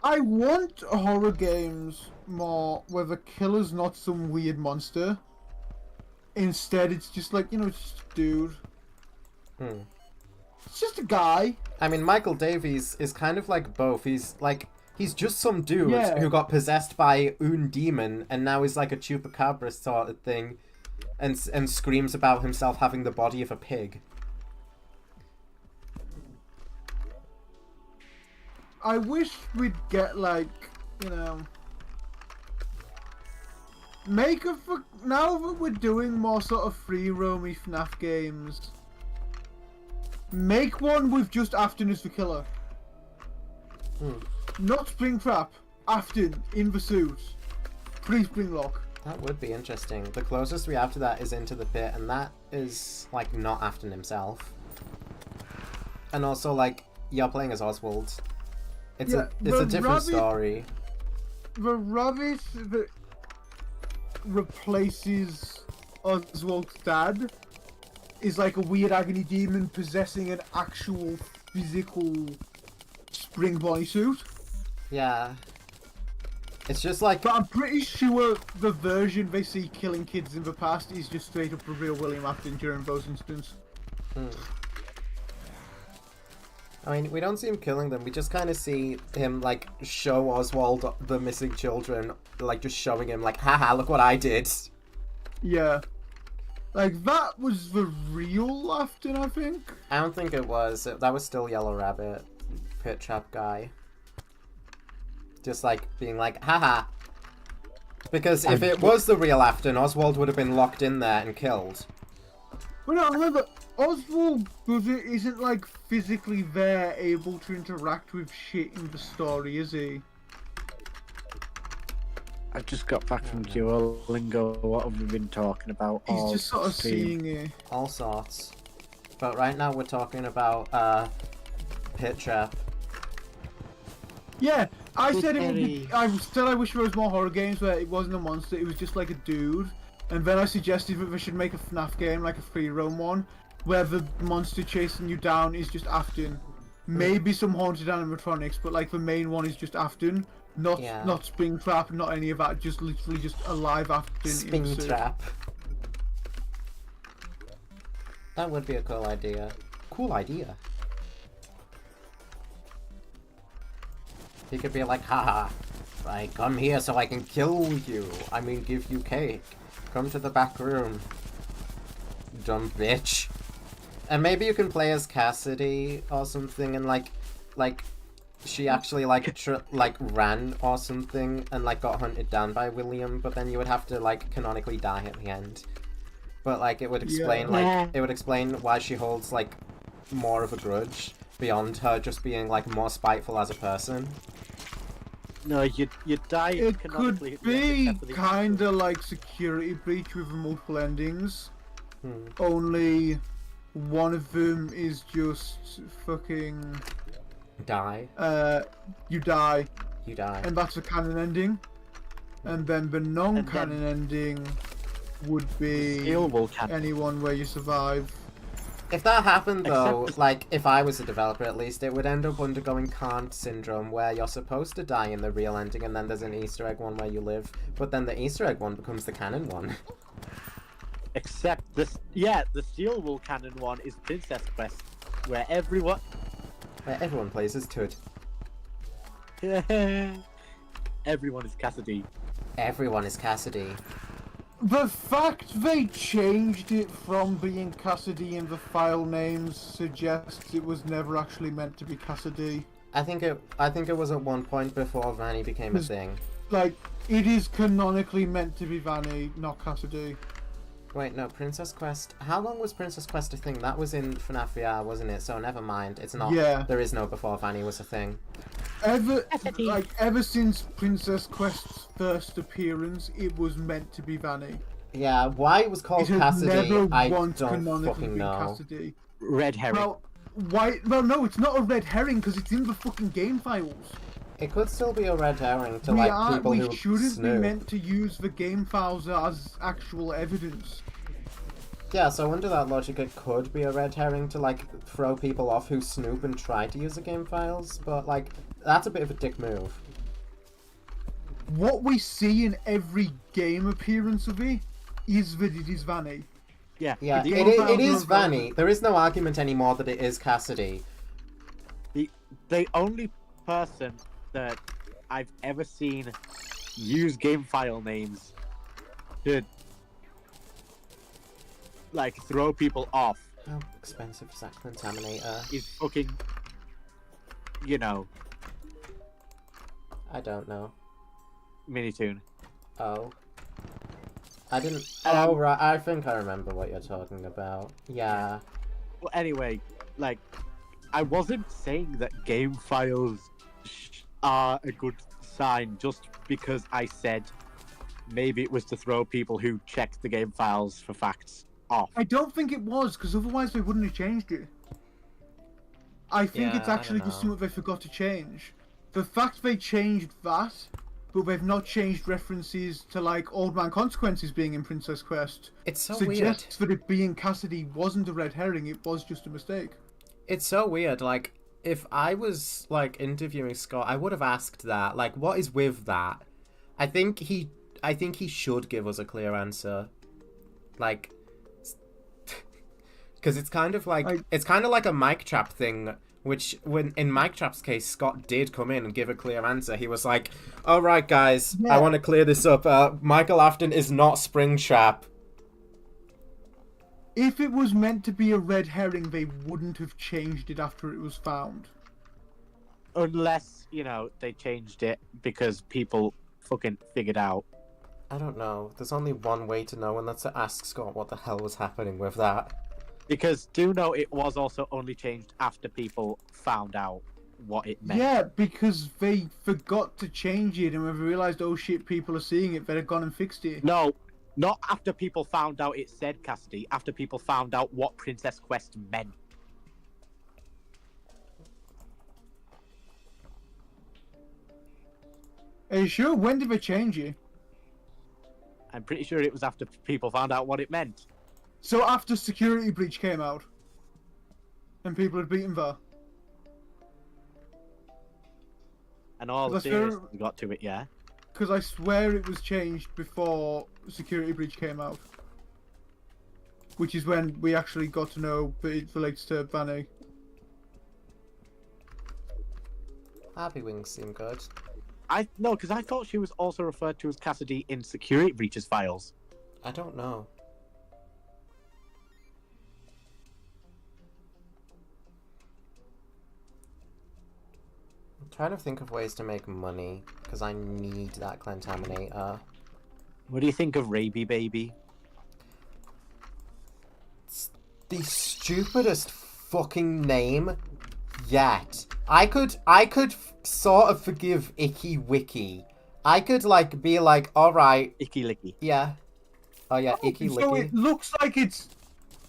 I want horror games more where the killer's not some weird monster. Instead, it's just like, you know, it's just a dude. It's just a guy. I mean, Michael Davies is kind of like both. He's just some dude who got possessed by un demon and now is like a chupacabra sort of thing and screams about himself having the body of a pig. I wish we'd get, like, you know... Now that we're doing more sort of free-roamy FNAF games, make one with just Afton as the killer. Not Springtrap. Afton, in the suit. Pre-Springlock. That would be interesting. The closest we have to that is Into the Pit, and that is, like, not Afton himself. And also, like, you're playing as Oswald. It's a different story. The rabbit that replaces Oswald's dad is like a weird agony demon possessing an actual physical spring body suit. Yeah. It's just like... But I'm pretty sure the version they see killing kids in the past is just straight up a real William Afton during those instances. I mean, we don't see him killing them. We just kind of see him, like, show Oswald the missing children, like, just showing him, like, haha, look what I did. Yeah. Like, that was the real Afton, I think. I don't think it was. That was still Yellow Rabbit, Pit Trap guy. Just, like, being like, haha. Because if it was the real Afton, Oswald would have been locked in there and killed. But no, remember, Oswald isn't like physically there, able to interact with shit in the story, is he? I've just got back from Duolingo. What have we been talking about? He's just sort of seeing it. All sorts. But right now we're talking about Pit Trap. Yeah, I said it would be. I wish there was more horror games where it wasn't a monster, it was just like a dude. And then I suggested that we should make a FNAF game, like a free roam one, where the monster chasing you down is just Afton. Maybe some haunted animatronics, but like the main one is just Afton. Not Springtrap, not any of that, just literally just a live Afton. Springtrap. That would be a cool idea. Cool idea. He could be like, haha, I come here so I can kill you. I mean, give you cake. Come to the back room. Dumb bitch. And maybe you can play as Cassidy or something and like she actually like ran or something and like got hunted down by William, but then you would have to like canonically die at the end. But like it would explain it would explain why she holds like more of a grudge beyond her just being like more spiteful as a person. No, you die. It could be kinda like Security Breach with multiple endings. Only one of them is just fucking Die. you die, You die. and that's a canon ending. And then the non-canon ending would be Steel will canon. anyone where you survive. If that happened though, Except- like if I was a developer at least, it would end up undergoing Kant syndrome where you're supposed to die in the real ending and then there's an Easter egg one where you live, but then the Easter egg one becomes the canon one. Except this, yeah, the Steel Wool canon one is Princess Quest, where everyone, Where everyone plays as Toad. everyone is Cassidy. Everyone is Cassidy. The fact they changed it from being Cassidy in the file names suggests it was never actually meant to be Cassidy. I think it was at one point before Vanny became a thing. Like, it is canonically meant to be Vanny, not Cassidy. Wait, no, Princess Quest. How long was Princess Quest a thing? That was in FNAF VR, wasn't it? So never mind. It's not. Yeah. There is no before Vanny was a thing. Ever since Princess Quest's first appearance, it was meant to be Vanny. Yeah, why it was called It has Cassidy, never I once don't canonically fucking been know. Cassidy. Red herring. Well, why? Well, no, it's not a red herring because it's in the fucking game files. It could still be a red herring to like people we who shouldn't be snoop. meant to use the game files as actual evidence. Yeah, so under that logic, it could be a red herring to like throw people off who snoop and try to use the game files, but like that's a bit of a dick move. What we see in every game appearance of it is that it is Vanny. Yeah, Yeah, the, it is Vanny. There is no argument anymore that it is Cassidy. the only person that I've ever seen use game file names to like throw people off How expensive is that contaminator? is fucking, you know, I don't know. Minitoon. Oh. I didn't. Oh, right. I think I remember what you're talking about. Yeah. Well, anyway, like, I wasn't saying that game files are a good sign just because I said maybe it was to throw people who checked the game files for facts off. I don't think it was, because otherwise they wouldn't have changed it. I think Yeah, it's I actually don't just know. something they forgot to change. The fact they changed that, but they've not changed references to like Old Man Consequences being in Princess Quest, It's so weird. suggests that it being Cassidy wasn't a red herring, it was just a mistake. It's so weird. Like, if I was like interviewing Scott, I would have asked that. Like, what is with that? I think he should give us a clear answer. Like, because it's kind of like it's kind of like a mic trap thing. Which, when in Mike Trap's case, Scott did come in and give a clear answer. He was like, "All right, guys, I want to clear this up. Michael Afton is not Springtrap." If it was meant to be a red herring, they wouldn't have changed it after it was found. Unless, you know, they changed it because people fucking figured out. I don't know. There's only one way to know, and that's to ask Scott what the hell was happening with that. Because do know it was also only changed after people found out what it meant. Yeah, because they forgot to change it, and when they realised, oh shit, people are seeing it, they'd gone and fixed it. No, not after people found out it said Cassidy, after people found out what Princess Quest meant. Are you sure? When did they change it? I'm pretty sure it was after people found out what it meant. So after Security Breach came out, and people had beaten that. And all the That's serious fair. got to it, yeah. Because I swear it was changed before Security Breach came out. Which is when we actually got to know that it relates to Vanny. Happy Wings seem good. No, because I thought she was also referred to as Cassidy in Security Breach's files. I don't know. I'm trying to think of ways to make money, because I need that contaminator. What do you think of Raby Baby? It's the stupidest fucking name yet. I could sort of forgive Icky Wiki. I could like be like, alright, Icky Licky. yeah. Oh yeah, Icky So Licky. it looks like it's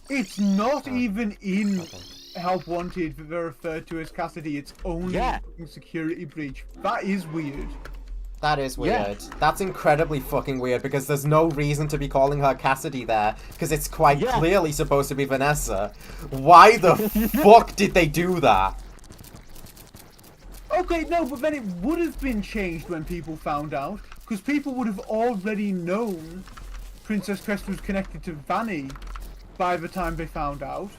It's not Oh. even in Okay. Help Wanted that they're referred to as Cassidy. It's only Yeah. in Security Breach. That is weird. That is Yeah. weird. That's incredibly fucking weird because there's no reason to be calling her Cassidy there because it's quite Yeah. clearly supposed to be Vanessa. Why the fuck did they do that? Okay, no, but then it would have been changed when people found out, because people would have already known Princess Crest was connected to Vanny by the time they found out,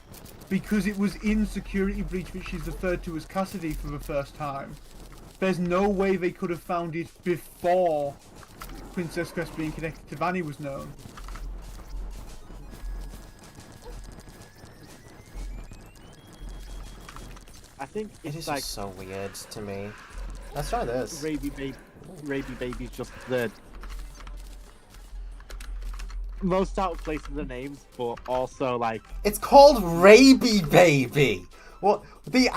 because it was in Security Breach that she's referred to as Cassidy for the first time. There's no way they could have found it before Princess Crest being connected to Vanny was known. I think It it's is like just so weird to me. Let's try this. Raby Baby's just the most out of place of the names, but also like It's called Raby Baby. What the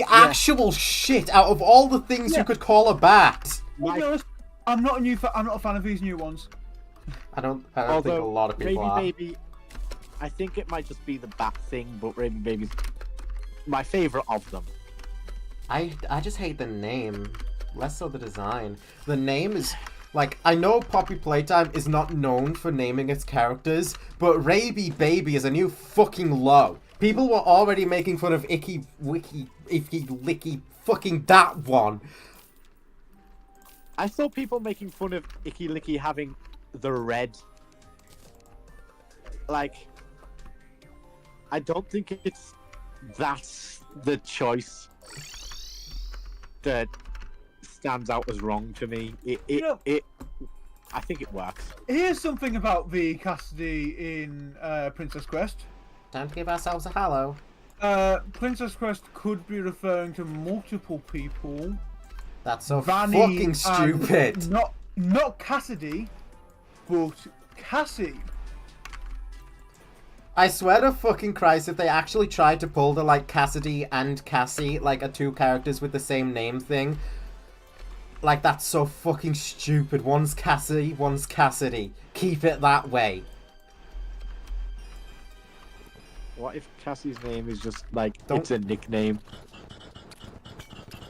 actual shit out of all the things you Yeah. could call a bat? To be honest, I'm not a fan of these new ones. I don't think a although lot of people Raby are. Baby, I think it might just be the bat thing, but Raby Baby's my favorite of them. I just hate the name. Less so the design. The name is like, I know Poppy Playtime is not known for naming its characters, but Raby Baby is a new fucking low. People were already making fun of Icky Licky fucking that one. I saw people making fun of Icky Licky having the red. Like, I don't think that's the choice that stands out as wrong to me. Yeah. I think it works. Here's something about the Cassidy in Princess Quest. Time to give ourselves a hello. Princess Quest could be referring to multiple people. That's so Vanny fucking and stupid. Not Cassidy, but Cassie. I swear to fucking Christ, if they actually tried to pull the, like, Cassidy and Cassie, like, are two characters with the same name thing, like, that's so fucking stupid. One's Cassie, one's Cassidy. Keep it that way. What if Cassie's name is just like Don't- it's a nickname?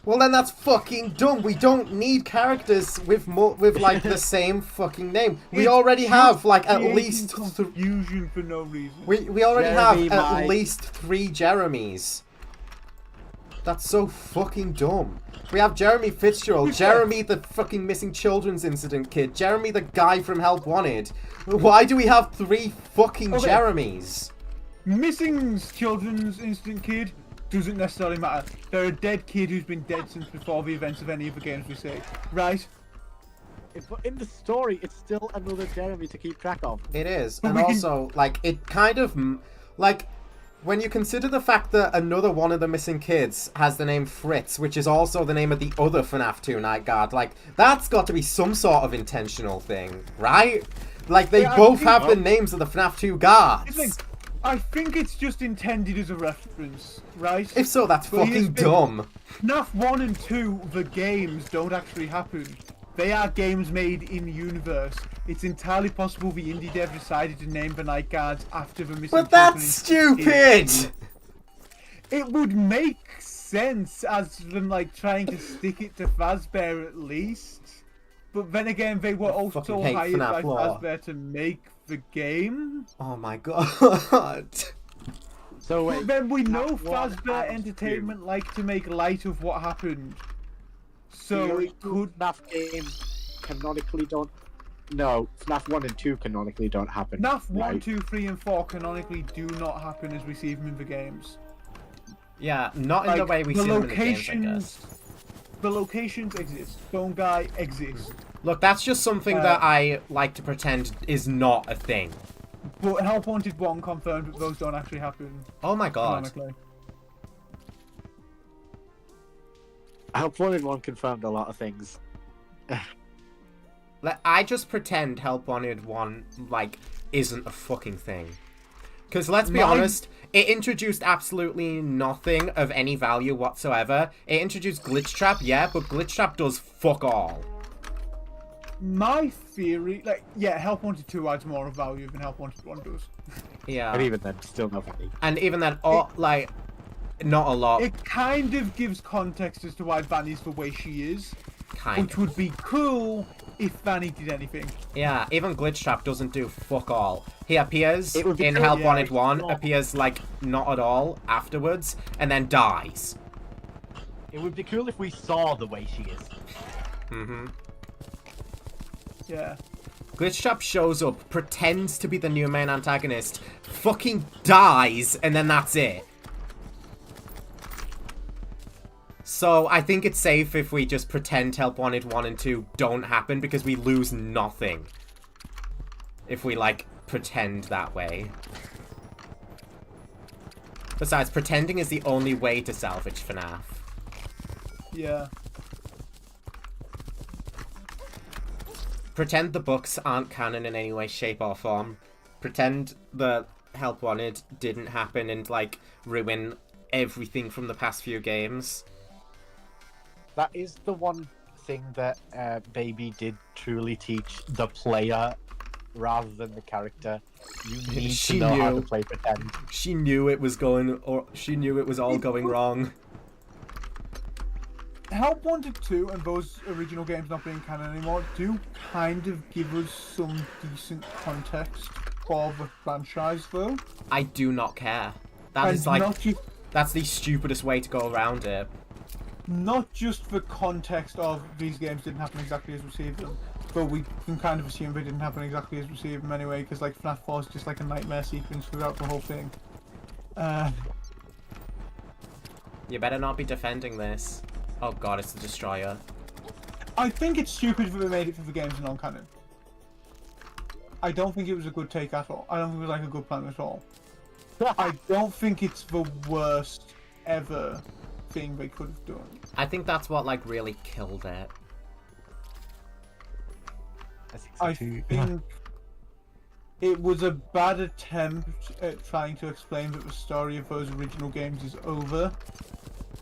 Well, then that's fucking dumb. We don't need characters with like, the same fucking name. We It's already just have, like, at creating least... confusion for no reason. We already Jeremy, have at Mike. least 3 Jeremys. That's so fucking dumb. We have Jeremy Fitzgerald, Jeremy the fucking missing children's incident kid, Jeremy the guy from Help Wanted. Why do we have 3 fucking Okay. Jeremys? Missing children's instant kid doesn't necessarily matter. They're a dead kid who's been dead since before the events of any of the games we say. Right? But in the story, it's still another Jeremy to keep track of. It is, But and we can- also, like, it kind of, like, when you consider the fact that another one of the missing kids has the name Fritz, which is also the name of the other FNAF 2 night guard, like, that's got to be some sort of intentional thing, right? Like, they Yeah, I both think have so. the names of the FNAF 2 guards. I think it's just intended as a reference, right? If so, that's But here's fucking the thing. dumb. FNAF 1 and 2, the games don't actually happen. They are games made in universe. It's entirely possible the indie dev decided to name the night guards after the missing But children that's in- stupid! It would make sense as them like trying to stick it to Fazbear at least. But then again, they were also fucking hate hired FNAF by lore. Fazbear to make the game. Oh my god. So wait, But then we know FNAF 1 Fazbear and Entertainment like to make light of what happened. So the it could. FNAF games canonically don't. No, FNAF 1 and 2 canonically don't happen. FNAF 1, right? 2, 3, and 4 canonically do not happen as we see them in the games. Yeah, not in the way we see them in the games, I guess. The locations exist. Phone Guy exists. Look, that's just something that I like to pretend is not a thing. But Help Wanted 1 confirmed that those don't actually happen Oh my god. canonically. Help Wanted 1 confirmed a lot of things. I just pretend Help Wanted 1, like, isn't a fucking thing. Because let's be honest, it introduced absolutely nothing of any value whatsoever. It introduced Glitch Trap, yeah, but Glitch Trap does fuck all. My theory, like, yeah, Help Wanted 2 adds more value than Help Wanted 1 does. Yeah. And even then, still not funny. And even then, like, not a lot. It kind of gives context as to why Vanny's the way she is, Kind which of. would be cool if Vanny did anything. Yeah, even Glitch Trap doesn't do fuck all. He appears It would be in cool, Help yeah, Wanted it's 1, not- appears, like, not at all afterwards, and then dies. It would be cool if we saw the way she is. Mm-hmm. Yeah. Glitch Trap shows up, pretends to be the new main antagonist, fucking dies, and then that's it. So, I think it's safe if we just pretend Help Wanted 1 and 2 don't happen, because we lose nothing. If we, like, pretend that way. Besides, pretending is the only way to salvage FNAF. Yeah. Pretend the books aren't canon in any way, shape, or form. Pretend the Help Wanted didn't happen and, like, ruin everything from the past few games. That is the one thing that Baby did truly teach the player rather than the character. You need She to know how knew. to play pretend. She knew it was going, or she knew it was all going wrong. Help Wanted 2 and those original games not being canon anymore do kind of give us some decent context for the franchise, though. I do not care. That And is, like, not just, that's the stupidest way to go around it. not just the context of these games didn't happen exactly as we see them, but we can kind of assume they didn't happen exactly as we see them anyway, because like FNAF 4 is just like a nightmare sequence throughout the whole thing. You better not be defending this. Oh god, it's the Destroyer. I think it's stupid that they made it for the games non-canon. I don't think it was a good take at all. I don't think it was like a good plan at all. I don't think it's the worst ever thing they could have done. I think that's what, like, really killed it. I think it was a bad attempt at trying to explain that the story of those original games is over,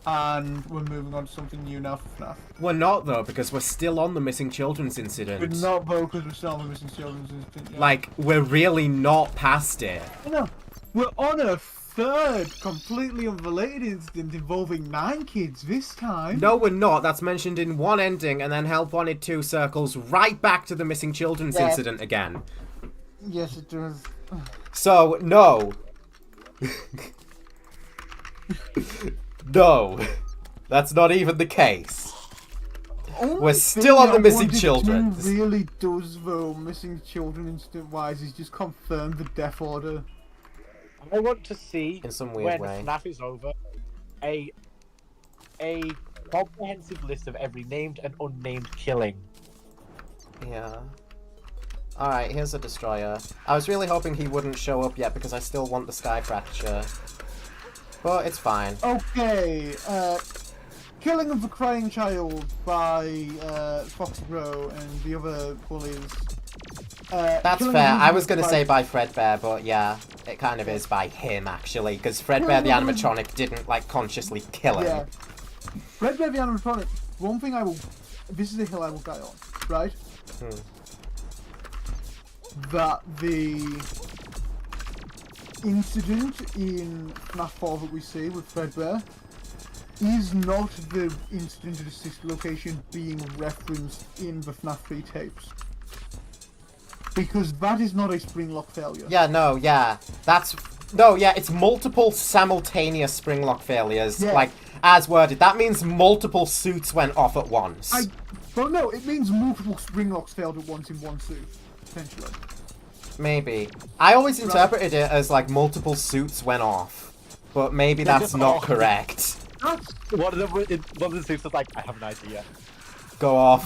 and we're moving on to something new now for FNAF. We're not, though, because we're still on the missing children's incident. But not though, because we're still on the Missing Children's Incident. Yeah. Like, we're really not past it. No, we're on a third completely unrelated incident involving 9 kids this time. No, we're not. That's mentioned in one ending, and then Help Wanted 2 circles right back to the missing children's Yeah. incident again. Yes, it does. So, no. No. That's not even the case. We're still on the Missing Children. Really does though, Missing Children incident wise, is just confirmed the death order. I want to see In some weird when way. FNAF is over a comprehensive list of every named and unnamed killing. Yeah. Alright, here's a Destroyer. I was really hoping he wouldn't show up yet because I still want the Sky Fracture. But it's fine. Okay, killing of the crying child by Foxy Bro and the other bullies. That's killing fair. of I was by- gonna say by Fredbear, but yeah, it kind of is by him actually, because Fredbear the animatronic didn't like consciously kill him. Yeah. Red Dead the animatronic. One thing I will. This is a hill I will die on, right? That the incident in FNAF 4 that we see with Fredbear is not the incident at a sister location being referenced in the FNAF 3 tapes. Because that is not a spring lock failure. Yeah, no, yeah. That's... No, yeah, it's multiple simultaneous spring lock failures, Yeah. like, as worded. That means multiple suits went off at once. Well, no, it means multiple spring locks failed at once in one suit, potentially. Maybe. I always interpreted it as, like, multiple suits went off. But maybe They're that's just not all- correct. That's One of the suits was like, I have an idea. Go off.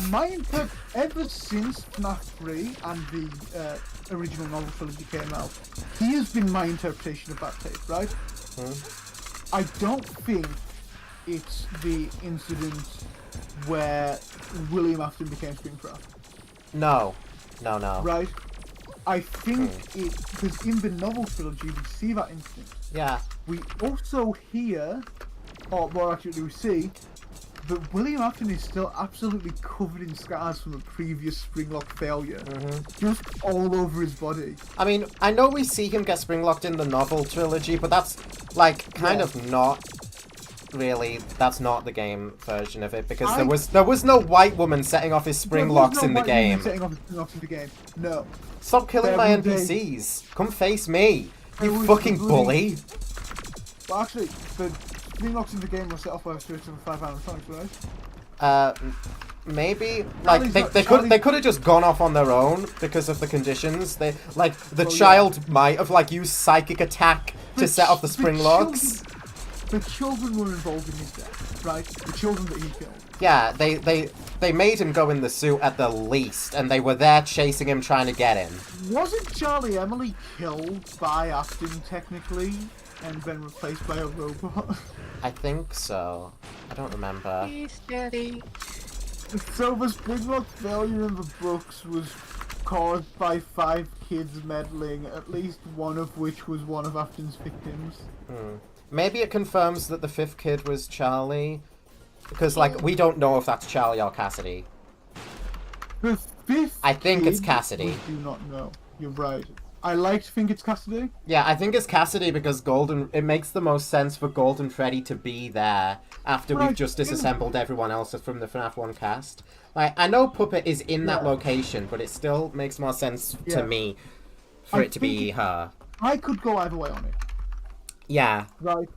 ever since FNAF 3 and the original novel trilogy came out, he has been my interpretation of that tape, right? I don't think it's the incident where William Afton became Springtrap, No. No, no. right? I think it, because in the novel trilogy we see that incident. Yeah. We also hear, or more accurately we see, But William Afton is still absolutely covered in scars from a previous Springlock failure. Just all over his body. I mean, I know we see him get springlocked in the novel trilogy, but that's, like, kind of not really... That's not the game version of it, because there was no white woman setting off his springlocks in the game. Setting off his springlocks in the game. No. Stop killing my NPCs. Come face me, you fucking bully. Well, actually, the springlocks in the game were set off by a series of 5 animatronics, right? Maybe like they could have just gone off on their own because of the conditions. They like the child might have like used psychic attack to set off the springlocks. The children were involved in his death, right? The children that he killed. Yeah, they made him go in the suit at the least, and they were there chasing him, trying to get him. Wasn't Charlie Emily killed by Afton technically, and then replaced by a robot? I think so. I don't remember. Please, Daddy. So the Springlock failure in the books was caused by 5 kids meddling, at least one of which was one of Afton's victims. Maybe it confirms that the 5th kid was Charlie, because like we don't know if that's Charlie or Cassidy. The 5th I think kid, it's Cassidy. We do not know. You're right. I like to think it's Cassidy. Yeah, I think it's Cassidy because it makes the most sense for Golden Freddy to be there after we've just disassembled everyone else from the FNAF 1 cast. Like, I know Puppet is in that location, but it still makes more sense to me for it to be her. I could go either way on it. Yeah. Right.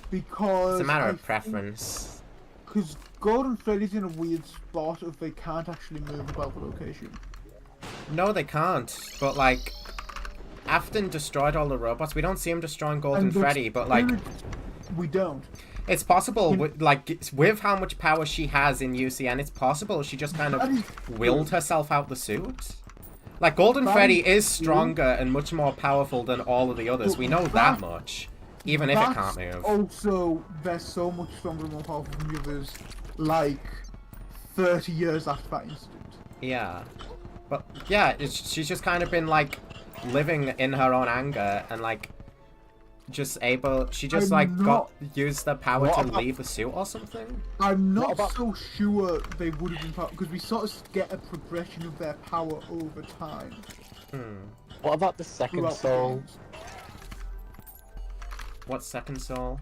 Because... It's a matter of preference. Because Golden Freddy's in a weird spot if they can't actually move about the location. No, they can't. But, like, Afton destroyed all the robots. We don't see him destroying Golden Freddy, but, like... We don't. It's possible, with how much power she has in UCN, it's possible she just kind of willed herself out the suit. Like, Golden Freddy is stronger and much more powerful than all of the others. We know that much. Even if it can't move. Also, they're so much stronger and more powerful than the others, like, 30 years after that incident. Yeah. But, yeah, she's just kind of been, like, living in her own anger and, like, just able... She just, used the power to leave the suit or something? I'm not so sure they would have been power, because we sort of get a progression of their power over time. What about the second soul? What second soul?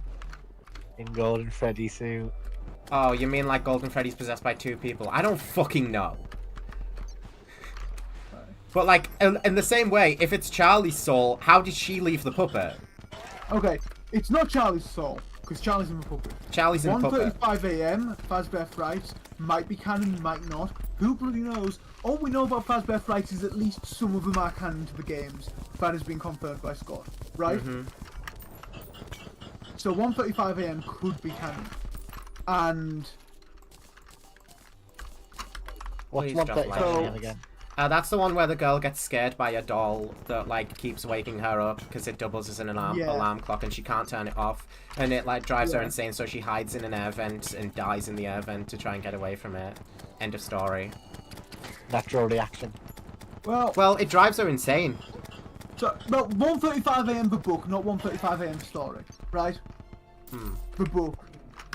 In Golden Freddy suit. Oh, you mean like Golden Freddy's possessed by 2 people? I don't fucking know. But like, in the same way, if it's Charlie's soul, how did she leave the puppet? Okay, it's not Charlie's soul, because Charlie's in the puppet. Charlie's in the puppet. 1:35 AM, Fazbear Frights, might be canon, might not. Who bloody knows? All we know about Fazbear Frights is at least some of them are canon to the games. That has been confirmed by Scott, right? So 1:35 AM could be canon. And... What's 1:35 AM again? That's the one where the girl gets scared by a doll that, like, keeps waking her up because it doubles as an alarm clock and she can't turn it off. And it, like, drives her insane, so she hides in an air vent and dies in the air vent to try and get away from it. End of story. Natural reaction. Well, it drives her insane. So, no, 1:35 AM the book, not 1:35 AM story, right? The book.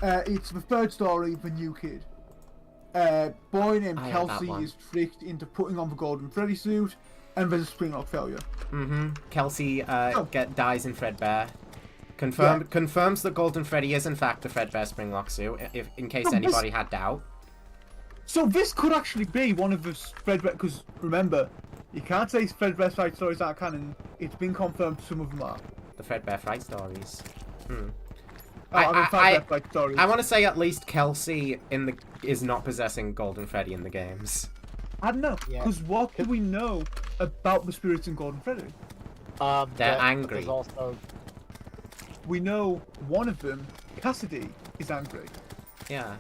It's the 3rd story, the new kid. Boy named Kelsey is tricked into putting on the Golden Freddy suit, and there's a Springlock failure. Kelsey dies in Fredbear. Confirms that Golden Freddy is in fact the Fredbear Springlock suit, in case anybody had doubt. So this could actually be one of the Fredbear, because remember, you can't say Fredbear Fright stories aren't canon. It's been confirmed some of them are. The Fredbear Fright stories. I want to say at least Kelsey is not possessing Golden Freddy in the games. I don't know, because what do we know about the spirits in Golden Freddy? They're angry. Also... We know one of them, Cassidy, is angry. Yeah.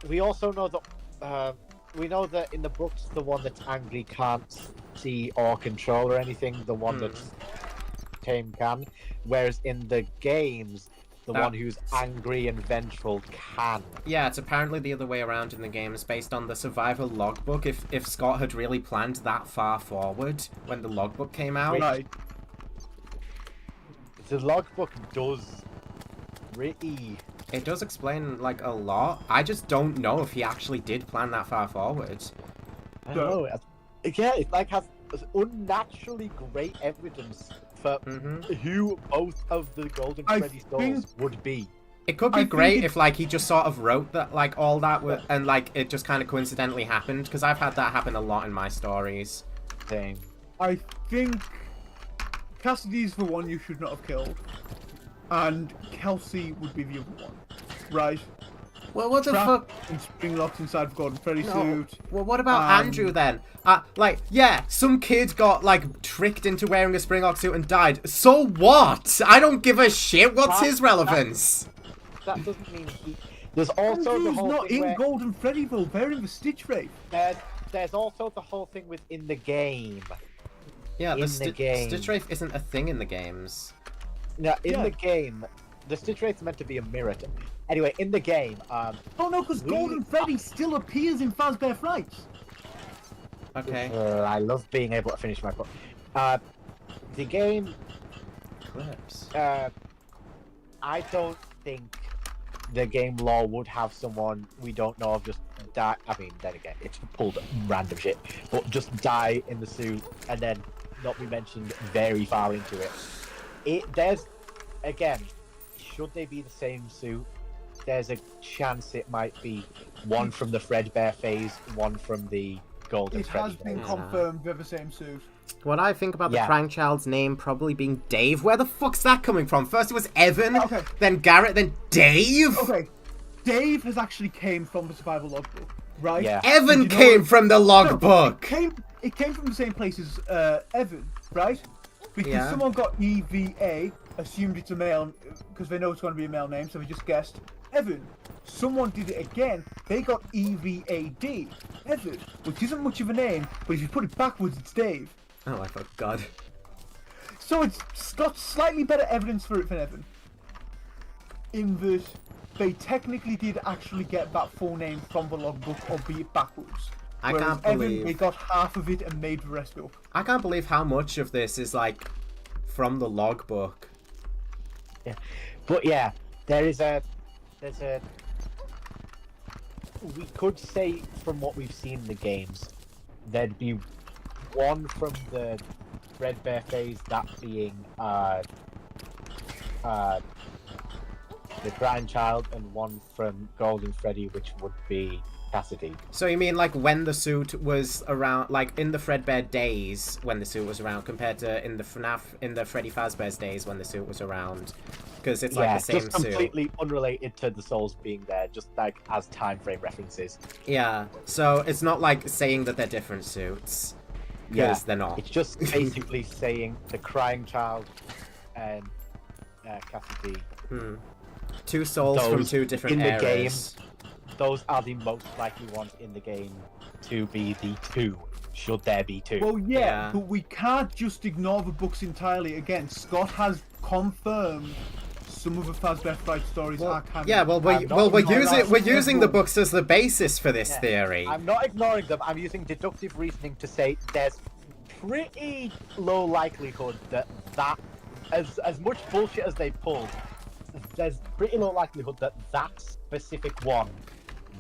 We also know that in the books, the one that's angry can't see or control or anything. The one that's tame can. Whereas in the games, the one who's angry and vengeful can. Yeah, it's apparently the other way around in the games, based on the survival logbook. If Scott had really planned that far forward when the logbook came out. Right. The logbook does pretty It does explain, like, a lot. I just don't know if he actually did plan that far forward. I don't know. Yeah, it like has unnaturally great evidence for who both of the Golden Freddy souls would be. It could be great if, like, he just sort of wrote that, like, all that, and, like, it just kind of coincidentally happened, because I've had that happen a lot in my stories. Same. I think Cassidy's the one you should not have killed, and Kelsey would be the other one, right? Well, what the fuck? And spring locked inside the Golden Freddy suit. Well, what about Andrew then? Like, yeah, some kid got, like, tricked into wearing a springlock suit and died. So what? I don't give a shit. What's his relevance? That doesn't mean he... There's also Andrew's the whole not thing in where... Golden Freddy though. They're in the Stitch Wraith. There's also the whole thing within the game. Yeah, the game. Stitch Wraith isn't a thing in the games. No, in the game, the Stitch Wraith is meant to be a mirror. Anyway, in the game, oh no, because Golden Freddy still appears in Fazbear Frights. Okay. I love being able to finish my book. The game... Clips. I don't think the game lore would have someone we don't know of just die. I mean, then again, it's pulled random shit, but just die in the suit and then not be mentioned very far into it. There's, again, should they be the same suit? There's a chance it might be one from the Fredbear phase, one from the Golden Freddy phase. It has been confirmed they're the same suit. What I think about the crying child's name probably being Dave. Where the fuck's that coming from? First it was Evan, then Garrett, then Dave? Okay, Dave has actually came from the survival logbook, right? Yeah. Evan came from the logbook! It came from the same place as Evan, right? Because someone got EVA, assumed it's a male, because they know it's going to be a male name, so they just guessed Evan. Someone did it again, they got EVAD, Evan, which isn't much of a name, but if you put it backwards, it's Dave. Oh my god. So it's got slightly better evidence for it than Evan. In that they technically did actually get that full name from the logbook, albeit backwards. I Whereas can't believe... Evan, they got half of it and made the rest up. I can't believe how much of this is, like, from the logbook. Yeah. But yeah, there's a... We could say, from what we've seen in the games, there'd be one from the Fredbear phase, that being the grandchild, and one from Golden Freddy, which would be Cassidy. So you mean like when the suit was around, like in the Fredbear days when the suit was around, compared to in the Freddy Fazbear's days when the suit was around? Because it's like the same just suit. Completely unrelated to the souls being there, just like as time frame references. Yeah, so it's not like saying that they're different suits. Because they're not. It's just basically saying the crying child and Cassidy. Two souls from two different in the eras. Game, those are the most likely ones in the game to be the two, should there be two. Well, yeah, but we can't just ignore the books entirely. Again, Scott has confirmed some of the Fazbear Fright stories are canon. Yeah, well, we're using the books as the basis for this theory. I'm not ignoring them. I'm using deductive reasoning to say there's pretty low likelihood that as much bullshit as they pulled, there's pretty low likelihood that that specific one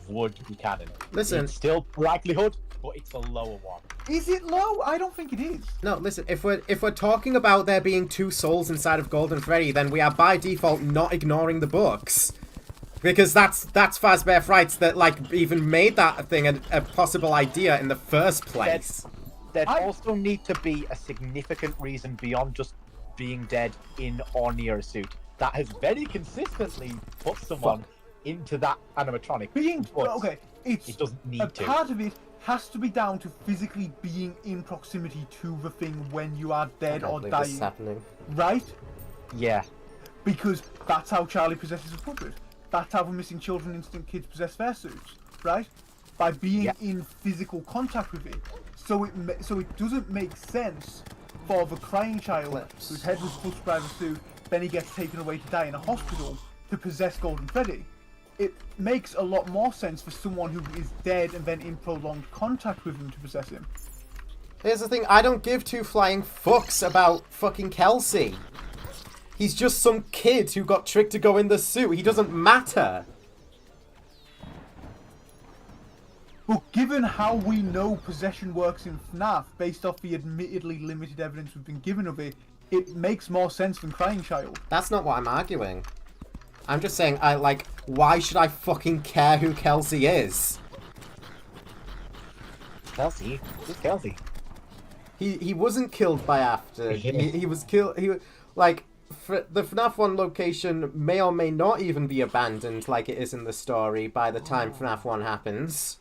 would be canon. Listen, it's still likelihood, but it's a lower one. Is it low? I don't think it is. No, listen, if we're talking about there being two souls inside of Golden Freddy, then we are by default not ignoring the books. Because that's Fazbear Frights that, like, even made that thing a possible idea in the first place. There'd also need to be a significant reason beyond just being dead in or near a suit that has very consistently put someone into that animatronic. It doesn't need to. Part of it has to be down to physically being in proximity to the thing when you are dead or dying. This is happening. Right? Yeah. Because that's how Charlie possesses a puppet. That's how the Missing Children Instant Kids possess their suits, right? By being in physical contact with it. So it doesn't make sense for the crying child whose head was pushed by the suit, then he gets taken away to die in a hospital, to possess Golden Freddy. It makes a lot more sense for someone who is dead and then in prolonged contact with him to possess him. Here's the thing, I don't give two flying fucks about fucking Kelsey. He's just some kid who got tricked to go in the suit. He doesn't matter. But given how we know possession works in FNAF, based off the admittedly limited evidence we've been given of it, it makes more sense than Crying Child. That's not what I'm arguing. I'm just saying, why should I fucking care who Kelsey is? Kelsey? Who's Kelsey? He wasn't killed by Afton. He was killed. The FNAF 1 location may or may not even be abandoned like it is in the story by the time FNAF 1 happens.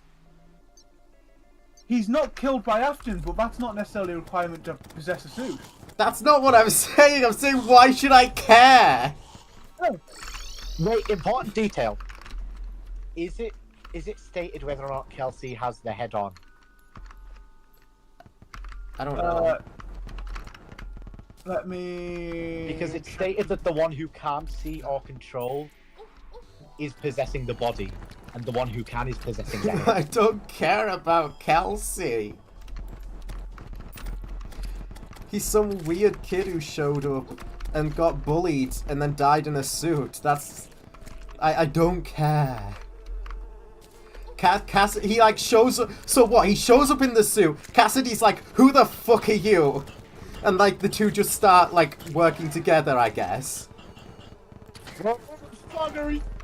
He's not killed by Afton, but that's not necessarily a requirement to possess a suit. That's not what I'm saying. I'm saying, why should I care? Oh. Wait, important detail. Is it stated whether or not Kelsey has the head on? I don't know. Let me... Because it's stated that the one who can't see or control is possessing the body, and the one who can is possessing the head. I don't care about Kelsey. He's some weird kid who showed up and got bullied and then died in a suit. That's... I don't care. He shows up... So what? He shows up in the suit. Cassidy's like, who the fuck are you? And the two just start working together, I guess.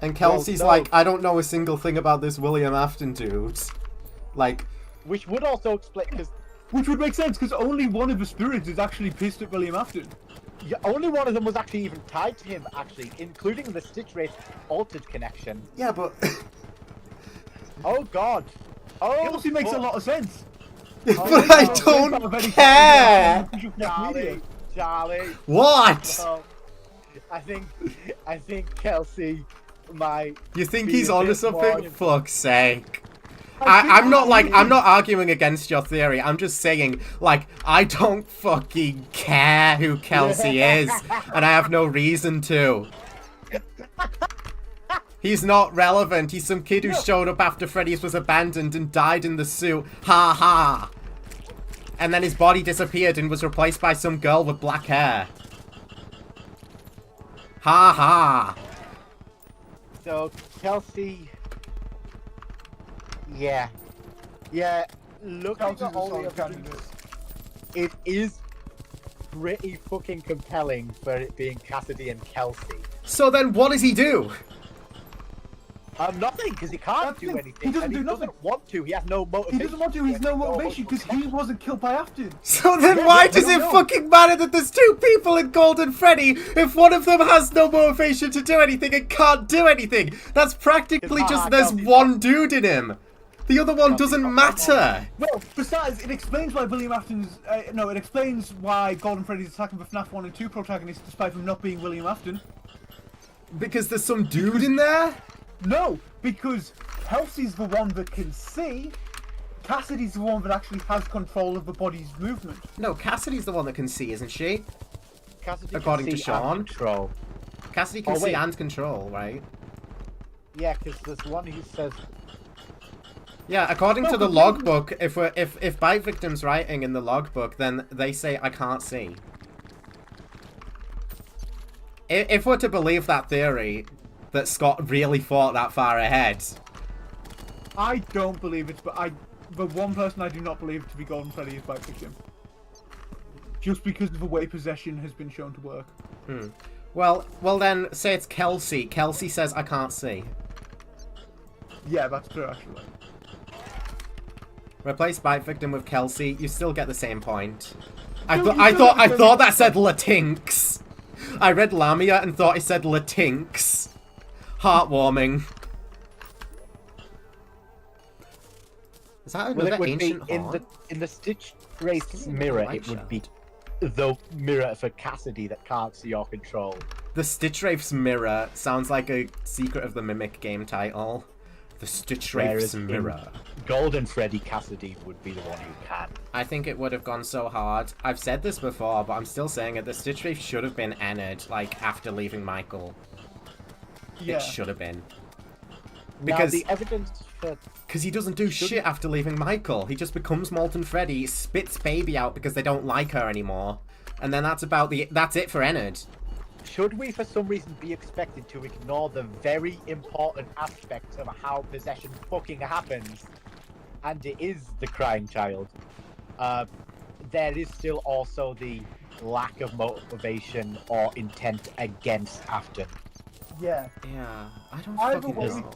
And Kelsey's like, I don't know a single thing about this William Afton dude. Which would also explain, because... Which would make sense, because only one of the spirits is actually pissed at William Afton. Yeah, only one of them was actually even tied to him, actually, including the Stitch Wraith altered connection. Yeah, but... Oh god. Oh, Kelsey makes a lot of sense. But I don't care! Charlie. What? Well, I think Kelsey might... You think be he's a onto bit something? more- Fuck's sake. I'm not arguing against your theory. I'm just saying, I don't fucking care who Kelsey is, and I have no reason to. He's not relevant. He's some kid who showed up after Freddy's was abandoned and died in the suit. Ha ha. And then his body disappeared and was replaced by some girl with black hair. Ha ha. So, Kelsey... Yeah, looking Kelsey's at a all the solid evidence, candidate. it is pretty fucking compelling for it being Cassidy and Kelsey. So then what does he do? Nothing, because he can't That's do it. anything. He doesn't and do he nothing. doesn't want to. He has no motivation. He doesn't want to, he's no motivation, because he wasn't killed by Afton. So then why does it fucking matter that there's two people in Golden Freddy if one of them has no motivation to do anything and can't do anything? That's practically just there's one dude in him. The other one doesn't matter. Well, besides, it explains why William Afton's... it explains why Golden Freddy's attacking the FNAF 1 and 2 protagonists despite them not being William Afton. Because there's some dude in there? No, because Kelsey's the one that can see. Cassidy's the one that actually has control of the body's movement. No, Cassidy's the one that can see, isn't she? Cassidy According can to see Sean. and control. Cassidy can Oh, see wait. and control, right? Yeah, because there's one who says... Yeah, according to the but logbook, if Bite Victim's writing in the logbook, then they say I can't see. If we're to believe that theory, that Scott really thought that far ahead. I don't believe it, but the one person I do not believe to be Golden Freddy is Bite Victim. Just because of the way possession has been shown to work. Well then, say it's Kelsey. Kelsey says I can't see. Yeah, that's true, actually. Replace Bite Victim with Kelsey, you still get the same point. I No, thought you I still thought I get the thought same that said Latinx. I read Lamia and thought it said Latinx. Heartwarming. Is that Well, another it would be ancient horn? in the Stitch Wraith's Still mirror. right It would shot. be the mirror for Cassidy that can't see or control. The Stitch Wraith's mirror sounds like a Secret of the Mimic game title. The Stitch Wraith's Whereas in mirror. Golden Freddy, Cassidy would be the one who can. I think it would have gone so hard. I've said this before, but I'm still saying it. The Stitch Wraith should have been entered, after leaving Michael. Yeah. It should have been. Now, Because the evidence for... Because he doesn't do shit after leaving Michael. He just becomes Molten Freddy, spits Baby out because they don't like her anymore. And then that's it for Ennard. should we for some reason be expected to ignore the very important aspects of how possession fucking happens, and it is the crying child, there is still also the lack of motivation or intent against Afton. Yeah. Yeah, I don't Either fucking way, know.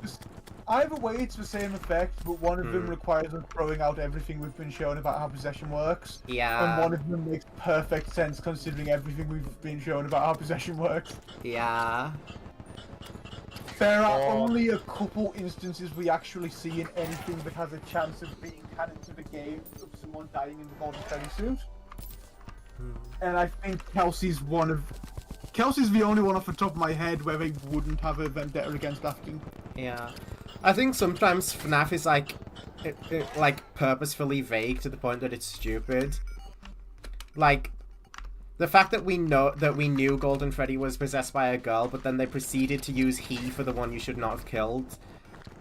either way, it's the same effect, but one of them Hmm. requires us throwing out everything we've been shown about how possession works, and Yeah, one of them makes perfect sense considering everything we've been shown about how possession works. yeah. There are Or- only a couple instances we actually see in anything that has a chance of being canon to the game of someone dying in the Golden Freddy suit. And I think Kelsey's the only one off the top of my head where they wouldn't have a vendetta against Afton. Yeah. I think sometimes FNAF is like, like purposefully vague to the point that it's stupid. Like, the fact that we knew Golden Freddy was possessed by a girl, but then they proceeded to use he for the one you should not have killed.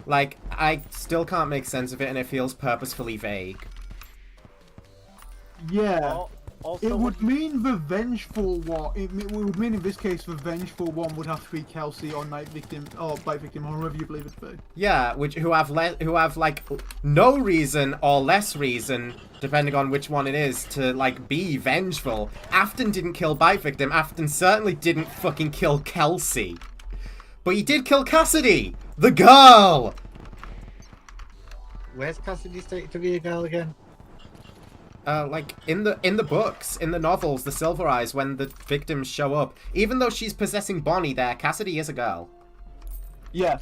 Like, I still can't make sense of it, and it feels purposefully vague. Yeah. Also, It would mean the vengeful one. It would mean in this case the vengeful one would have to be Kelsey or Night Victim or Bite Victim or whoever you believe it to be. Yeah, who have like no reason or less reason, depending on which one it is, to like be vengeful. Afton didn't kill Bite Victim. Afton certainly didn't fucking kill Kelsey, but he did kill Cassidy, the girl. where's Cassidy stated to be a girl again? Like in the books, in the novels, the Silver Eyes, when the victims show up, even though she's possessing Bonnie there, Cassidy is a girl. Yeah.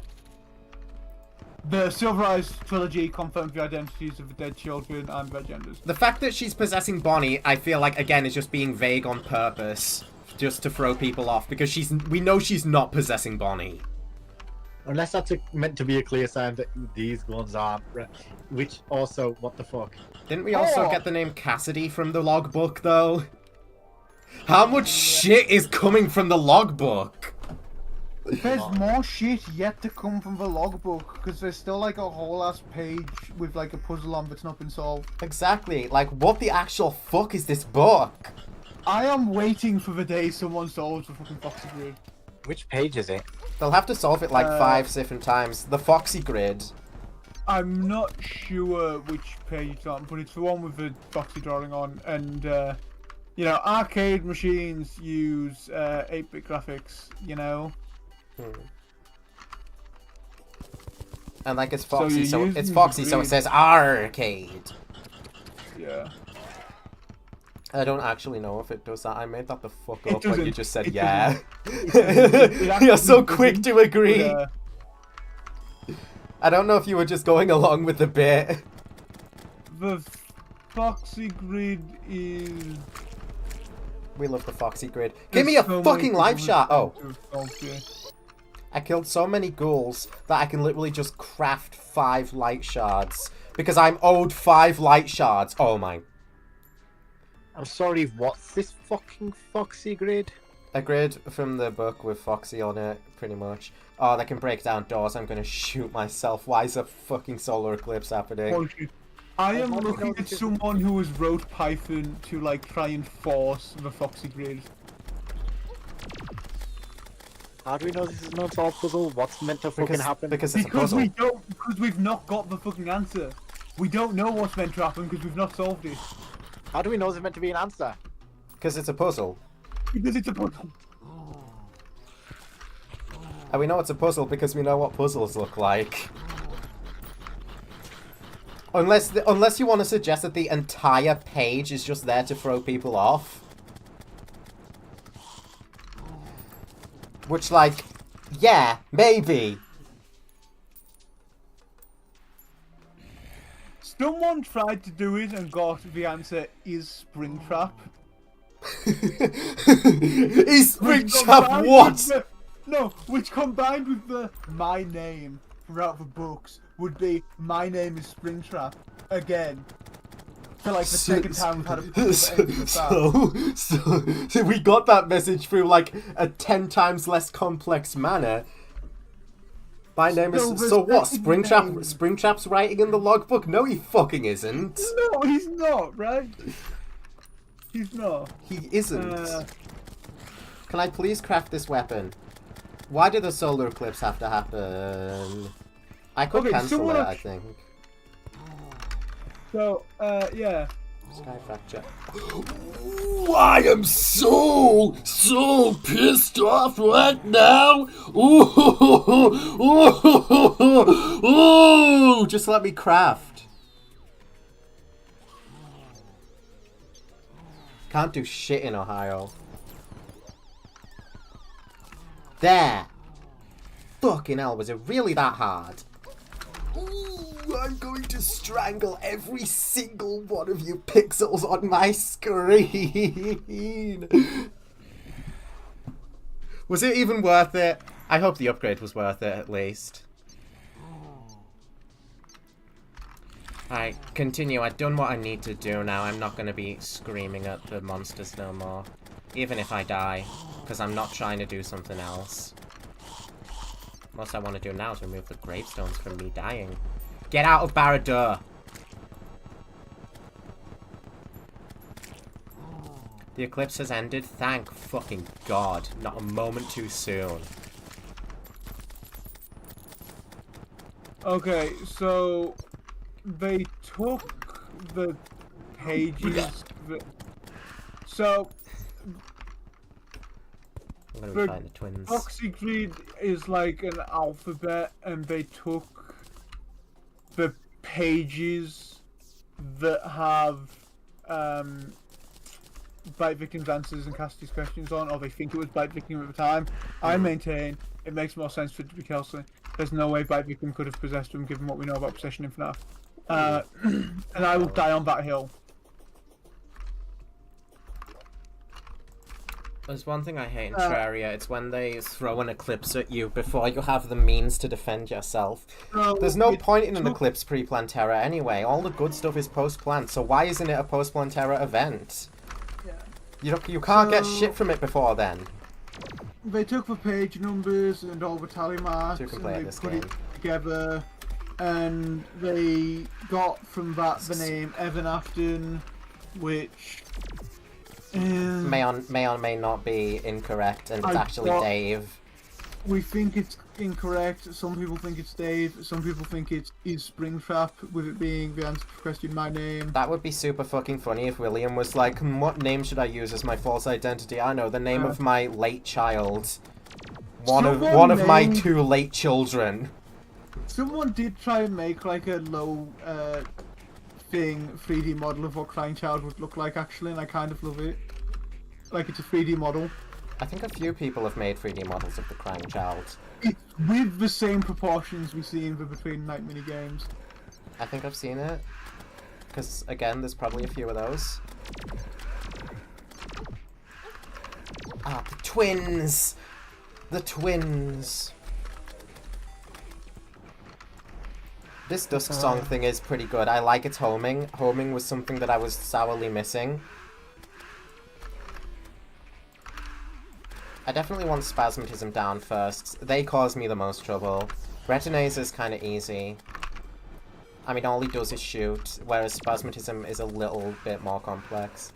The Silver Eyes trilogy confirms the identities of the dead children and their genders. The fact that she's possessing Bonnie, I feel like, again, is just being vague on purpose, just to throw people off, because we know she's not possessing Bonnie. Unless that's meant to be a clear sign that these ones aren't. Which also, what the fuck? Didn't we also get the name Cassidy from the logbook, though? How much shit is coming from the logbook? There's more shit yet to come from the logbook, because there's still like a whole ass page with like a puzzle on that's not been solved. Exactly. Like, what the actual fuck is this book? I am waiting for the day someone solves the fucking Foxy Grid. Which page is it? They'll have to solve it like 5 different times. The Foxy Grid. I'm not sure which page it's on, but it's the one with the Foxy drawing on, and you know, arcade machines use 8-bit graphics, you know. And like it's Foxy, so you're it's using Foxy, the so it grid. says arcade. Yeah. I don't actually know if it does that. I made that the fuck It up when you doesn't. just said It yeah. It You're so actually quick doesn't. to agree. Yeah. I don't know if you were just going along with the bit. The Foxy Grid is. We love the Foxy Grid. Give me a There's so many fucking life things shot. Oh, to have solved here. I killed so many ghouls that I can literally just craft 5 light shards. Because I'm owed 5 light shards. Oh my. I'm sorry, what's this fucking Foxy Grid? A grid from the book with Foxy on it, pretty much. Oh, they can break down doors. I'm gonna shoot myself. Why is a fucking solar eclipse happening? Bullshit. I am want to looking know at this- someone who has wrote Python to like try and force the Foxy Grid. How do we know this is an unsolved puzzle? What's meant to fucking happen? Because it's a Because puzzle. because we've not got the fucking answer. We don't know what's meant to happen because we've not solved it. How do we know there's meant to be an answer? Because it's a puzzle. Because it's a puzzle. And we know it's a puzzle because we know what puzzles look like. Unless you want to suggest that the entire page is just there to throw people off. Which, like, yeah, maybe. Someone tried to do it and got the answer is Springtrap. Is Which Springtrap combined what? with the- No, which combined with the my name throughout the books would be my name is Springtrap again. For like the second time we've had a So we got that message through like a 10 times less complex manner. My name is so what? Springtrap's writing in the logbook? No, he fucking isn't. No, he's not, right? He's not. He isn't. Can I please craft this weapon? Why did the solar eclipse have to happen? I could cancel it, I think. So, yeah. Sky fracture. Ooh, I am so pissed off right now. Ooh. Just let me craft. Can't do shit in Ohio. There. Fucking hell, was it really that hard? Ooh, I'm going to strangle every single one of you pixels on my screen. Was it even worth it? I hope the upgrade was worth it, at least. Alright, continue. I've done what I need to do now. I'm not going to be screaming at the monsters no more. Even if I die. Because I'm not trying to do something else. Most I want to do now is remove the gravestones from me dying. Get out of Barad-dûr! The eclipse has ended. Thank fucking God. Not a moment too soon. Okay, so they took the pages. So I'm gonna be fighting the twins. Oxygrid is like an alphabet, and they took the pages that have Bite Victim's answers and Cassidy's questions on, or they think it was Bite Victim at the time. I maintain it makes more sense for it to be Kelsey. There's no way Bite Victim could have possessed him, given what we know about possession in FNAF. And I will die on that hill. There's one thing I hate in Terraria, it's when they throw an eclipse at you before you have the means to defend yourself. There's no point in an eclipse pre-Plantera anyway, all the good stuff is post-plant, so why isn't it a post-Plantera event? Yeah. You can't get shit from it before then. They took the page numbers and all the tally marks and they put it together, and they got from that the name Evan Afton, which... may or may not be incorrect, and it's actually Dave. We think it's incorrect. Some people think it's Dave. Some people think it is Springtrap, with it being the answer to the question my name. That would be super fucking funny if William was like, what name should I use as my false identity? I know, the name of my late child. One of my 2 late children. Someone did try and make like a low 3D model of what Crying Child would look like actually, and I kind of love it. Like, it's a 3D model. I think a few people have made 3D models of the Crying Child. It's with the same proportions we see in the Between Night minigames. I think I've seen it. Because, again, there's probably a few of those. Ah, the twins! The twins! This Dusk Song thing is pretty good. I like its homing. Homing was something that I was sourly missing. I definitely want Spasmatism down first. They cause me the most trouble. Retinase is kind of easy. I mean, all he does is shoot, whereas Spasmatism is a little bit more complex.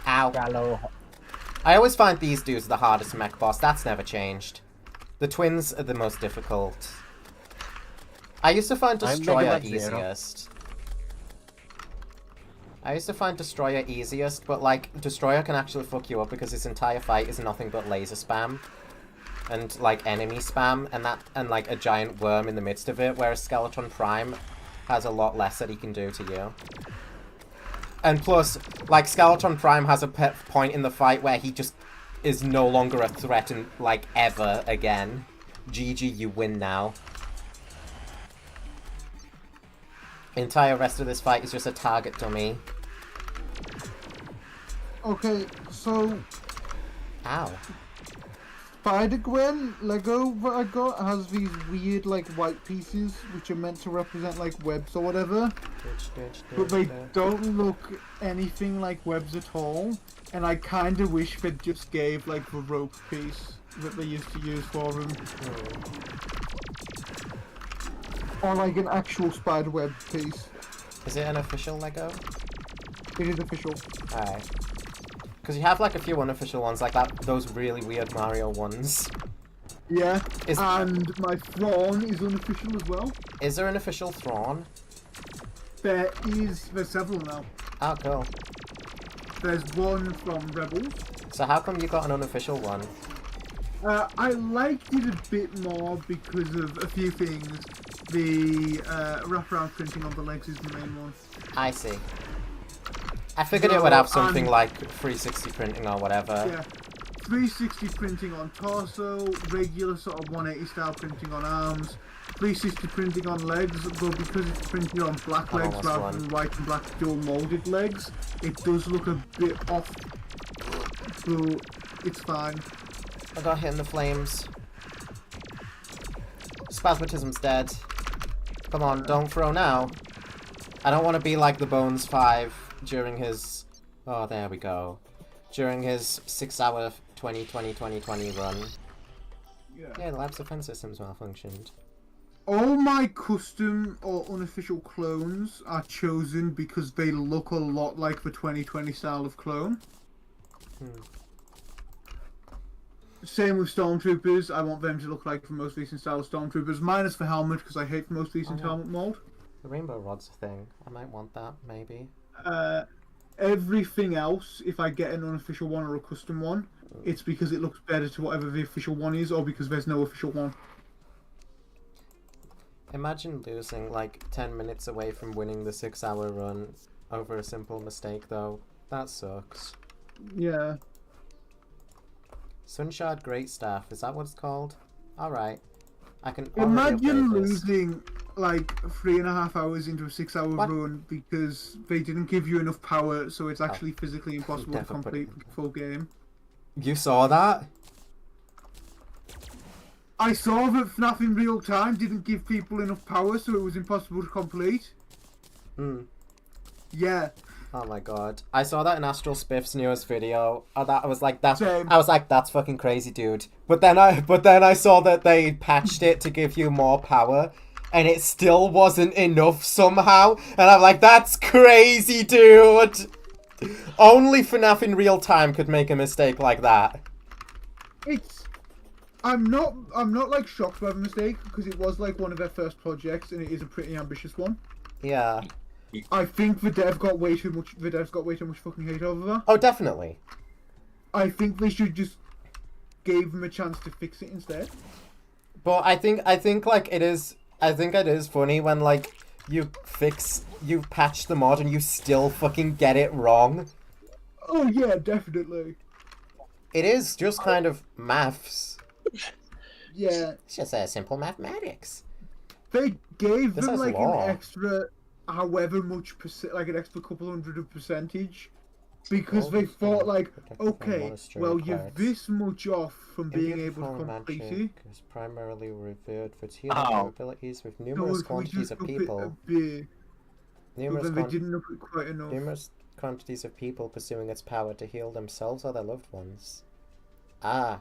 Ow. Hello. I always find these dudes the hardest mech boss. That's never changed. The twins are the most difficult. I used to find Destroyer easiest. But like, Destroyer can actually fuck you up because his entire fight is nothing but laser spam. And like, enemy spam, and like a giant worm in the midst of it, whereas Skeleton Prime has a lot less that he can do to you. And plus, like, Skeleton Prime has a point in the fight where he just is no longer a threat, and like, ever again. GG, you win now. The entire rest of this fight is just a target dummy. Okay, so... Ow. Spider-Gwen Lego that I got has these weird, like, white pieces, which are meant to represent, like, webs or whatever. But they don't look anything like webs at all. And I kind of wish they just gave, like, the rope piece that they used to use for them. Or like an actual spiderweb piece. Is it an official Lego? It is official. Alright. Because you have like a few unofficial ones, like those really weird Mario ones. Yeah, Is- and my Thrawn is unofficial as well. Is there an official Thrawn? There's several now. Oh, cool. There's one from Rebels. So how come you got an unofficial one? I liked it a bit more because of a few things. The wraparound printing on the legs is the main one. I see. I figured it would have something like 360 printing or whatever. Yeah. 360 printing on torso, regular sort of 180 style printing on arms, 360 printing on legs, but because it's printed on black legs rather than white and black dual molded legs, it does look a bit off, but it's fine. I got hit in the flames. Spasmatism's dead. Come on, don't throw now. I don't want to be like the Bones 5 during his... Oh, there we go. During his 6-hour 2020 run. Yeah, the lab's defense system's malfunctioned. All my custom or unofficial clones are chosen because they look a lot like the 2020 style of clone. Same with Stormtroopers, I want them to look like the most recent style of Stormtroopers, minus the helmet because I hate the most recent helmet mold. The Rainbow Rod's a thing. I might want that, maybe. Everything else, if I get an unofficial one or a custom one, it's because it looks better to whatever the official one is, or because there's no official one. Imagine losing like 10 minutes away from winning the 6-hour run over a simple mistake, though. That sucks. Yeah. Sunshard Great Staff, is that what it's called? Alright. I can Imagine upgrade this. losing like 3.5 hours into a 6-hour run because they didn't give you enough power, so it's actually physically impossible to Never put complete it- the full game. You saw that? I saw that FNAF in real time didn't give people enough power, so it was impossible to complete. Yeah. Oh my god. I saw that in Astral Spiff's newest video. I was like, that's Same. I was like, that's fucking crazy, dude. But then I saw that they patched it to give you more power, and it still wasn't enough somehow. And I'm like, that's crazy, dude. Only FNAF in real time could make a mistake like that. I'm not like shocked by the mistake because it was like one of their first projects and it is a pretty ambitious one. Yeah. I think the devs got way too much fucking hate over that. Oh, definitely. I think they should just give them a chance to fix it instead. But I think like it is funny when like you patch the mod and you still fucking get it wrong. Oh yeah, definitely. It is just kind of maths. Yeah. It's just simple mathematics. They gave This them has like law. an extra however much like an extra couple hundred of percentage because they thought like, okay, well you're this much off from being able to complete it. Is primarily revered for its healing Oh. abilities with So numerous if we quantities just of up it a people. bit, but Numerous, then they didn't up it quite enough. numerous quantities of people pursuing its power to heal themselves or their loved ones. Ah.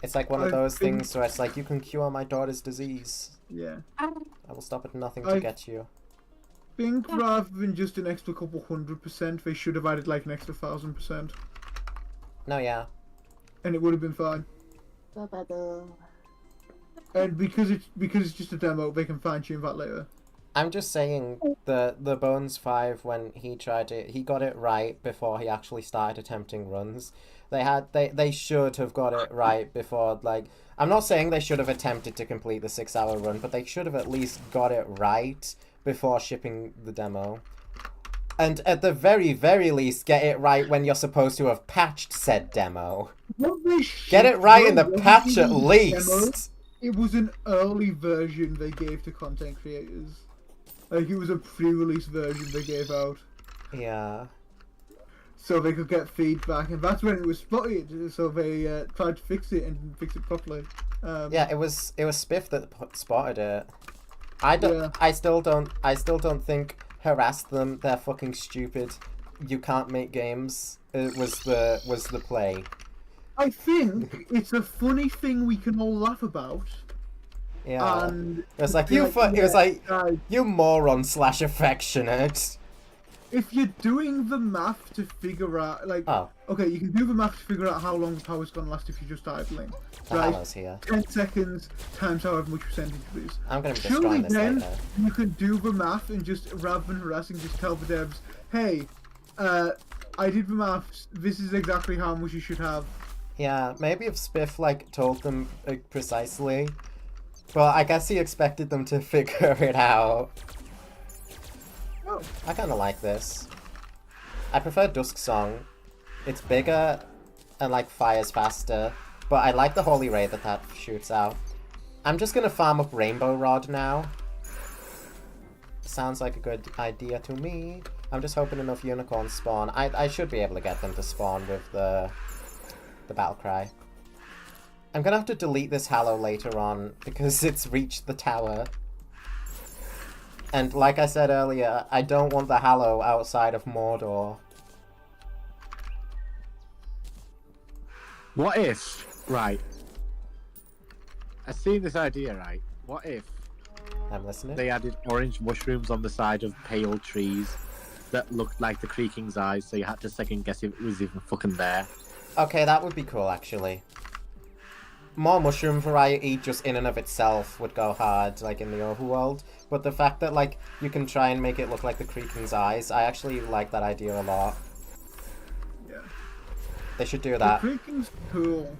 It's like one of I those think- things where it's like, you can cure my daughter's disease. Yeah. I will stop at nothing to I- get you. Think rather than just an extra couple 100%, they should have added like an extra 1,000%, No, yeah. and it would have been fine. And because it's just a demo, they can fine tune that later. I'm just saying the Bones 5 when he got it right before he actually started attempting runs. They should have got it right before, like, I'm not saying they should have attempted to complete the 6-hour run, but they should have at least got it right before shipping the demo. And at the very, very least, get it right when you're supposed to have patched said demo. What they Get it right in the wasn't patch even at a least. demo, it was an early version they gave to content creators. Like, it was a pre-release version they gave out. Yeah. So they could get feedback, and that's when it was spotted, so they tried to fix it and fix it properly. Yeah, it was Spiff that spotted it. I still don't think harass them. They're fucking stupid. You can't make games. It was the play. I think it's a funny thing we can all laugh about. Yeah. And It was like be it was like guys, you moron / affectionate. if you're doing the math to figure out, like, Oh, okay, you can do the math to figure out how long the power's gonna last if you're just idling. the Right? hallow's here. 10 seconds times however much percentage it is. I'm gonna be Surely destroying this then later. you can do the math and just, rather than harassing, just tell the devs, hey, I did the maths, this is exactly how much you should have. Yeah, maybe if Spiff, like, told them precisely. But I guess he expected them to figure it out. Oh, I kind of like this. I prefer Dusk Song. It's bigger and, like, fires faster. But I like the Holy Ray that shoots out. I'm just gonna farm up Rainbow Rod now. Sounds like a good idea to me. I'm just hoping enough unicorns spawn. I should be able to get them to spawn with the battle cry. I'm gonna have to delete this Hallow later on because it's reached the tower. And like I said earlier, I don't want the Hallow outside of Mordor. What if, right? I see this idea, right? What if I'm listening. they added orange mushrooms on the side of pale trees that looked like the Creaking's eyes, so you had to second guess if it was even fucking there? Okay, that would be cool, actually. More mushroom variety just in and of itself would go hard, like in the overworld. But the fact that, like, you can try and make it look like the Creaking's eyes, I actually like that idea a lot. yeah. They should do The that. Creaking's cool.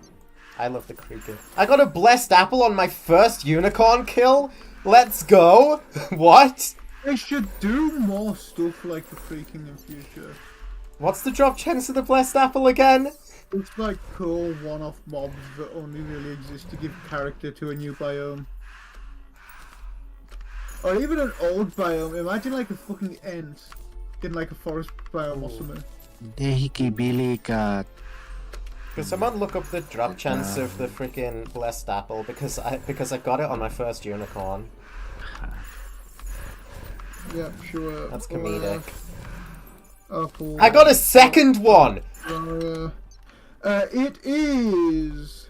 I love the Creaking. I got a blessed apple on my first unicorn kill? Let's go! What? They should do more stuff like the Creaking in future. What's the drop chance of the blessed apple again? It's like cool one-off mobs that only really exist to give character to a new biome. Or even an old biome. Imagine like a fucking ant in like a forest biome or something. Can someone look up the drop chance of the freaking blessed apple because I got it on my first unicorn. Yeah, sure. That's comedic. Apple. I got a second one. It is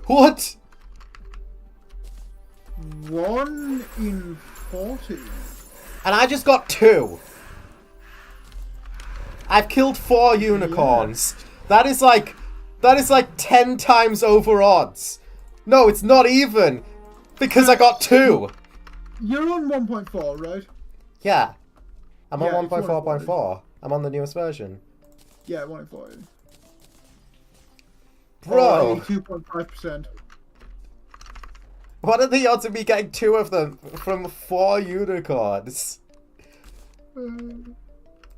What? 1 in 40. And I just got 2. I've killed 4 unicorns. That is like 10 times over odds. No, it's not even. Because I got 2. You're on 1.4, right? Yeah. I'm Yeah, on it's 1.4.4. I'm on the newest version. Yeah, 1 in 40. Bro, 2.5%. what are the odds of me getting 2 of them from 4 unicorns?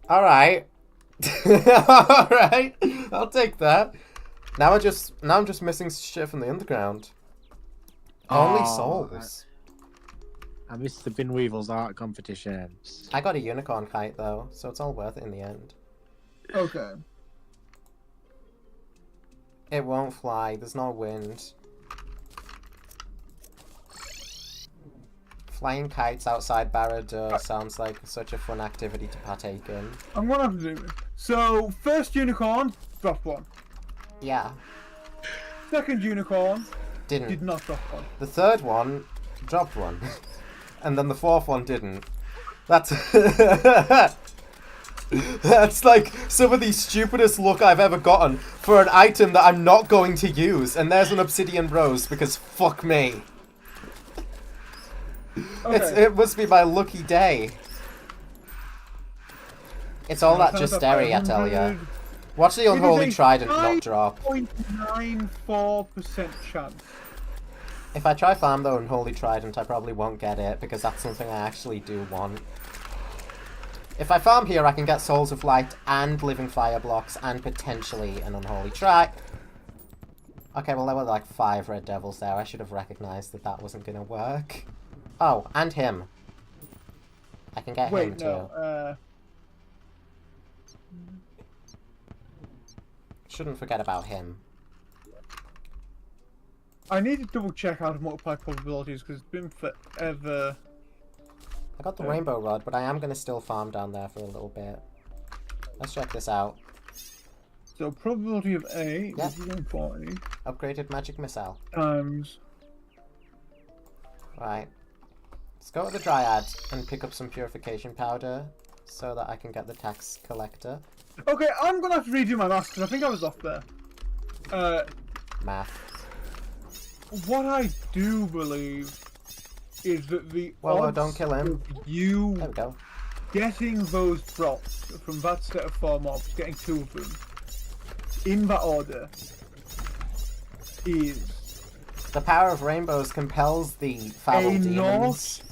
Alright. Alright. I'll take that. Now I'm just missing shit from the underground. Only souls. I missed the Binweevil's art competition. I got a unicorn kite though, so it's all worth it in the end. Okay. It won't fly, there's no wind. Flying kites outside Barad sounds like such a fun activity to partake in. I'm gonna have to do it. So, first unicorn, drop 1. Yeah. Second unicorn, did Didn't. not drop 1. The third one dropped 1. And then the fourth one didn't. That's that's like some of the stupidest luck I've ever gotten for an item that I'm not going to use. And there's an obsidian rose because fuck me. Okay. It must be my lucky day. It's all that Justeri, I tell ya. Watch the unholy trident not drop. 0.94% chance. If I try farm the unholy trident, I probably won't get it because that's something I actually do want. If I farm here, I can get Souls of Light and Living Fire blocks and potentially an unholy tri. Okay, well there were like 5 red devils there. I should have recognized that that wasn't gonna work. Oh, and him. I can get him Wait, too. no, Shouldn't forget about him. I need to double check how to multiply probabilities because it's been forever. I got the rainbow rod, but I am gonna still farm down there for a little bit. Let's check this out. So probability of A Yep. is 140 Upgraded magic missile. times. Right. Let's go to the Dryad and pick up some purification powder. so that I can get the tax collector. Okay, I'm gonna have to redo my maths because I think I was off there. Math. What I do believe is that the Whoa, odds don't kill him. of you There we go. getting those drops from that set of 4 mobs, getting 2 of them, in that order, is The power of rainbows compels the foul a demons.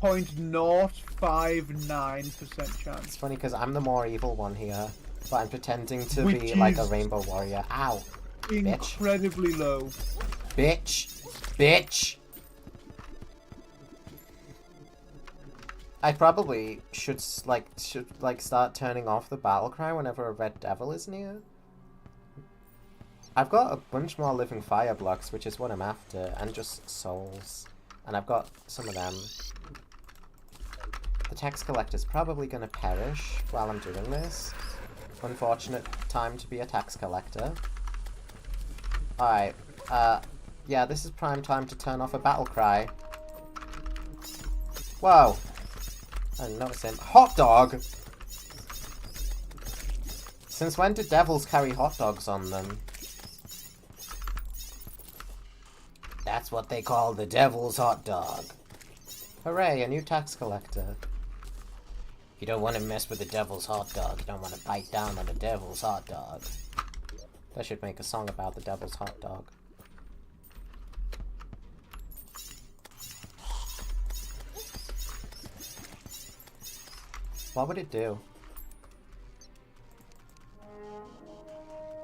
0.059% chance. It's funny because I'm the more evil one here, but I'm pretending to Which be like a is- rainbow warrior. Ow. Incredibly low. Bitch. Bitch. I probably should start turning off the battle cry whenever a red devil is near. I've got a bunch more living fire blocks, which is what I'm after, and just souls. And I've got some of them. The tax collector's probably gonna perish while I'm doing this. Unfortunate time to be a tax collector. Alright, yeah, this is prime time to turn off a battle cry. Whoa! I didn't notice him. Hot dog! Since when did devils carry hot dogs on them? That's what they call the devil's hot dog. Hooray, a new tax collector. You don't want to mess with the devil's hot dog. You don't want to bite down on the devil's hot dog. They should make a song about the devil's hot dog. What would it do?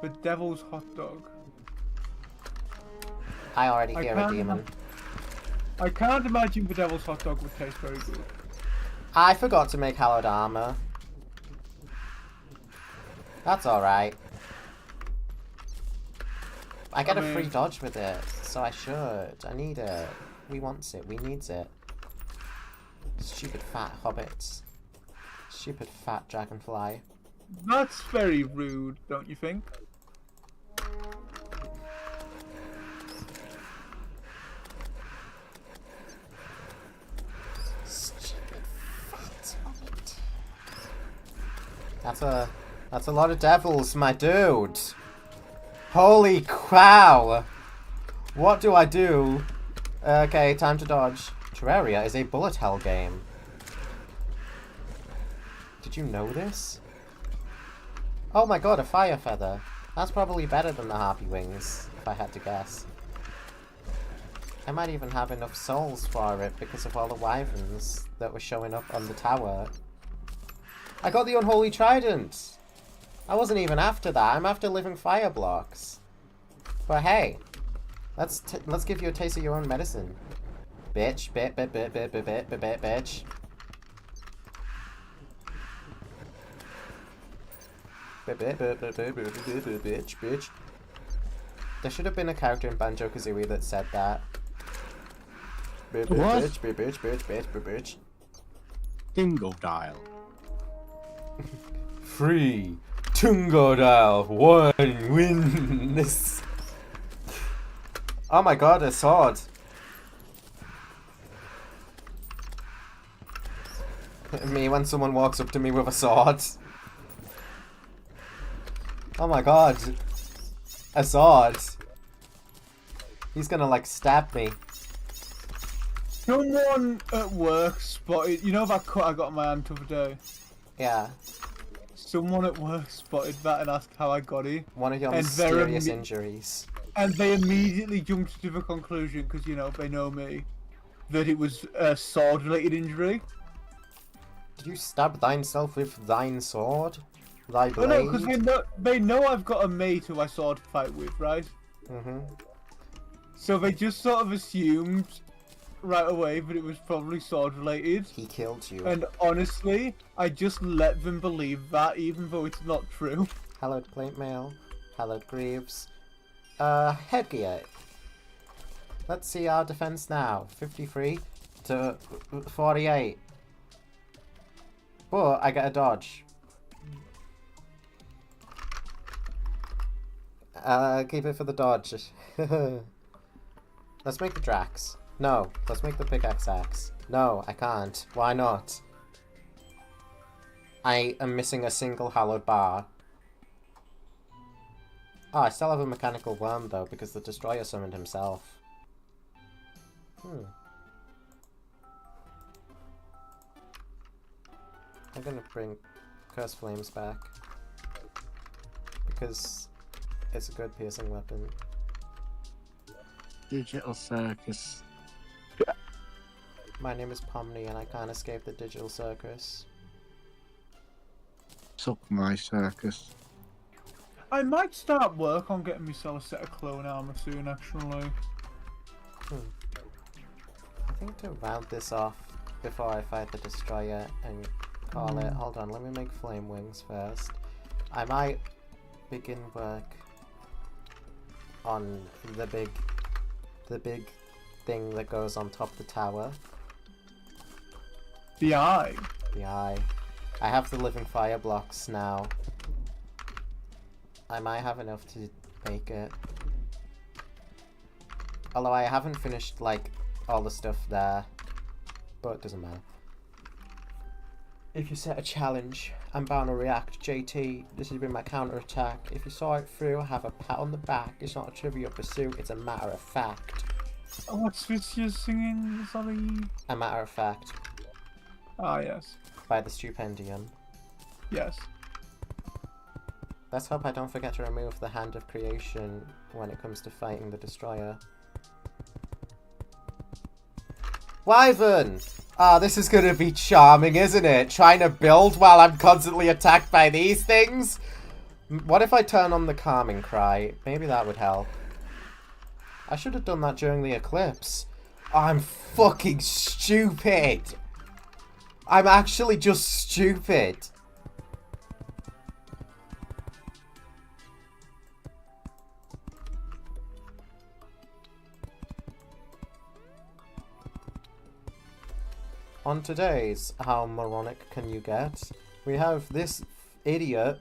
The devil's hot dog. I already I hear a can't demon. I can't imagine the devil's hot dog would taste very good. I forgot to make hallowed armor. That's alright. I get a free dodge with it, so I should. I need it. We wants it. We needs it. Stupid fat hobbits. Stupid fat dragonfly. That's very rude, don't you think? Stupid fat hobbit. That's a lot of devils, my dude. Holy cow! What do I do? Okay, time to dodge. Terraria is a bullet hell game. Did you know this? Oh my god, a fire feather. That's probably better than the harpy wings, if I had to guess. I might even have enough souls for it because of all the wyverns that were showing up on the tower. I got the unholy trident! I wasn't even after that, I'm after living fire blocks. But hey, let's give you a taste of your own medicine. Bitch, bitch. Bitch. There should have been a character in Banjo-Kazooie that said that. Bitch. Dingo dial. Free Tungodile, one wins. Oh my god, a sword. Me when someone walks up to me with a sword. Oh my god. A sword. He's gonna like stab me. Someone at work spotted, you know that cut I got on my hand the other day? Yeah. Someone at work spotted that and asked how I got it. One of your And mysterious injuries. And they immediately jumped to the conclusion, because, you know, they know me, that it was a sword-related injury. Did you stab thyself with thine sword? Thy Oh blade? no, because they know I've got a mate who I sword fight with, right? Mm-hmm. So they just sort of assumed right away that it was probably sword-related. He killed you. And honestly, I just let them believe that, even though it's not true. Hallowed plate mail. Hallowed greaves. Headgear. Let's see our defense now. 53 to 48. But I get a dodge. Keep it for the dodge. Let's make the Drax. No, let's make the pickaxe axe. No, I can't. Why not? I am missing a single hallowed bar. Oh, I still have a mechanical worm though, because the destroyer summoned himself. I'm gonna bring Curse Flames back. Because it's a good piercing weapon. Digital circus. My name is Pomni and I can't escape the digital circus. Suck my circus. I might start work on getting myself a set of clone armor soon, actually. I think to round this off before I fight the destroyer and call it. Hold on, let me make flame wings first. I might begin work on the big thing that goes on top of the tower. The eye. The eye. I have the living fire blocks now. I might have enough to make it. Although I haven't finished, like, all the stuff there. But it doesn't matter. If you set a challenge, I'm bound to react. JT, this has been my counter-attack. If you saw it through, have a pat on the back. It's not a trivial pursuit, it's a matter of fact. Oh, what's this you're singing? Sorry. A matter of fact. Ah, yes. By the Stupendium. Yes. Let's hope I don't forget to remove the Hand of Creation when it comes to fighting the Destroyer. Wyvern! Ah, this is gonna be charming, isn't it? Trying to build while I'm constantly attacked by these things? What if I turn on the Calming Cry? Maybe that would help. I should have done that during the eclipse. I'm fucking stupid! I'm actually just stupid. On today's How Moronic Can You Get? We have this idiot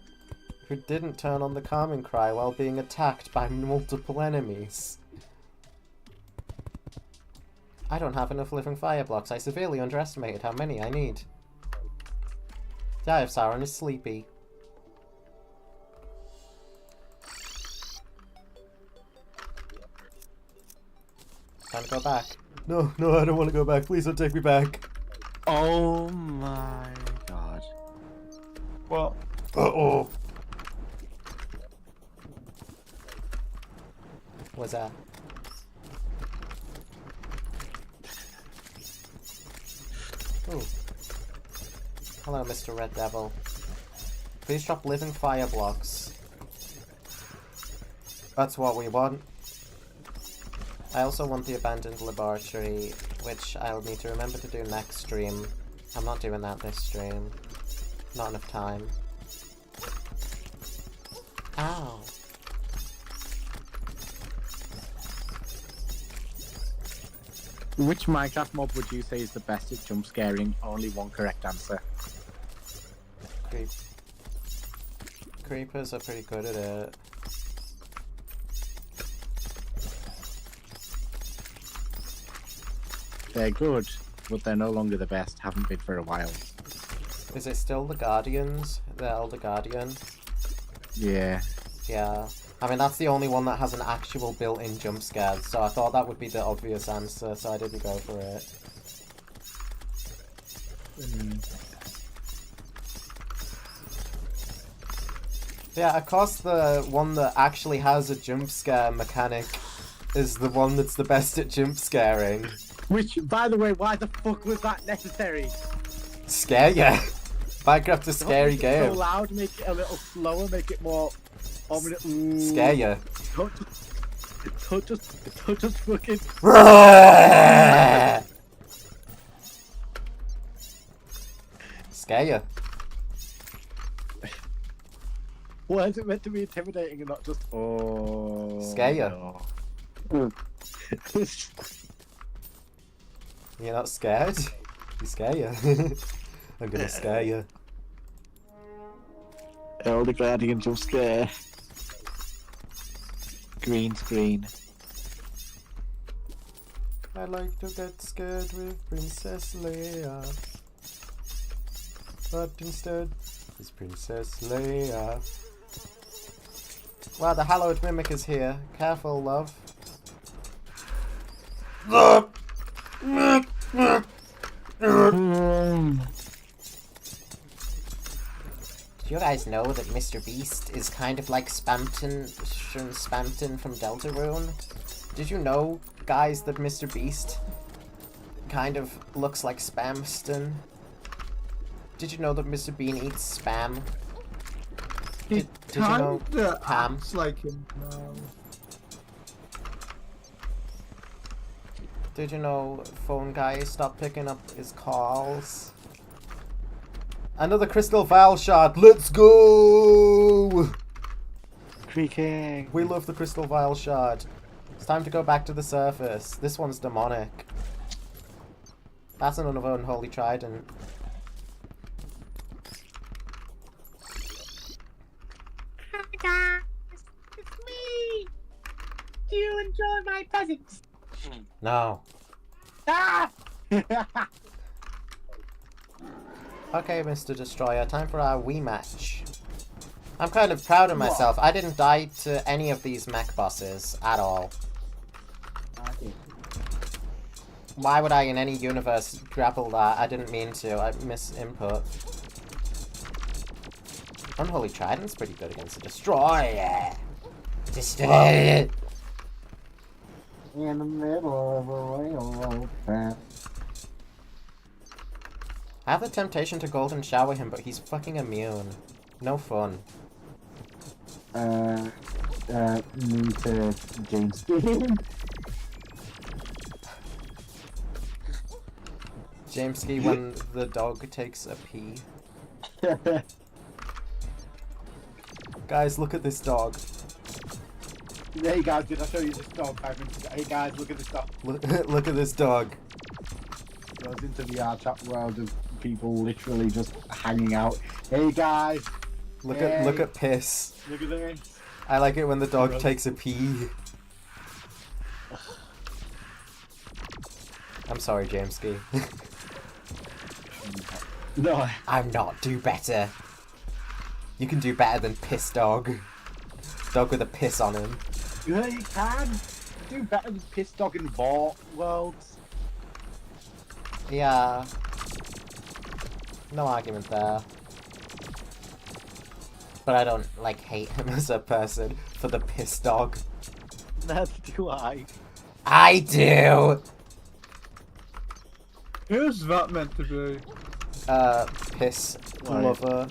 who didn't turn on the Calming Cry while being attacked by multiple enemies. I don't have enough living fire blocks. I severely underestimated how many I need. The Eye of Sauron is sleepy. Time to go back. No, I don't want to go back. Please don't take me back. Oh my god. Well. Uh-oh. What's that? Ooh. Hello, Mr. Red Devil. Please drop living fire blocks. That's what we want. I also want the abandoned laboratory, which I'll need to remember to do next stream. I'm not doing that this stream. Not enough time. Ow. Which Minecraft mob would you say is the best at jump scaring? Only one correct answer. Creepers are pretty good at it. They're good, but they're no longer the best. Haven't been for a while. Is it still the Guardians? The Elder Guardian? Yeah. Yeah. I mean, that's the only one that has an actual built-in jump scare, so I thought that would be the obvious answer, so I didn't go for it. Yeah, of course the one that actually has a jump scare mechanic is the one that's the best at jump scaring. Which, by the way, why the fuck was that necessary? Scare ya. Minecraft's a scary Make it game. so loud, make it a little slower, make it more ominous. Scare ya. Don't just fucking. Scare ya. Why is it meant to be intimidating and not just Scare ya. No. You're not scared? You scare ya. I'm gonna scare ya. Elder Guardian jump scare. Green screen. I like to get scared with Princess Leia. but instead is Princess Leia. Wow, the hallowed mimic is here. Careful, love. Do you guys know that Mr. Beast is kind of like Spamton from Deltarune? Did you know, guys, that Mr. Beast kind of looks like Spamston? Did you know that Mr. Bean eats spam? Did you know Pam? Acts like him now. Did you know phone guy stopped picking up his calls? Another crystal vial shard. Let's go! Creaking. We love the crystal vial shard. It's time to go back to the surface. This one's demonic. That's another unholy trident. Hi guys, it's me. Do you enjoy my presents? No. Ah! Okay, Mr. Destroyer, time for our Wii match. I'm kind of proud of myself. I didn't die to any of these mech bosses at all. Why would I in any universe grapple that? I didn't mean to. I misinput. Unholy Trident's pretty good against the Destroyer. Destroy it! In the middle of a railroad track. I have the temptation to golden shower him, but he's fucking immune. No fun. New to James Dean. James Ski when the dog takes a pee. Guys, look at this dog. Hey guys, did I show you this dog 5 minutes ago? Hey guys, look at this dog. Look at this dog. Goes into the chat world of people literally just hanging out. Hey guys, Look Hey. at piss. look at this. I like it when the dog Really? takes a pee. I'm sorry, James Ski. No, I'm not. Do better. You can do better than piss dog. Dog with a piss on him. yeah, you can do better than piss dog in Vault worlds. Yeah. No argument there. But I don't, like, hate him as a person for the piss dog. Neither do I. I do! Who's that meant to be? Piss Why? lover.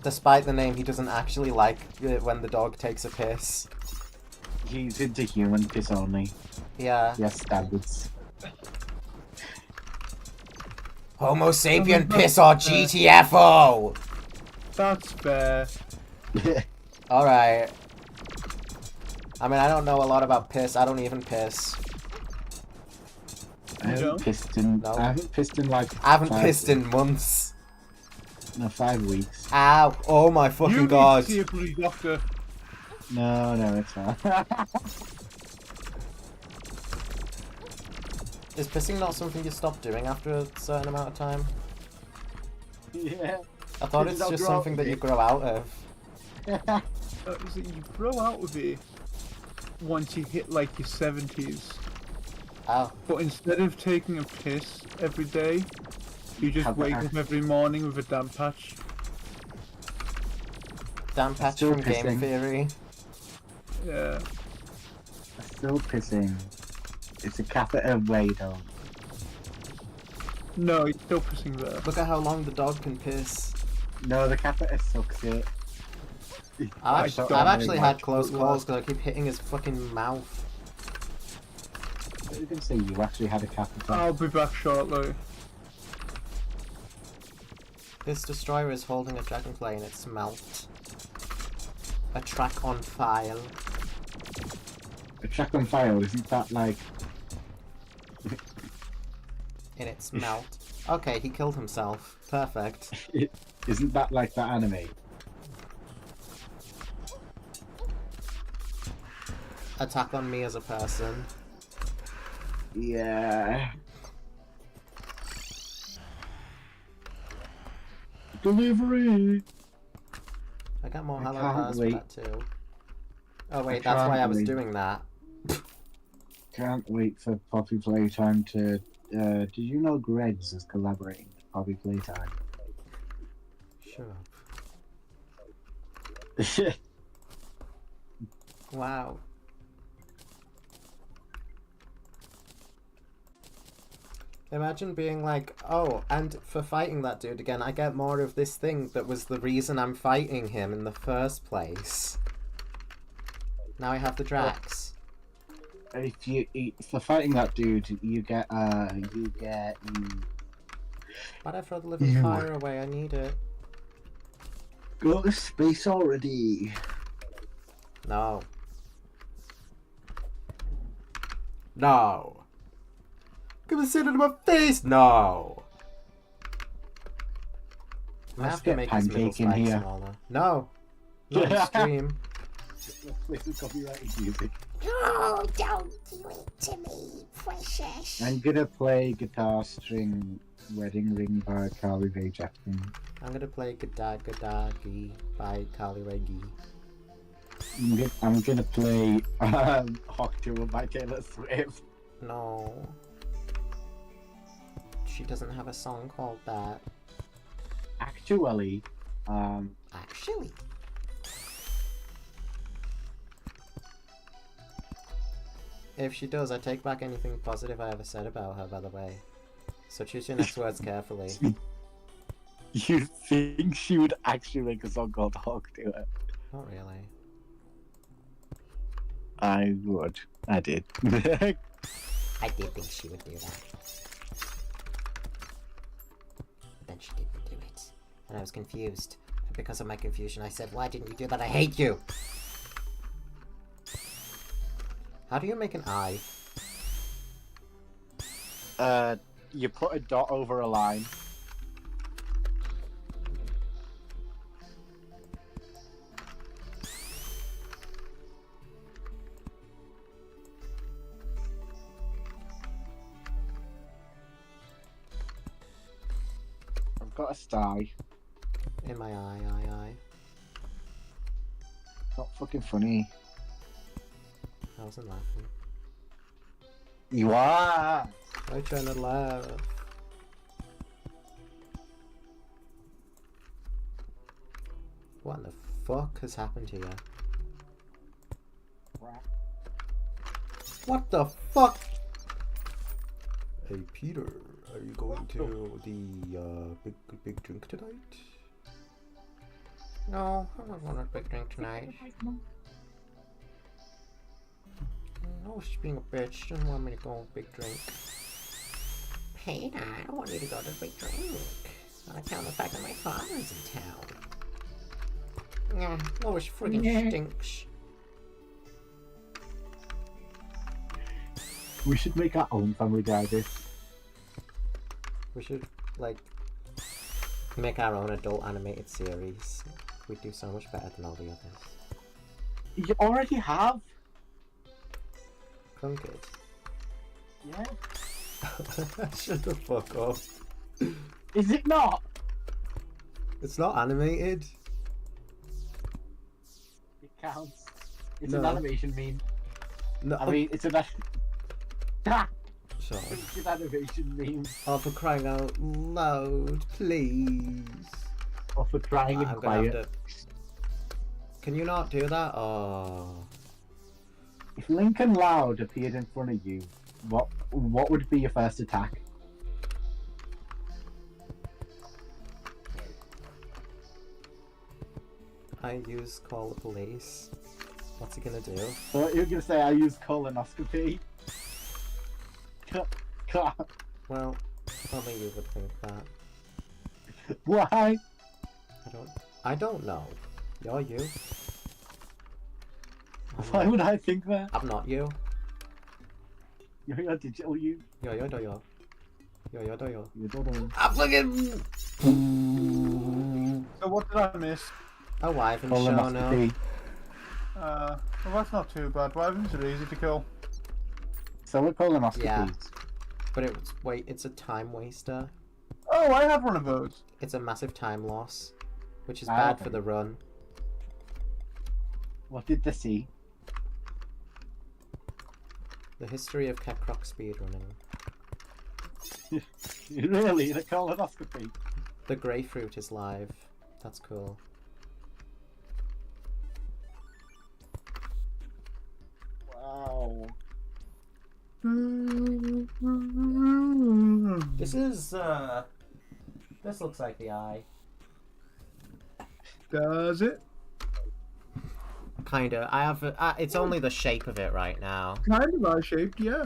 Despite the name, he doesn't actually like it when the dog takes a piss. He's into human piss only. Yeah. Yes, standards. Homo sapien piss or GTFO! That's fair. Alright. I mean, I don't know a lot about piss. I don't even piss. I haven't don't? pissed in. No. I haven't pissed in like. I haven't 5 pissed in months. No, 5 weeks. Ow. Oh my You fucking need god. to see a bloody doctor. No, it's fine. Is pissing not something you stop doing after a certain amount of time? yeah. I thought Does it's it not just grow out something of that you it? grow out of. Is it you grow out of it once you hit like your 70s. Oh. But instead of taking a piss every day, you just Have wake that. up every morning with a damp patch. Damn patch Still from Game pissing. Theory. Yeah. Still pissing. It's a catheter way though. No, you're still pissing there. Look at how long the dog can piss. No, the catheter sucks it. I've, I actually, don't I've actually know had much, close but calls because I keep hitting his fucking mouth. You can say you actually had a catheter. I'll be back shortly. This destroyer is holding a dragonfly in its mouth. A track on file. A track on file, isn't that like... In its mouth. Okay, he killed himself. Perfect. Isn't that like that anime? Attack on me as a person. Yeah. Delivery! I got more I hello can't cars for wait. that too. Oh wait, that's why I was doing that. Can't wait for Poppy Playtime to... did you know Greg's is collaborating with Poppy Playtime? Shut up. Wow. Imagine being like, oh, and for fighting that dude again, I get more of this thing that was the reason I'm fighting him in the first place. Now I have the Drax. For fighting that dude, you get, Why'd I throw the living You- fire away? I need it. Go to space already. No. No. Gonna say it in my face? No. I Let's have to get make his middle Pancake in spike here. smaller. No. Not on stream. Let's play some copyrighted music. Oh, don't do it to me, precious. I'm gonna play Guitar String Wedding Ring by Carly Rae Jepsen. I'm gonna play Gadagi by Carly Rae Jepsen. I'm gonna play Hawk Tour by Taylor Swift. No. She doesn't have a song called that. Actually, Actually. If she does, I take back anything positive I ever said about her, by the way. So choose your next words carefully. you think she would actually make a song called Hawk Tour? Not really. I would. I did. I did think she would do that. But then she didn't do it. And I was confused. And because of my confusion, I said, why didn't you do that? I hate you! How do you make an eye? You put a dot over a line. I've got a sty. In my eye. Not fucking funny. I wasn't laughing. You are! I trying to laugh. What the fuck has happened here? What the fuck? Hey Peter, are you going to the big drink tonight? No, I don't want a big drink tonight. No, she's being a bitch. She doesn't want me to go on a big drink. Peter, I don't want you to go to a big drink. On account of the fact that my father's in town. Yeah, Lois friggin' stinks. We should make our own Family Guy this. We should, like, make our own adult animated series. We'd do so much better than all the others. You already have? Crunked. Yeah. Shut the fuck up. Is it not? It's not animated. It counts. It's No. an animation meme. No, I mean, it's an shut up. it's an animation meme. Oh, for crying out loud, please. Or for crying I'm and gonna have quiet. to... Can you not do that? Oh. If Lincoln Loud appeared in front of you, what would be your first attack? I use call the police. What's he gonna do? So you're gonna say I use colonoscopy? Well, only you would think that. Why? I don't know. You're you. Why would I think that? I'm not you. You're your digital you. Yo. You don't know. I'm fucking... So what did I miss? A wyvern show now. Colonoscopy. Well, that's not too bad. Wyverns are easy to kill. So we're colonoscopies. Yeah. But it's... Wait, it's a time waster. Oh, I have one of those. It's a massive time loss, which is Ah, bad okay. for the run. What did they see? The history of Kekrok speedrunning. Really? The colonoscopy? The grapefruit is live. That's cool. Wow. This is, this looks like the eye. Does it? Kinda. I have, it's only the shape of it right now. Kind of eye-shaped, yeah.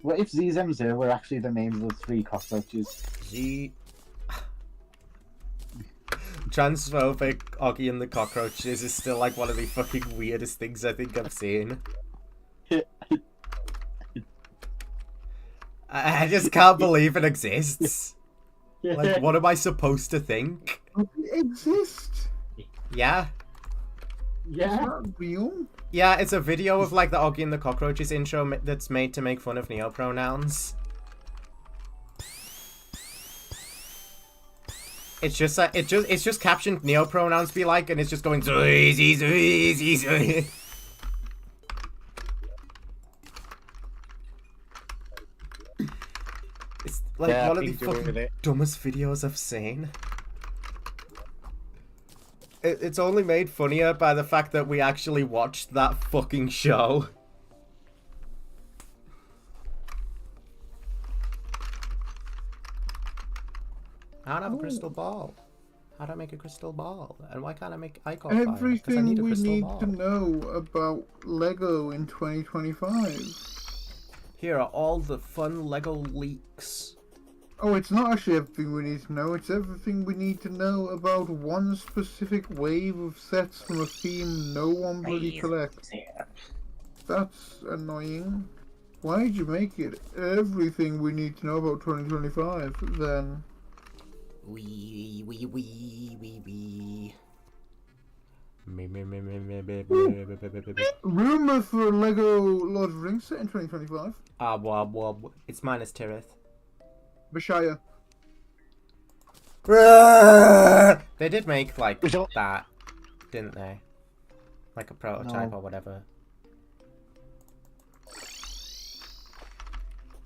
What if Zizemzer were actually the names of the 3 cockroaches? Z. Transphobic Oggy and the Cockroaches is still like one of the fucking weirdest things I think I've seen. I just can't believe it exists. Like, what am I supposed to think? It exists. Yeah. It's Yeah. not real. Yeah, it's a video of like the Oggy and the Cockroaches intro that's made to make fun of neopronouns. It's just like it's just captioned neopronouns be like, and it's just going easy, easy, easy. It's like Yeah, one of the I've been doing fucking it. dumbest videos I've seen. It's only made funnier by the fact that we actually watched that fucking show. I don't have a crystal ball. How do I make a crystal ball? And why can't I make icon fire? 'Cause I Everything need a we crystal need ball. to know about Lego in 2025. Here are all the fun Lego leaks. Oh, it's not actually everything we need to know. It's everything we need to know about one specific wave of sets from a theme no one bloody collects. That's annoying. Why'd you make it everything we need to know about 2025 then? Wee. Rumor for a Lego Lord of the Rings set in 2025. Wob. It's minus Tirith. Bashaya. They did make like Which one? that, didn't they? Like a prototype No. or whatever.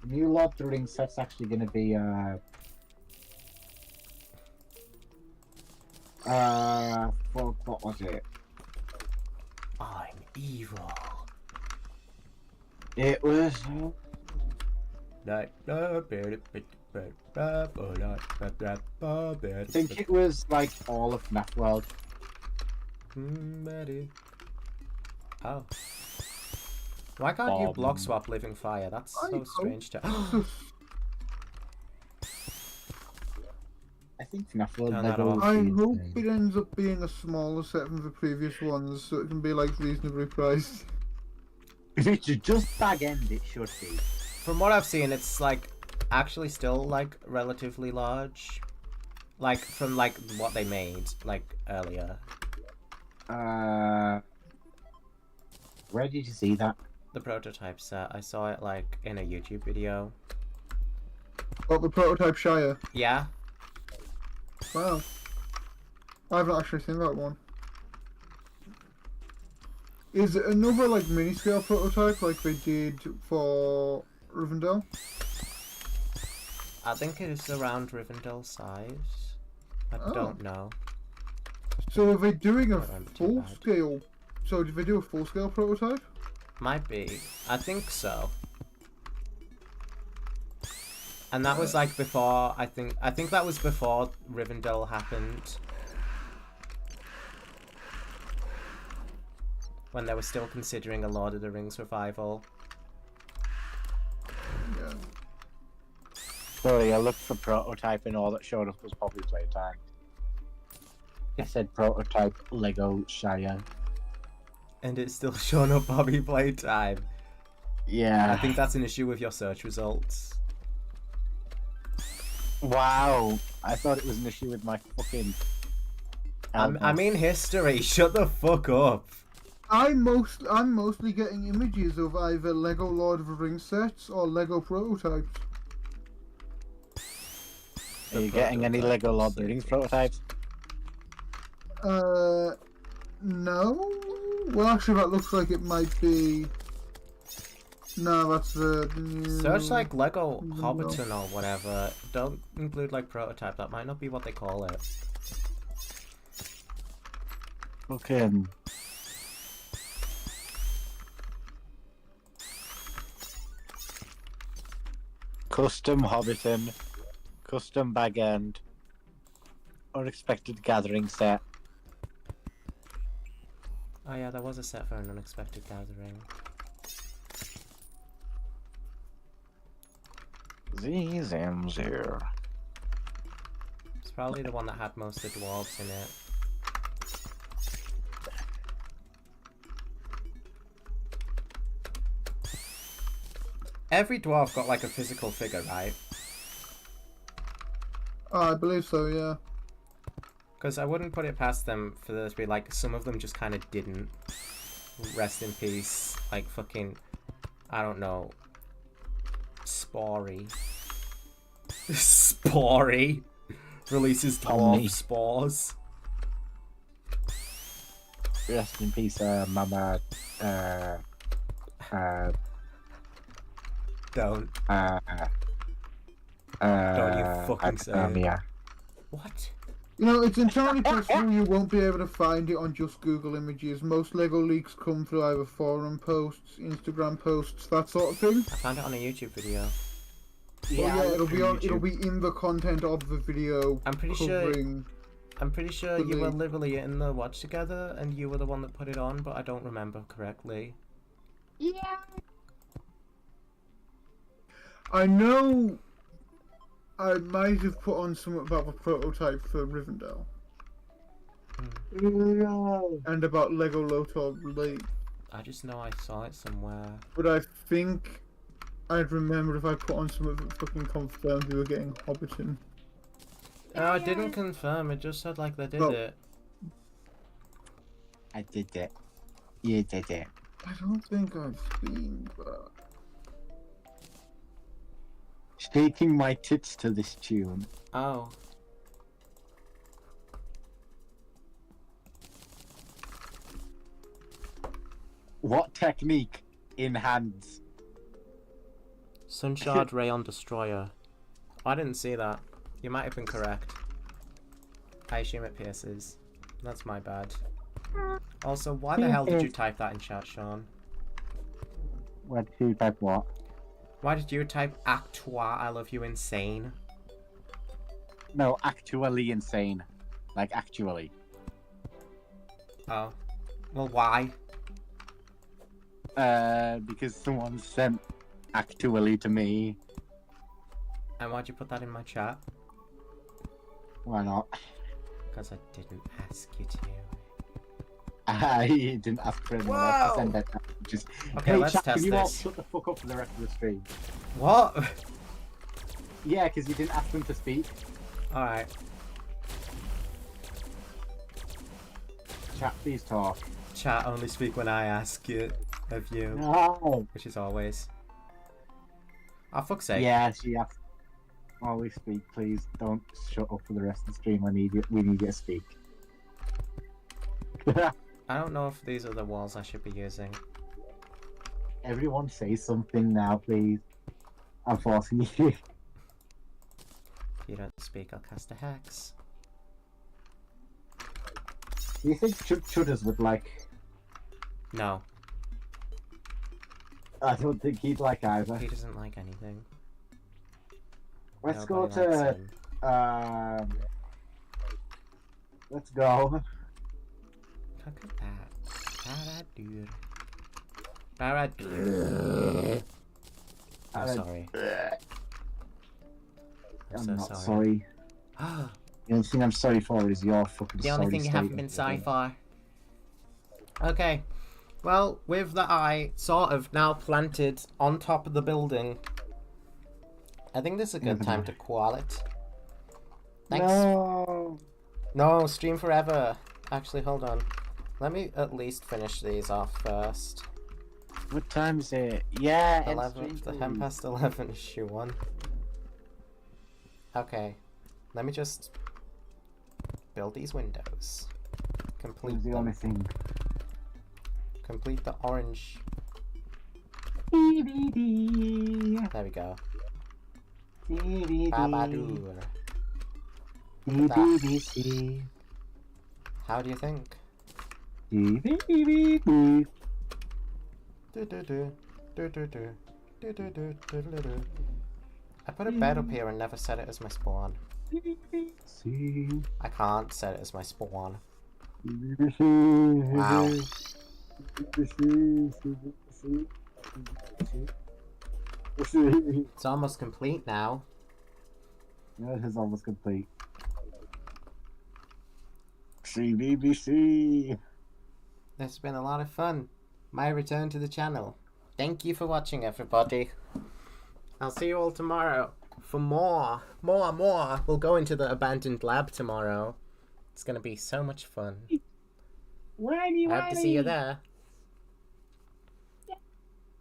The new Lord of the Rings set's actually going to be, what was it? I'm evil. It was, I think it was like all of FNAF World. Oh. Why can't you block swap Living Fire? That's so strange to. I think FNAF World Turn that Lego. off. I is, hope it ends up being a smaller set than the previous ones so it can be like reasonably priced. If it's just bag end, it should be. From what I've seen, it's like actually still like relatively large. Like from like what they made like earlier. Where did you see that? The prototype set. I saw it like in a YouTube video. Oh, the prototype Shire. Yeah. Wow. I haven't actually seen that one. Is it another like mini scale prototype like they did for Rivendell? I think it is around Rivendell size. I Oh. don't know. So are they doing a Not too full bad. scale? So did they do a full scale prototype? Might be. I think so. And that was like before, I think that was before Rivendell happened. When they were still considering a Lord of the Rings revival. Yeah. Sorry, I looked for prototype and all that showed up was probably playtime. It said prototype Lego Shire. And it's still showing up Bobby Playtime. Yeah. I think that's an issue with your search results. Wow. I thought it was an issue with my fucking. I mean history, shut the fuck up. I'm mostly getting images of either Lego Lord of the Rings sets or Lego prototypes. Are you getting any Lego Lord Buildings prototypes? No. Well, actually, that looks like it might be. No, that's the new... Search like Lego No. Hobbiton or whatever. Don't include like prototype. That might not be what they call it. Okay. Custom Hobbiton, custom bag end, unexpected gathering set. Oh yeah, there was a set for an unexpected gathering. Zm's here. It's probably the one that had most of the dwarves in it. Every dwarf got like a physical figure, right? Oh, I believe so, yeah. Because I wouldn't put it past them for there to be like, some of them just kind of didn't. Rest in peace. Like fucking, I don't know. Spory. Spory. Releases dwarf spores. Rest in peace, Mama. Don't. Don't you fucking say it. Yeah. What? You know, it's entirely possible you won't be able to find it on just Google Images. Most Lego leaks come through either forum posts, Instagram posts, that sort of thing. I found it on a YouTube video. Yeah, it'll be on. It'll be in the content of the video. I'm pretty sure you were leak. literally in the watch together and you were the one that put it on, but I don't remember correctly. I know I might have put on something about the prototype for Rivendell. And about Lego Lotor Lake. I just know I saw it somewhere. But I think I'd remember if I put on something that fucking confirmed we were getting Hobbiton. No, I didn't confirm, it just said like they did it. I did it. You did it. I don't think I've seen that. Shaking my tits to this tune. Oh. What technique in hands? Sunshard Rayon Destroyer. I didn't see that. You might have been correct. I assume it pierces. That's my bad. Also, why the hell did you type that in chat, Sean? What did you type what? Why did you type Actoire, I love you insane? No, actually insane. Like actually. Oh. Well, why? Because someone sent actually to me. And why'd you put that in my chat? Why not? Because I didn't ask you to. I didn't ask for anyone else to send that. Just Okay, hey, let's chat, test can you all this. shut the fuck up for the rest of the stream? What? Yeah, because you didn't ask them to speak. Alright. Chat, please talk. Chat, only speak when I ask it of you. No. Which is always. Oh, fuck's sake. Yes, you have. Always speak, please. Don't shut up for the rest of the stream. I need you. We need you to speak. I don't know if these are the walls I should be using. Everyone say something now, please. I'm forcing you. If you don't speak, I'll cast a hex. Do you think Chudders would like? No, I don't think he'd like either. he doesn't like anything. Let's Nobody go likes to. him. Let's go. Look at that. Baradur. Baradur. I'm sorry. I'm so not sorry. sorry. The only thing I'm sorry for is your fucking The only sorry thing you haven't been state. sorry for. Okay. Well, with the eye sort of now planted on top of the building, I think this is a good time to call it. Thanks. No. No, stream forever. Actually, hold on. Let me at least finish these off first. What time is it? Yeah, 11. The 10 past 11 is shoe 1. Okay. Let me just build these windows. Complete It's the them. only thing. Complete the orange. DVD. There we go. DVD. Babadoo. BBC. How do you think? DVD. Do-do-do. Do-do-do. Do-do-do. I put a bed up here and never set it as my spawn. BBC. I can't set it as my spawn. BBC. Wow. It's almost complete now. Yeah, it is almost complete. BBC. This has been a lot of fun. My return to the channel. Thank you for watching, everybody. I'll see you all tomorrow for more. We'll go into the abandoned lab tomorrow. It's gonna be so much fun. I hope to see you there.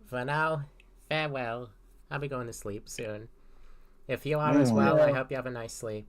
For now, farewell. I'll be going to sleep soon. If you are as well, I hope you have a nice sleep.